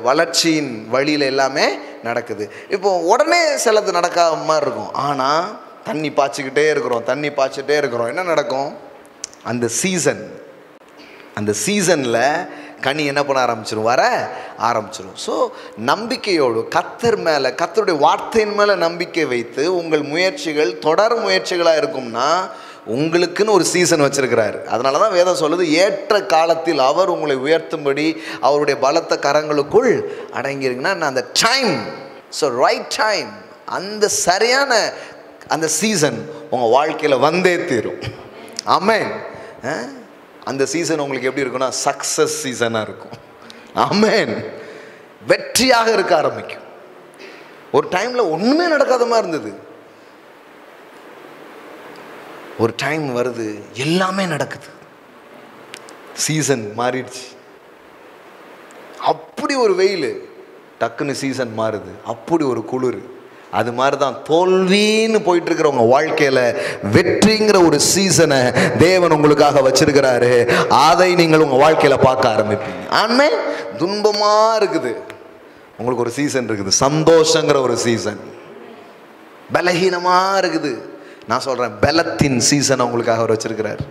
வளர்ச்சியின் வழியில் எல்லாமே நடக்குது. இப்போது உடனே சிலது நடக்காத மாதிரி இருக்கும். ஆனால் தண்ணி பாய்ச்சிக்கிட்டே இருக்கிறோம், என்ன நடக்கும்? அந்த சீசனில் கனி என்ன பண்ண ஆரம்பிச்சிடும், வர ஆரம்பிச்சிடும். ஸோ நம்பிக்கையோடு கர்த்தர் மேலே, கர்த்தருடைய வார்த்தையின் மேலே நம்பிக்கை வைத்து உங்கள் முயற்சிகள் தொடர் முயற்சிகளாக இருக்கும்னா உங்களுக்குன்னு ஒரு சீசன் வச்சிருக்கிறாரு. அதனால தான் வேதம் சொல்லுது, ஏற்ற காலத்தில் அவர் உங்களை உயர்த்தும்படி அவருடைய பலத்த கரங்களுக்குள் அடங்கியிருக்குன்னா அந்த டைம். ஸோ ரைட் டைம், அந்த சரியான அந்த சீசன் உங்கள் வாழ்க்கையில் வந்தே தீரும். ஆமென். அந்த சீசன் உங்களுக்கு எப்படி இருக்குன்னா சக்ஸஸ் சீசனாக இருக்கும். ஆமென். வெற்றியாக இருக்க ஆரம்பிக்கும். ஒரு டைமில் ஒன்றுமே நடக்காத மாதிரி இருந்தது, ஒரு டைம் வருது எல்லாமே நடக்குது, சீசன் மாறிடுச்சு. அப்படி ஒரு வெயில், டக்குன்னு சீசன் மாறுது, அப்படி ஒரு குளிர். அது மாதிரி தான் தோல்வின்னு போயிட்டு இருக்கிறவங்க வாழ்க்கையில் வெற்றிங்கிற ஒரு சீசனை தேவன் உங்களுக்காக வச்சிருக்கிறாரு. அதை நீங்கள் உங்கள் வாழ்க்கையில் பார்க்க ஆரம்பிப்பீங்க. ஆமென். துன்பமாக இருக்குது, உங்களுக்கு ஒரு சீசன் இருக்குது. சந்தோஷங்கிற ஒரு சீசன். பலகீனமாக இருக்குது, நான் சொல்கிறேன் பலத்தின் சீசனை உங்களுக்காக அவர் வச்சிருக்கிறார்.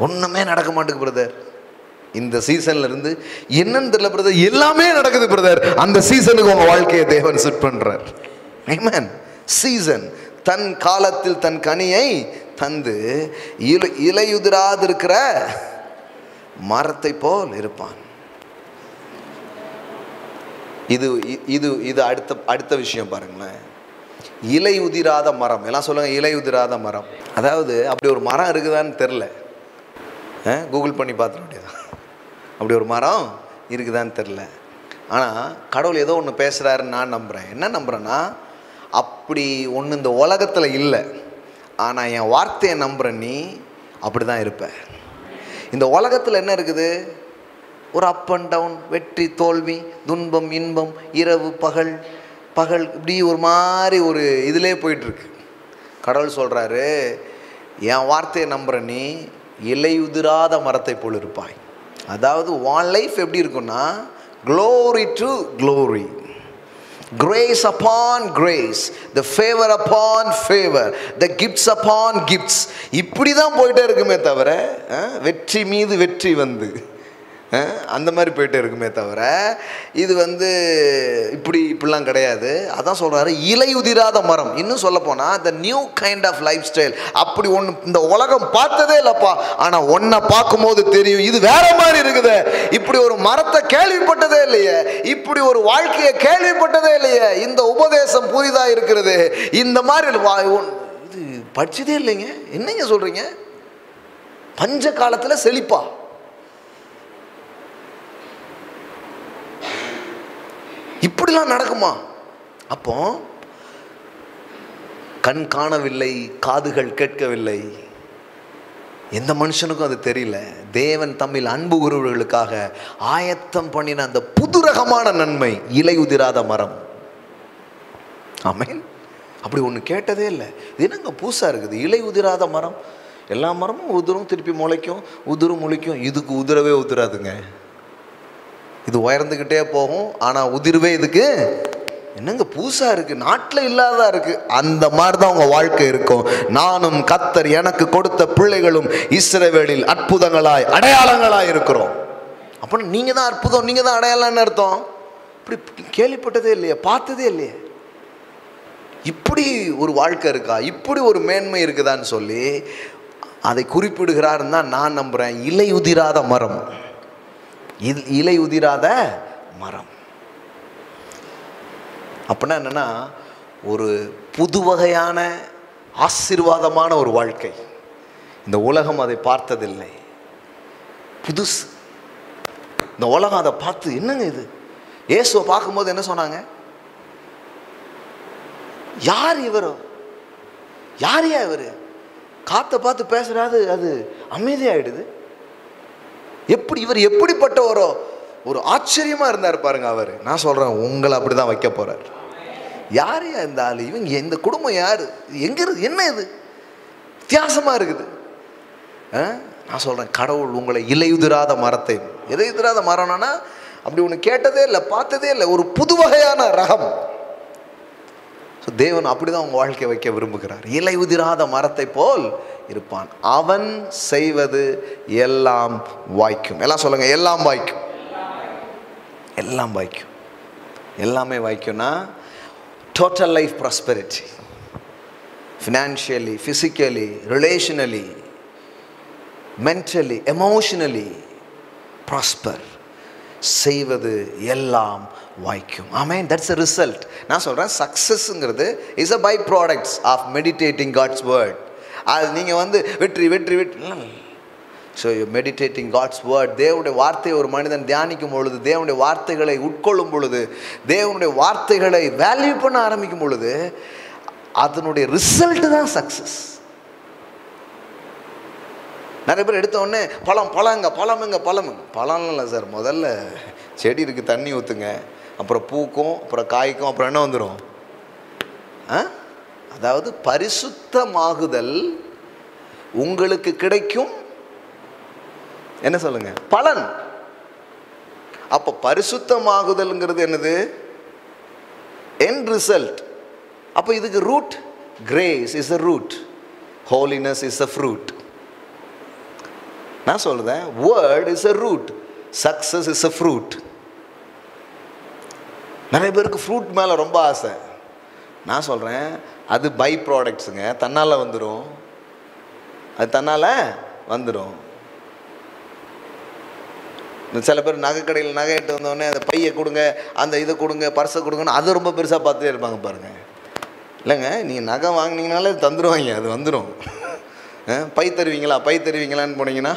ஒன்றுமே நடக்க மாட்டேங்குது பிரதர், இந்த சீசன்ல இருந்து என்னன்னு தெரியல பிரதர், எல்லாமே நடக்குது பிரதர். அந்த சீசனுக்கு உங்க வாழ்க்கையை தேவன் செட் பண்றார். ஆமென். சீசன். தன் காலத்தில் தன் கனியை தந்து இலையுதிராதிருக்கிற மரத்தை போல் இருப்பான். இது அடுத்த விஷயம் பாருங்களேன். இலை உதிராத மரம். எல்லாம் சொல்லுங்க, இலை உதிராத மரம். அதாவது அப்படி ஒரு மரம் இருக்குதான்னு தெரில, கூகுள் பண்ணி பார்த்துட வேண்டியதான். அப்படி ஒரு மரம் இருக்குதான்னு தெரில. ஆனால் கடவுள் ஏதோ ஒன்று பேசுகிறாருன்னு நான் நம்புகிறேன். என்ன நம்புகிறேன்னா, அப்படி ஒன்று இந்த உலகத்தில் இல்லை, ஆனால் என் வார்த்தையை நம்புகிற நீ அப்படி தான் இருப்ப. இந்த உலகத்தில் என்ன இருக்குது? ஒரு அப் அண்ட் டவுன், வெற்றி தோல்வி, துன்பம் இன்பம், இரவு பகல் பகல், இப்படி ஒரு மாதிரி ஒரு இதிலே போயிட்டுருக்கு. கடவுள் சொல்கிறாரு, என் வார்த்தையை நம்புகிற நீ இலையுதிராத மரத்தை போல் இருப்பாய். அதாவது உன் லைஃப் எப்படி இருக்குன்னா, glory to glory, grace upon grace, the favor upon favor, the gifts upon gifts. இப்படி தான் போயிட்டே இருக்குமே தவிர வெற்றி மீது வெற்றி வந்து அந்த மாதிரி போயிட்டே இருக்குமே தவிர இது இப்படிலாம் கிடையாது. அதான் சொல்கிறாரு, இலை உதிராத மரம். இன்னும் சொல்ல போனால் the new kind of life style. அப்படி ஒன்று இந்த உலகம் பார்த்ததே இல்லைப்பா, ஆனால் ஒன்றை பார்க்கும்போது தெரியும் இது வேற மாதிரி இருக்குது. இப்படி ஒரு மரத்தை கேள்விப்பட்டதே இல்லையே, இப்படி ஒரு வாழ்க்கையை கேள்விப்பட்டதே இல்லையே, இந்த உபதேசம் புதிதாக இருக்கிறது, இந்த மாதிரி இது படிச்சதே இல்லைங்க, என்னங்க சொல்கிறீங்க? பஞ்ச காலத்தில் செழிப்பா? இப்படிலாம் நடக்குமா? அப்போ கண் காணவில்லை, காதுகள் கேட்கவில்லை, எந்த மனுஷனுக்கும் அது தெரியல. தேவன் தம்மில் அன்பு கூறுவர்களுக்காக ஆயத்தம் பண்ணின அந்த புது ரகமான நன்மை இலை உதிராத மரம். ஆமென். அப்படி ஒன்று கேட்டதே இல்லை. இது என்னங்க புதுசாக இருக்குது, இலை உதிராத மரம்? எல்லா மரமும் உதிரும், திருப்பி முளைக்கும், உதிரும் முளைக்கும். இதுக்கு உதிரவே உதிராதுங்க. இது உயர்ந்துக்கிட்டே போகும், ஆனால் உதிர்வே இதுக்கு என்னங்க புதுசாக இருக்குது, நாட்டில் இல்லாததா இருக்குது. அந்த மாதிரி தான் உங்கள் வாழ்க்கை இருக்கும். நானும் கர்த்தர் எனக்கு கொடுத்த பிள்ளைகளும் இஸ்ரவேலில் அற்புதங்களாய் அடையாளங்களாய் இருக்கிறோம். அப்போ நீங்கள் தான் அற்புதம், நீங்கள் தான் அடையாளம்னு அர்த்தம். இப்படி கேள்விப்பட்டதே இல்லையே, பார்த்ததே இல்லையே. இப்படி ஒரு வாழ்க்கை இருக்கா, இப்படி ஒரு மேன்மை இருக்குதான்னு சொல்லி அதை குறிப்பிடுகிறாருன்னு தான் நான் நம்புகிறேன். இலை உதிராத மரம், இலை உதிராத மரம். அப்படின்னா என்னன்னா, ஒரு புது வகையான ஆசீர்வாதமான ஒரு வாழ்க்கை. இந்த உலகம் அதை பார்த்ததில்லை, புதுசு. இந்த உலகம் அதை பார்த்து என்னங்க இது. இயேசுவை பார்க்கும்போது என்ன சொன்னாங்க? யார் இவரோ, யாரையா இவரு? காற்றை பார்த்து பேசுறாது, அது அமைதியாயிடுது. எப்படி இவர் எப்படிப்பட்டவரோ, ஒரு ஆச்சரியமா இருந்தார் பாருங்க அவர். நான் சொல்றேன், உங்களை அப்படிதான் வைக்க போறார். யாரையா இந்த ஆளு, இவங்க இந்த குடும்பம் யாரு, எங்க இருக்கு, என்ன இது வித்தியாசமா இருக்குது. நான் சொல்றேன், கடவுள் உங்களை இலையுதிராத மரத்தை, இலையுதிராத மரம்னா அப்படி ஒன்று கேட்டதே இல்லை, பார்த்ததே இல்லை, ஒரு புது வகையான ரகம். தேவன் அப்படிதான் உங்க வாழ்க்கையை வைக்க விரும்புகிறார். இலை உதிராத மரத்தை போல் இருப்பான், அவன் செய்வது எல்லாம் வாய்க்கும். எல்லாம் சொல்லுங்க, எல்லாம் வாய்க்கும். எல்லாம் வாய்க்கும். எல்லாமே வாய்க்கும்னா total life prosperity, financially, physically, relationally, mentally, emotionally prosper. செய்வது எல்லாம் வாய்க்கும். ஆமென். That's a result. நான் சொல்கிறேன், சக்ஸஸ்ங்கிறது is a byproducts of meditating God's word. அது நீங்கள் வந்து வெற்றி வெற்றி வெற்றி. ஸோ மெடிடேட்டிங் காட்ஸ் வேர்ட், தேவனுடைய வார்த்தையை ஒரு மனிதன் தியானிக்கும் பொழுது, தேவனுடைய வார்த்தைகளை உட்கொள்ளும் பொழுது, தேவனுடைய வார்த்தைகளை வேல்யூ பண்ண ஆரம்பிக்கும் பொழுது, அதனுடைய ரிசல்ட் தான் சக்ஸஸ். நிறைய பேர் எடுத்த உடனே பழம் இல்லை சார். முதல்ல செடி இருக்கு, தண்ணி ஊற்றுங்க, அப்புறம் பூக்கும், அப்புறம் காய்க்கும், அப்புறம் என்ன வந்துடும்? அதாவது பரிசுத்தமாகுதல் உங்களுக்கு கிடைக்கும். என்ன சொல்லுங்க? பலன். அப்ப பரிசுத்தமாகுதல்ங்கிறது என்னது? End result. அப்ப இதுக்கு root, grace is a root, holiness is a fruit. நான் சொல்றேன், word is a root, success is a fruit. நிறைய பேருக்கு ஃப்ரூட் மேலே ரொம்ப ஆசை. நான் சொல்கிறேன், அது பை ப்ராடக்ட்ஸுங்க, தன்னால் வந்துடும். அது தன்னால் வந்துடும். சில பேர் நகை கடையில் நகை எட்டு வந்தோடனே அந்த பையை கொடுங்க, அந்த இதை கொடுங்க, பர்ஸை கொடுங்கன்னு அதை ரொம்ப பெருசாக பார்த்துட்டே இருப்பாங்க பாருங்கள். இல்லைங்க, நீங்கள் நகை வாங்கினீங்கனாலே தந்துடுவாங்க, அது வந்துடும். பை தருவீங்களான்னு போனீங்கன்னா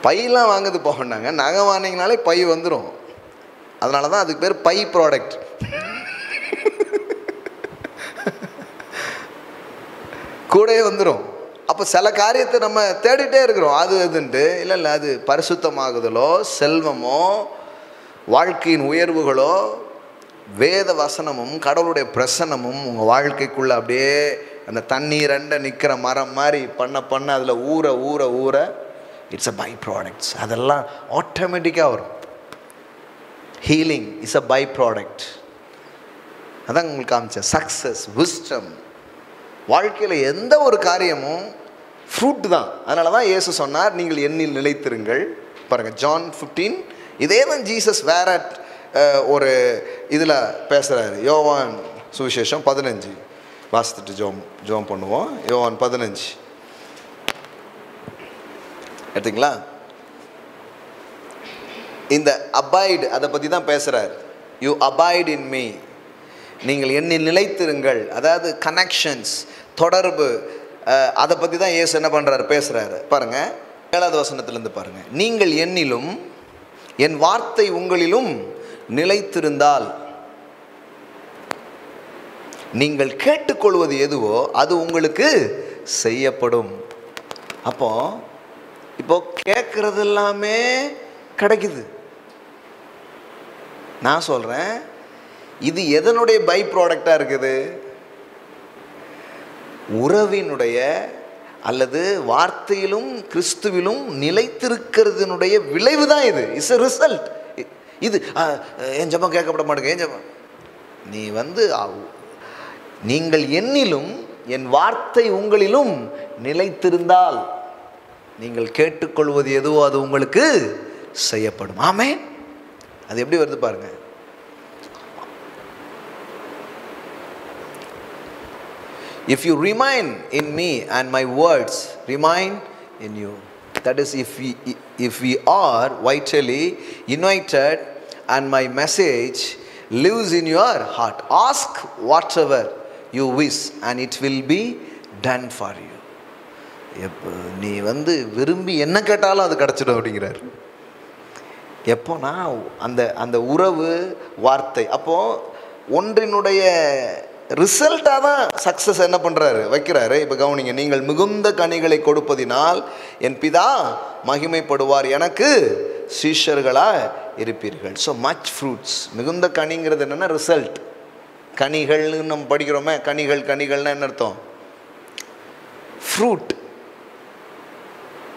பையெல்லாம் வாங்குறது போகண்டாங்க, நகை வாங்கினீங்கனாலே பை வந்துடும். அதனால தான் அதுக்கு பேர் பை ப்ராடக்ட். கூடவே வந்துடும். அப்போ சில காரியத்தை நம்ம தேடிட்டே இருக்கிறோம், அது எதுன்ட்டு. இல்லை, அது பரிசுத்தமாகுதலோ, செல்வமோ, வாழ்க்கையின் உயர்வுகளோ, வேத வசனமும் கடவுளுடைய பிரசனமும் உங்கள் வாழ்க்கைக்குள்ளே அப்படியே அந்த தண்ணீர் ரெண்டை நிற்கிற மரம் மாதிரி பண்ண அதில் ஊற இட்ஸ் அ பை ப்ராடக்ட்ஸ். அதெல்லாம் ஆட்டோமேட்டிக்காக வரும். Healing is a by product. அதான் உங்களுக்கு காமிச்சேன். சக்ஸஸ், விஸ்டம், வாழ்க்கையில் எந்த ஒரு காரியமும் ஃப்ரூட் தான். அதனால தான் இயேசு சொன்னார், நீங்கள் என்னில் நிலைத்திருங்கள். பாருங்கள், ஜான் 15. இதே தான் ஜீசஸ் வேற ஒரு இதில் பேசுகிறாரு. யோவான் சுவிசேஷம் 15 வாசித்துட்டு ஜோம் பண்ணுவோம். யோவான் 15 எடுத்தீங்களா? இந்த அபாய்டு அதை பற்றி தான் பேசுகிறார். யூ அபாய்ட் இன் மீ, நீங்கள் என்னில் நிலைத்திருங்கள். அதாவது கனெக்ஷன்ஸ், தொடர்பு, அதை பற்றி தான் இயேசு என்ன பண்ணுறாரு, பேசுகிறாரு. பாருங்கள், 7வது வசனத்திலேருந்து பாருங்கள். நீங்கள் என்னிலும் என் வார்த்தை உங்களிலும் நிலைத்திருந்தால் நீங்கள் கேட்டுக்கொள்வது எதுவோ அது உங்களுக்கு செய்யப்படும். இப்போ கேட்கறது எல்லாமே கிடைக்குது. நான் சொல்றேன், இது எதனுடைய பை ப்ராடக்டா இருக்குது? உறவினுடைய அல்லது வார்த்தையிலும் கிறிஸ்துவிலும் நிலைத்திருக்கிறதுனுடைய விளைவு தான் இது. It's a result. இது என் ஜெபம் கேட்கப்பட மாட்டேங்க, என் ஜெபம். நீ நீங்கள் என்னிலும் என் வார்த்தை உங்களிலும் நிலைத்திருந்தால் நீங்கள் கேட்டுக்கொள்வது எதுவோ அது உங்களுக்கு செய்யப்படும். ஆமென். அது எப்படி வருது பாருங்க. If you remain in me and my words remain in you. That is, if we are vitally united and my message lives in your heart, ask whatever you wish and it will be done for you. எப்போ நீ விரும்பி என்ன கேட்டாலும் அது கிடச்சிடும் அப்படிங்கிறார். எப்போனா அந்த உறவு வார்த்தை. அப்போது ஒன்றினுடைய ரிசல்ட்டாக தான் சக்ஸஸ் என்ன பண்ணுறாரு, வைக்கிறாரு. இப்போ கவனிங்க, நீங்கள் மிகுந்த கனிகளை கொடுப்பதினால் என் பிதா மகிமைப்படுவார், எனக்கு சீஷர்களாக இருப்பீர்கள். So much fruits. மிகுந்த கனிங்கிறது என்னென்னா ரிசல்ட். கனிகள்னு நம்ம படிக்கிறோமே, கனிகள்னா என்ன அர்த்தம்? Fruit.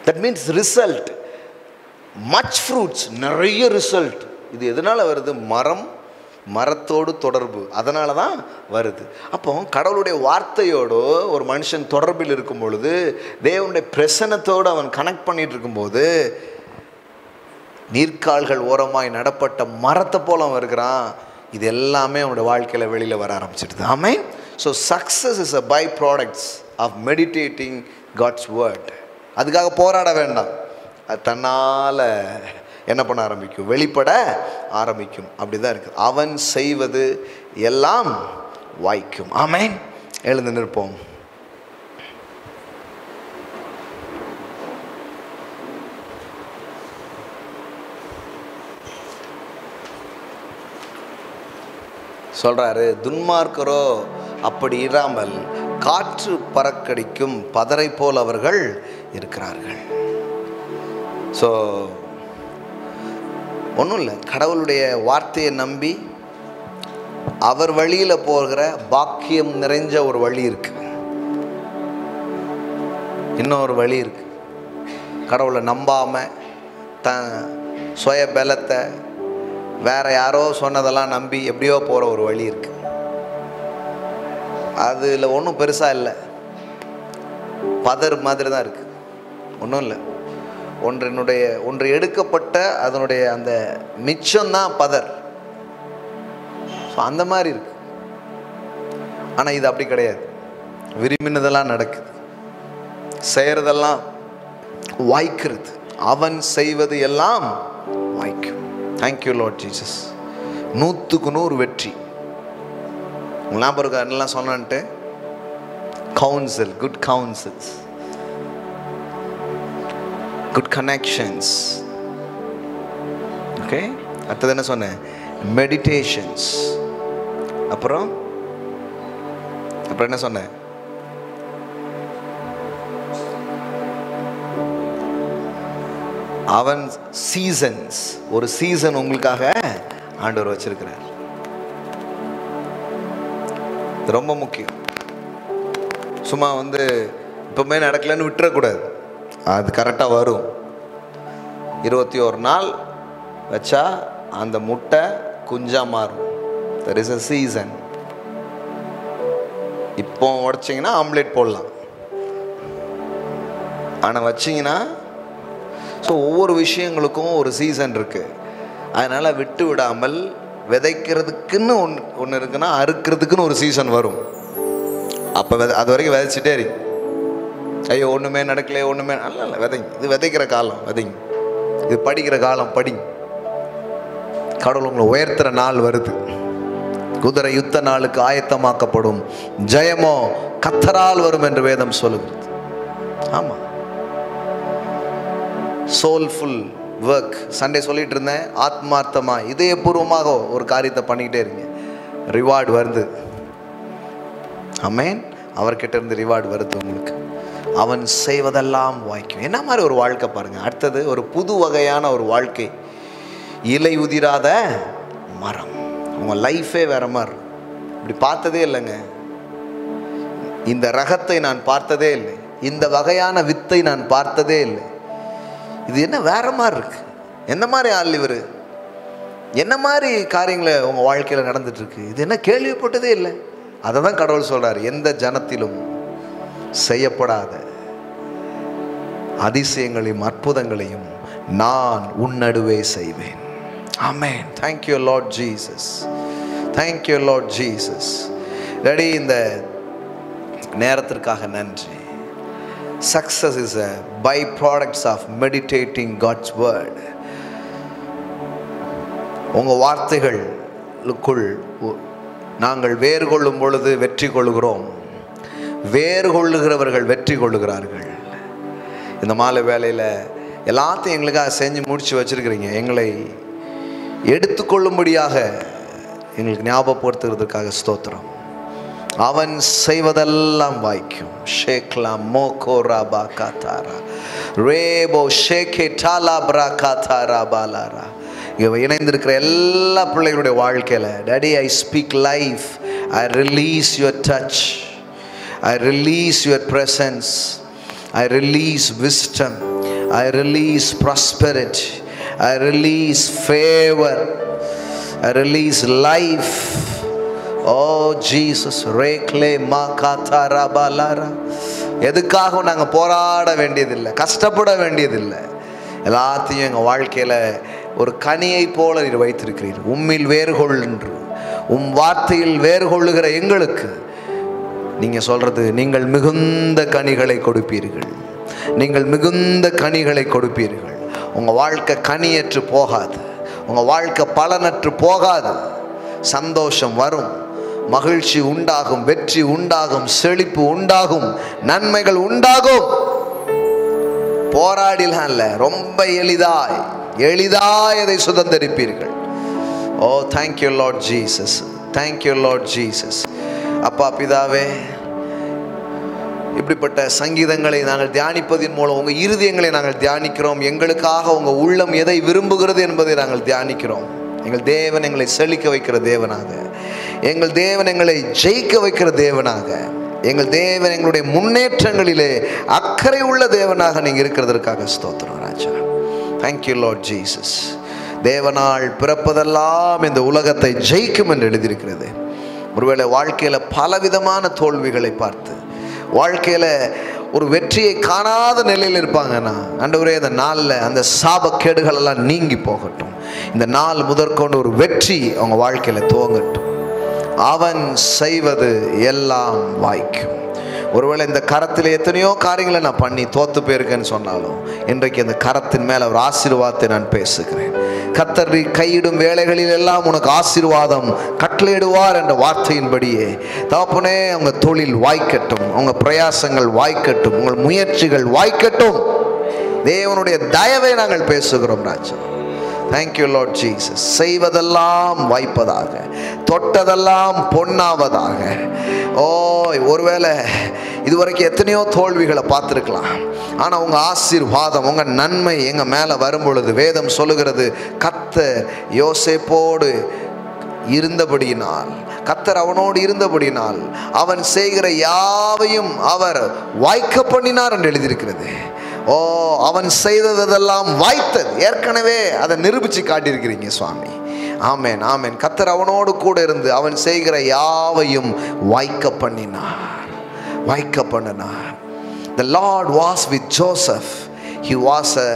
That means result. Much fruits, நிறைய ரிசல்ட். இது எதனால் வருது? மரத்தோடு தொடர்பு, அதனால தான் வருது. அப்போ கடவுளுடைய வார்த்தையோடு ஒரு மனுஷன் தொடர்பில் இருக்கும் பொழுது, தேவனுடைய பிரசன்னத்தோடு அவன் கனெக்ட் பண்ணிட்டு இருக்கும்போது, நீர்க்கால்கள் ஓரமாய் நடப்பட்ட மரத்தை போல அவன் இருக்கிறான். இது எல்லாமே அவனுடைய வாழ்க்கையில் வெளியில் வர ஆரம்பிச்சிடுது. Amen. So success is a byproducts of meditating God's word. அதுக்காக போராட வேண்டாம், அது தன்னால் என்ன பண்ண ஆரம்பிக்கும்? வெளிப்பட ஆரம்பிக்கும். அப்படி தான் இருக்குது. அவன் செய்வது எல்லாம் வாய்க்கும். ஆமென். எழுந்து நிற்போம். சொல்கிறாரு, துன்மார்க்கரோ அப்படி இராமல் காற்று பறக்கடிக்கும் பதரை போல் அவர்கள் இருக்கிறார்கள். ஸோ ஒன்றும் இல்லை, கடவுளுடைய வார்த்தையை நம்பி அவர் வழியில் போகிற பாக்கியம் நிறைஞ்ச ஒரு வழி இருக்குது. இன்னொரு வழி இருக்குது. கடவுளை நம்பாமல் சுய பலத்தை வேறு யாரோ சொன்னதெல்லாம் நம்பி எப்படியோ போகிற ஒரு வழி இருக்குது. அதில் ஒன்றும் பெருசாக இல்லை, பதர் மாதிரி தான் இருக்குது. ஒன்றும் இல்லை. ஒன்று எடுக்கப்பட்ட அதனுடைய அந்த மிச்சம்தான் பதர். ஸோ அந்த மாதிரி இருக்கு. ஆனால் இது அப்படி கிடையாது. விரும்பினதெல்லாம் நடக்குது, செய்கிறதெல்லாம் வாய்க்கிறது. அவன் செய்வது எல்லாம் வாய்க்கும். Thank you Lord Jesus. 100க்கு 100 வெற்றி. ஞாபகம் இருக்கா என்னெல்லாம் சொன்னான்ட்டு? Council, good councils, good connections. Okay, அடுத்தது என்ன சொன்னேன்? மெடிடேஷன்ஸ். அப்புறம் என்ன சொன்னேன்? அவன் சீசன்ஸ். ஒரு சீசன் உங்களுக்காக ஆண்டவர் வச்சிருக்கிறார். இது ரொம்ப முக்கியம். சும்மா இப்பவுமே நடக்கலன்னு விட்டுறக்கூடாது. அது கரெக்டாக வரும். 21 நாள் வச்சா அந்த முட்டை குஞ்சா மாறும். There is a season. இப்போ உடைச்சிங்கன்னா ஆம்லேட் போடலாம், ஆனால் வச்சிங்கன்னா ஸோ ஒவ்வொரு விஷயங்களுக்கும் ஒரு சீசன் இருக்குது. அதனால் விட்டு விடாமல் விதைக்கிறதுக்குன்னு ஒன்று இருக்குன்னா அறுக்கிறதுக்குன்னு ஒரு சீசன் வரும். அப்போ அது வரைக்கும் விதைச்சிட்டே இருக்கு. ஐயோ ஒன்றுமே நடக்கலையே, ஒன்றுமே அல்ல, விதைங்க. இது விதைக்கிற காலம், விதைங்க. இது படிக்கிற காலம், படிங்க. கடவுள் உங்களை உயர்த்துற நாள் வருது. குதிரை யுத்த நாளுக்கு ஆயத்தமாக்கப்படும், ஜெயமோ கர்த்தரால் வரும் என்று வேதம் சொல்லுகிறது. ஆமாம், சோல்ஃபுல் ஒர்க். சண்டே சொல்லிட்டு இருந்தேன், ஆத்மார்த்தமாக இதயபூர்வமாக ஒரு காரியத்தை பண்ணிக்கிட்டே இருங்க, ரிவார்டு வருது. ஆமென். அவர்கிட்ட இருந்து ரிவார்டு வருது உங்களுக்கு. அவன் செய்வதெல்லாம் வாய்க்கும். என்ன மாதிரி ஒரு வாழ்க்கை பாருங்கள். அடுத்தது ஒரு புது வகையான ஒரு வாழ்க்கை. இலை உதிராத மரம். உங்கள் லைஃபே வேற மாதிரி. இப்படி பார்த்ததே இல்லைங்க. இந்த ரகத்தை நான் பார்த்ததே இல்லை. இந்த வகையான வித்தை நான் பார்த்ததே இல்லை. இது என்ன வேற மாதிரி இருக்கு. என்ன மாதிரி ஆள் இவர், என்ன மாதிரி காரியங்களை உங்கள் வாழ்க்கையில் நடந்துட்டு இருக்கு, இது என்ன கேள்விப்பட்டதே இல்லை. அதை தான் கடவுள் சொல்றார், எந்த ஜனத்திலும் செய்யப்படாத அதிசயங்களையும் அற்புதங்களையும் நான் உன் நடுவே செய்வேன். ஆமென். Thank you Lord Jesus. Thank you Lord Jesus. Ready. இந்த நேரத்திற்காக நன்றி. Success is a byproduct of meditating God's word. உங்கள் வார்த்தைகளுக்குள் நாங்கள் வேறு கொள்ளும் பொழுது வெற்றி கொள்ளுகிறோம். வேறு கொள்ளுகிறவர்கள் வெற்றி கொள்ளுகிறார்கள். இந்த மாலை வேளையில் எல்லாத்தையும் எங்களுக்காக செஞ்சு முடித்து வச்சுருக்கிறீங்க. எங்களை எடுத்துக்கொள்ளும்படியாக எங்களுக்கு ஞாபகப்படுத்துகிறதுக்காக ஸ்தோத்திரம். அவன் செய்வதெல்லாம் வாய்க்கும். ஷேக்லா மோகோரா பாகாதாரா ரேபோ ஷேகே டாலா பிராகாதாரா பாலாரா. இங்கே இணைந்திருக்கிற எல்லா பிள்ளைகளுடைய வாழ்க்கையில் daddy, I speak life. I release your touch. I release your presence. I release wisdom. I release prosperity. I release favour. I release life. Oh Jesus ரேக்லே மாகாதாரா பாலாரா. எதுக்காகவும் நாங்கள் போராட வேண்டியதில்லை, கஷ்டப்பட வேண்டியதில்லை. எல்லாத்தையும் எங்கள் வாழ்க்கையில் ஒரு கனியை போல நீர் வைத்திருக்கிறீர். உம்மில் வேறு கொள்ளு, உம் வார்த்தையில் வேறு கொள்ளுகிற எங்களுக்கு நீங்கள் சொல்கிறது, நீங்கள் மிகுந்த கனிகளை கொடுப்பீர்கள். நீங்கள் மிகுந்த கனிகளை கொடுப்பீர்கள். உங்கள் வாழ்க்கை கனியற்று போகாது. உங்கள் வாழ்க்கை பலனற்று போகாது. சந்தோஷம் வரும், மகிழ்ச்சி உண்டாகும், வெற்றி உண்டாகும், செழிப்பு உண்டாகும், நன்மைகள் உண்டாகும். போராடிலாம் இல்லை, ரொம்ப எளிதாய் அதை சுதந்திரிப்பீர்கள். Oh thank you Lord Jesus. Thank you Lord Jesus. அப்பா பிதாவே, இப்படிப்பட்ட சங்கீதங்களை நாங்கள் தியானிப்பதன் மூலம் உங்கள் இருதயங்களை நாங்கள் தியானிக்கிறோம். எங்களுக்காக உங்கள் உள்ளம் எதை விரும்புகிறது என்பதை நாங்கள் தியானிக்கிறோம். எங்கள் தேவன் எங்களை செழிக்க வைக்கிற தேவனாக, எங்கள் தேவன் எங்களை ஜெயிக்க வைக்கிற தேவனாக, எங்கள் தேவன் எங்களுடைய முன்னேற்றங்களிலே அக்கறை உள்ள தேவனாக நீங்கள் இருக்கிறதற்காக ஸ்தோத்திரம் ராஜா. Thank you Lord Jesus. தேவனால் பிறப்பதெல்லாம் இந்த உலகத்தை ஜெயிக்கும் என்று எழுதியிருக்கிறது. ஒருவேளை வாழ்க்கையில் பலவிதமான தோல்விகளை பார்த்து வாழ்க்கையில் ஒரு வெற்றியை காணாத நிலையில் இருப்பாங்கன்னா, ஆண்டவரே இந்த நாளில் அந்த சாபக்கேடுகள் எல்லாம் நீங்கி போகட்டும். இந்த நாள் முதற்கொண்டு ஒரு வெற்றி அவங்க வாழ்க்கையில் துவங்கட்டும். அவன் செய்வது எல்லாம் வாய்க்கும். ஒருவேளை இந்த கரத்தில் எத்தனையோ காரியங்களை நான் பண்ணி தோத்து போயிருக்கேன்னு சொன்னாலும், இன்றைக்கு அந்த கரத்தின் மேலே ஒரு ஆசீர்வாதத்தை நான் பேசுகிறேன். கர்த்தர் கையிடும் வேளைகளில் எல்லாம் உனக்கு ஆசீர்வாதம் கட்டளையிடுவார் என்ற வார்த்தையின்படியே தகப்பனே, அவங்க தொழில் வாய்க்கட்டும், அவங்க பிரயாசங்கள் வாய்க்கட்டும், உங்கள் முயற்சிகள் வாய்க்கட்டும். தேவனுடைய தயவை நாங்கள் பேசுகிறோம் ராஜா. Thank you Lord Jesus. செய்வதெல்லாம் வாய்ப்பதாக, தொட்டதெல்லாம் பொன்னாவதாக. ஓ ஒருவேளை இதுவரைக்கும் எத்தனையோ தோல்விகளை பார்த்துருக்கலாம், ஆனால் உங்கள் ஆசீர்வாதம், உங்கள் நன்மை எங்கள் மேலே வரும் பொழுது வேதம் சொல்லுகிறது, கர்த்தர் யோசேப்போடு இருந்தபடியினால், கர்த்தர் அவனோடு இருந்தபடியினால் அவன் செய்கிற யாவையும் அவர் வாய்க்க பண்ணினார் என்று எழுதியிருக்கிறது. ஓ அவன் செய்ததெல்லாம் வாய்த்தது. ஏற்கனவே அதை நிரூபித்து காட்டியிருக்கிறீங்க சுவாமி. ஆமேன் ஆமேன். கர்த்தர் அவனோடு கூட இருந்து அவன் செய்கிற யாவையும் வாய்க்க பண்ணினார், வாய்க்க பண்ணினார். The Lord was with Joseph. He was a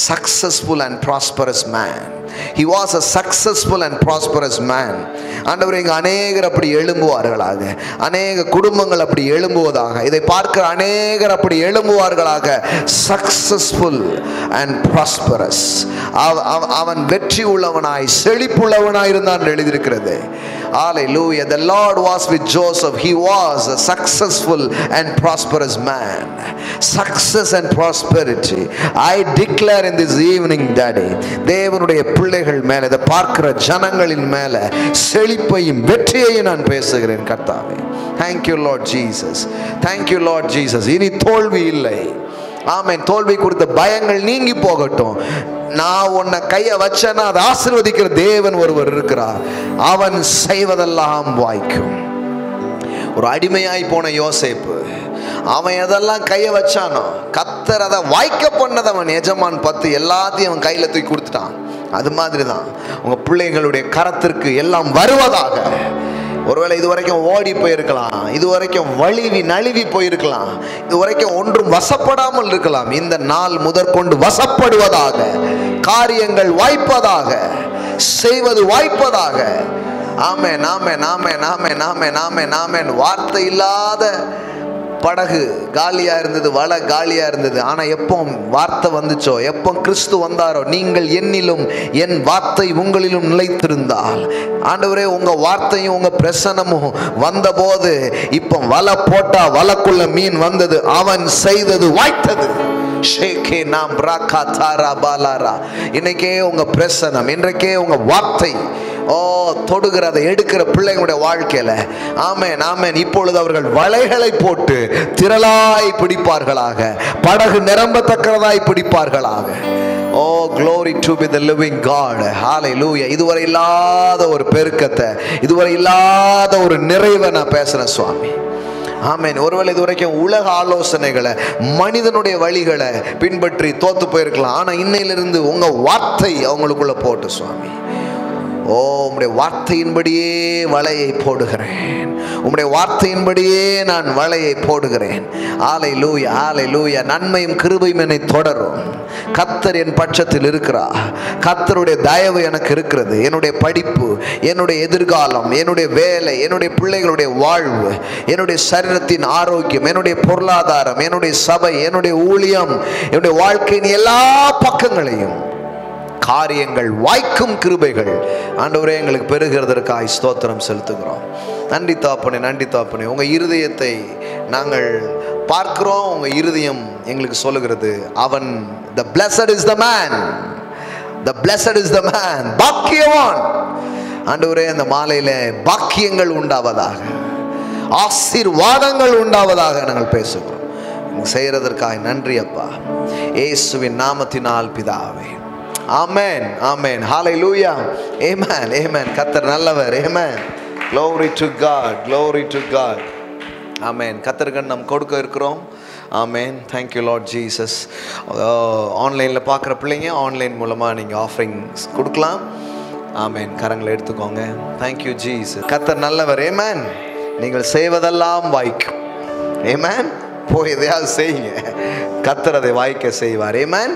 successful and prosperous man. He was a successful and prosperous man. ஆண்டவரே, இங்கே அநேகர் அப்படி எழும்புவார்களாக, அநேக குடும்பங்கள் அப்படி எழும்புவதாக, இதை பார்க்கிற அநேகர் அப்படி எழும்புவார்களாக. Successful and prosperous. அவன் வெற்றி உள்ளவனாய் செழிப்புள்ளவனாய் இருந்தான் எழுதியிருக்கிறது. Hallelujah. The Lord was with Joseph. He was a successful and prosperous man. Success and prosperity. I declare in this evening, Daddy, தேவனுடைய பிள்ளைகள் மேலே, இதை பார்க்கிற ஜனங்களின் மேலே செழிப்பையும் வெற்றியையும் நான் பேசுகிறேன் கர்த்தாவே. Thank you Lord Jesus. Thank you Lord Jesus. இனி தோல்வி இல்லை. ஆமென். தோல்வி குறித்த பயங்கள் நீங்கி போகட்டும். நான் உன்னை கையை வச்சேன்னா அதை ஆசீர்வதிக்கிற தேவன் ஒருவர் இருக்கிறார். அவன் செய்வதெல்லாம் வாய்க்கும். ஒரு அடிமையாய் போன யோசேப்பு, அவன் எதெல்லாம் கையை வச்சானோ கர்த்தர் அதை வாய்க்க பண்ணதை அவன் எஜமான் பார்த்து எல்லாத்தையும் அவன் கையில் தூக்கி கொடுத்துட்டான். அது மாதிரி தான் உங்கள் பிள்ளைங்களுடைய கரத்திற்கு எல்லாம் வருவதாக. ஒருவேளை இதுவரைக்கும் ஓடி போயிருக்கலாம், இதுவரைக்கும் நழுவி போயிருக்கலாம், இதுவரைக்கும் ஒன்றும் வசப்படாமல் இருக்கலாம். இந்த நாள் முதற்கொண்டு வசப்படுவதாக, காரியங்கள் வாய்ப்பதாக, செய்வது வாய்ப்பதாக. ஆமென் ஆமென் ஆமென் ஆமென் ஆமென் ஆமென் ஆமென். வார்த்தை இல்லாத படகு காலியா இருந்தது, வலை காலியா இருந்தது. ஆனா எப்போ வார்த்தை வந்துச்சோ, எப்போ கிறிஸ்து வந்தாரோ, நீங்கள் என்னிலும் என் வார்த்தை உங்களிலும் நிலைத்திருந்தால், ஆண்டவரே உங்க வார்த்தையும் உங்க பிரசனமும் வந்தபோது இப்ப வலை போட்டா வலைக்குள்ள மீன் வந்தது. அவன் செய்தது வாய்த்தது. இன்னைக்கே உங்க பிரசனம், இன்றைக்கே உங்க வார்த்தை தொடுகிறதை எடுக்கிற பிள்ளைங்களுடைய வாழ்க்கையில ஆமென் ஆமென். இப்பொழுது அவர்கள் வலைகளை போட்டு திரளாய் பிடிப்பார்களாக, படகு நிரம்பத்தக்கதாய் பிடிப்பார்களாக. ஓ glory to be the living God. hallelujah. இதுவரை இல்லாத ஒரு பெருக்கத்தை, இதுவரை இல்லாத ஒரு நிறைவை நான் பேசுறேன் சுவாமி. ஆமென். ஒருவேளை இது வரைக்கும் உலக ஆலோசனைகளை, மனிதனுடைய வழிகளை பின்பற்றி தோத்து போயிருக்கலாம். ஆனா இன்னையிலிருந்து உங்க வார்த்தை அவங்களுக்குள்ள போட்டு சுவாமி, ஓ உம்முடைய வார்த்தையின்படியே வலையை போடுகிறேன், உம்முடைய வார்த்தையின்படியே நான் வலையை போடுகிறேன். ஹல்லேலூயா ஹல்லேலூயா. நன்மையும் கிருபையும் என்னை தொடரும். கர்த்தர் என் பட்சத்தில் இருக்கிறார். கர்த்தருடைய தயவு எனக்கு இருக்கிறது. என்னுடைய படிப்பு, என்னுடைய எதிர்காலம், என்னுடைய வேலை, என்னுடைய பிள்ளைகளுடைய வாழ்வு, என்னுடைய சரீரத்தின் ஆரோக்கியம், என்னுடைய பொருளாதாரம், என்னுடைய சபை, என்னுடைய ஊழியம், என்னுடைய வாழ்க்கையின் எல்லா பக்கங்களையும் காரியங்கள் வாய்க்கும் கிருபைகள் ஆண்டவரே எங்களுக்கு பெறுகிறதற்காக ஸ்தோத்திரம் செலுத்துகிறோம். நன்றி தாப்பனே, நன்றி தாப்பனே. உங்க இருதயத்தை நாங்கள் பார்க்கிறோம். உங்க இருதயம் எங்களுக்கு சொல்லுகிறது, அவன் the blessed is the man, the blessed is the man, பாக்கியவான். ஆண்டவரே அந்த மாலையில பாக்கியங்கள் உண்டாவதாக, ஆசீர்வாதங்கள் உண்டாவதாக நாங்கள் பேசுகிறோம். செய்யறதற்காக நன்றி அப்பா, இயேசுவின் நாமத்தினால் பிதாவே. ஆமென் ஆமென். ஹalleluya. amen amen. கர்த்தர் நல்லவர். amen. glory to God, glory to God. ஆமென். கர்த்தருக்கு நாம் கொடுக்க இருக்கிறோம். ஆமென். thank you lord jesus. ஆன்லைன்ல பார்க்குற பிள்ளைங்க ஆன்லைன் மூலமா நீங்க ஆஃபரிங்ஸ் கொடுக்கலாம். ஆமென். கரங்களை எடுத்துக்கோங்க. thank you jesus. கர்த்தர் நல்லவர். amen. நீங்கள் செய்வதெல்லாம் வாய்க்கும். amen. போய் எதையாவது செய்யுங்க, கர்த்தர் அதை வாய்க்க செய்வார். amen.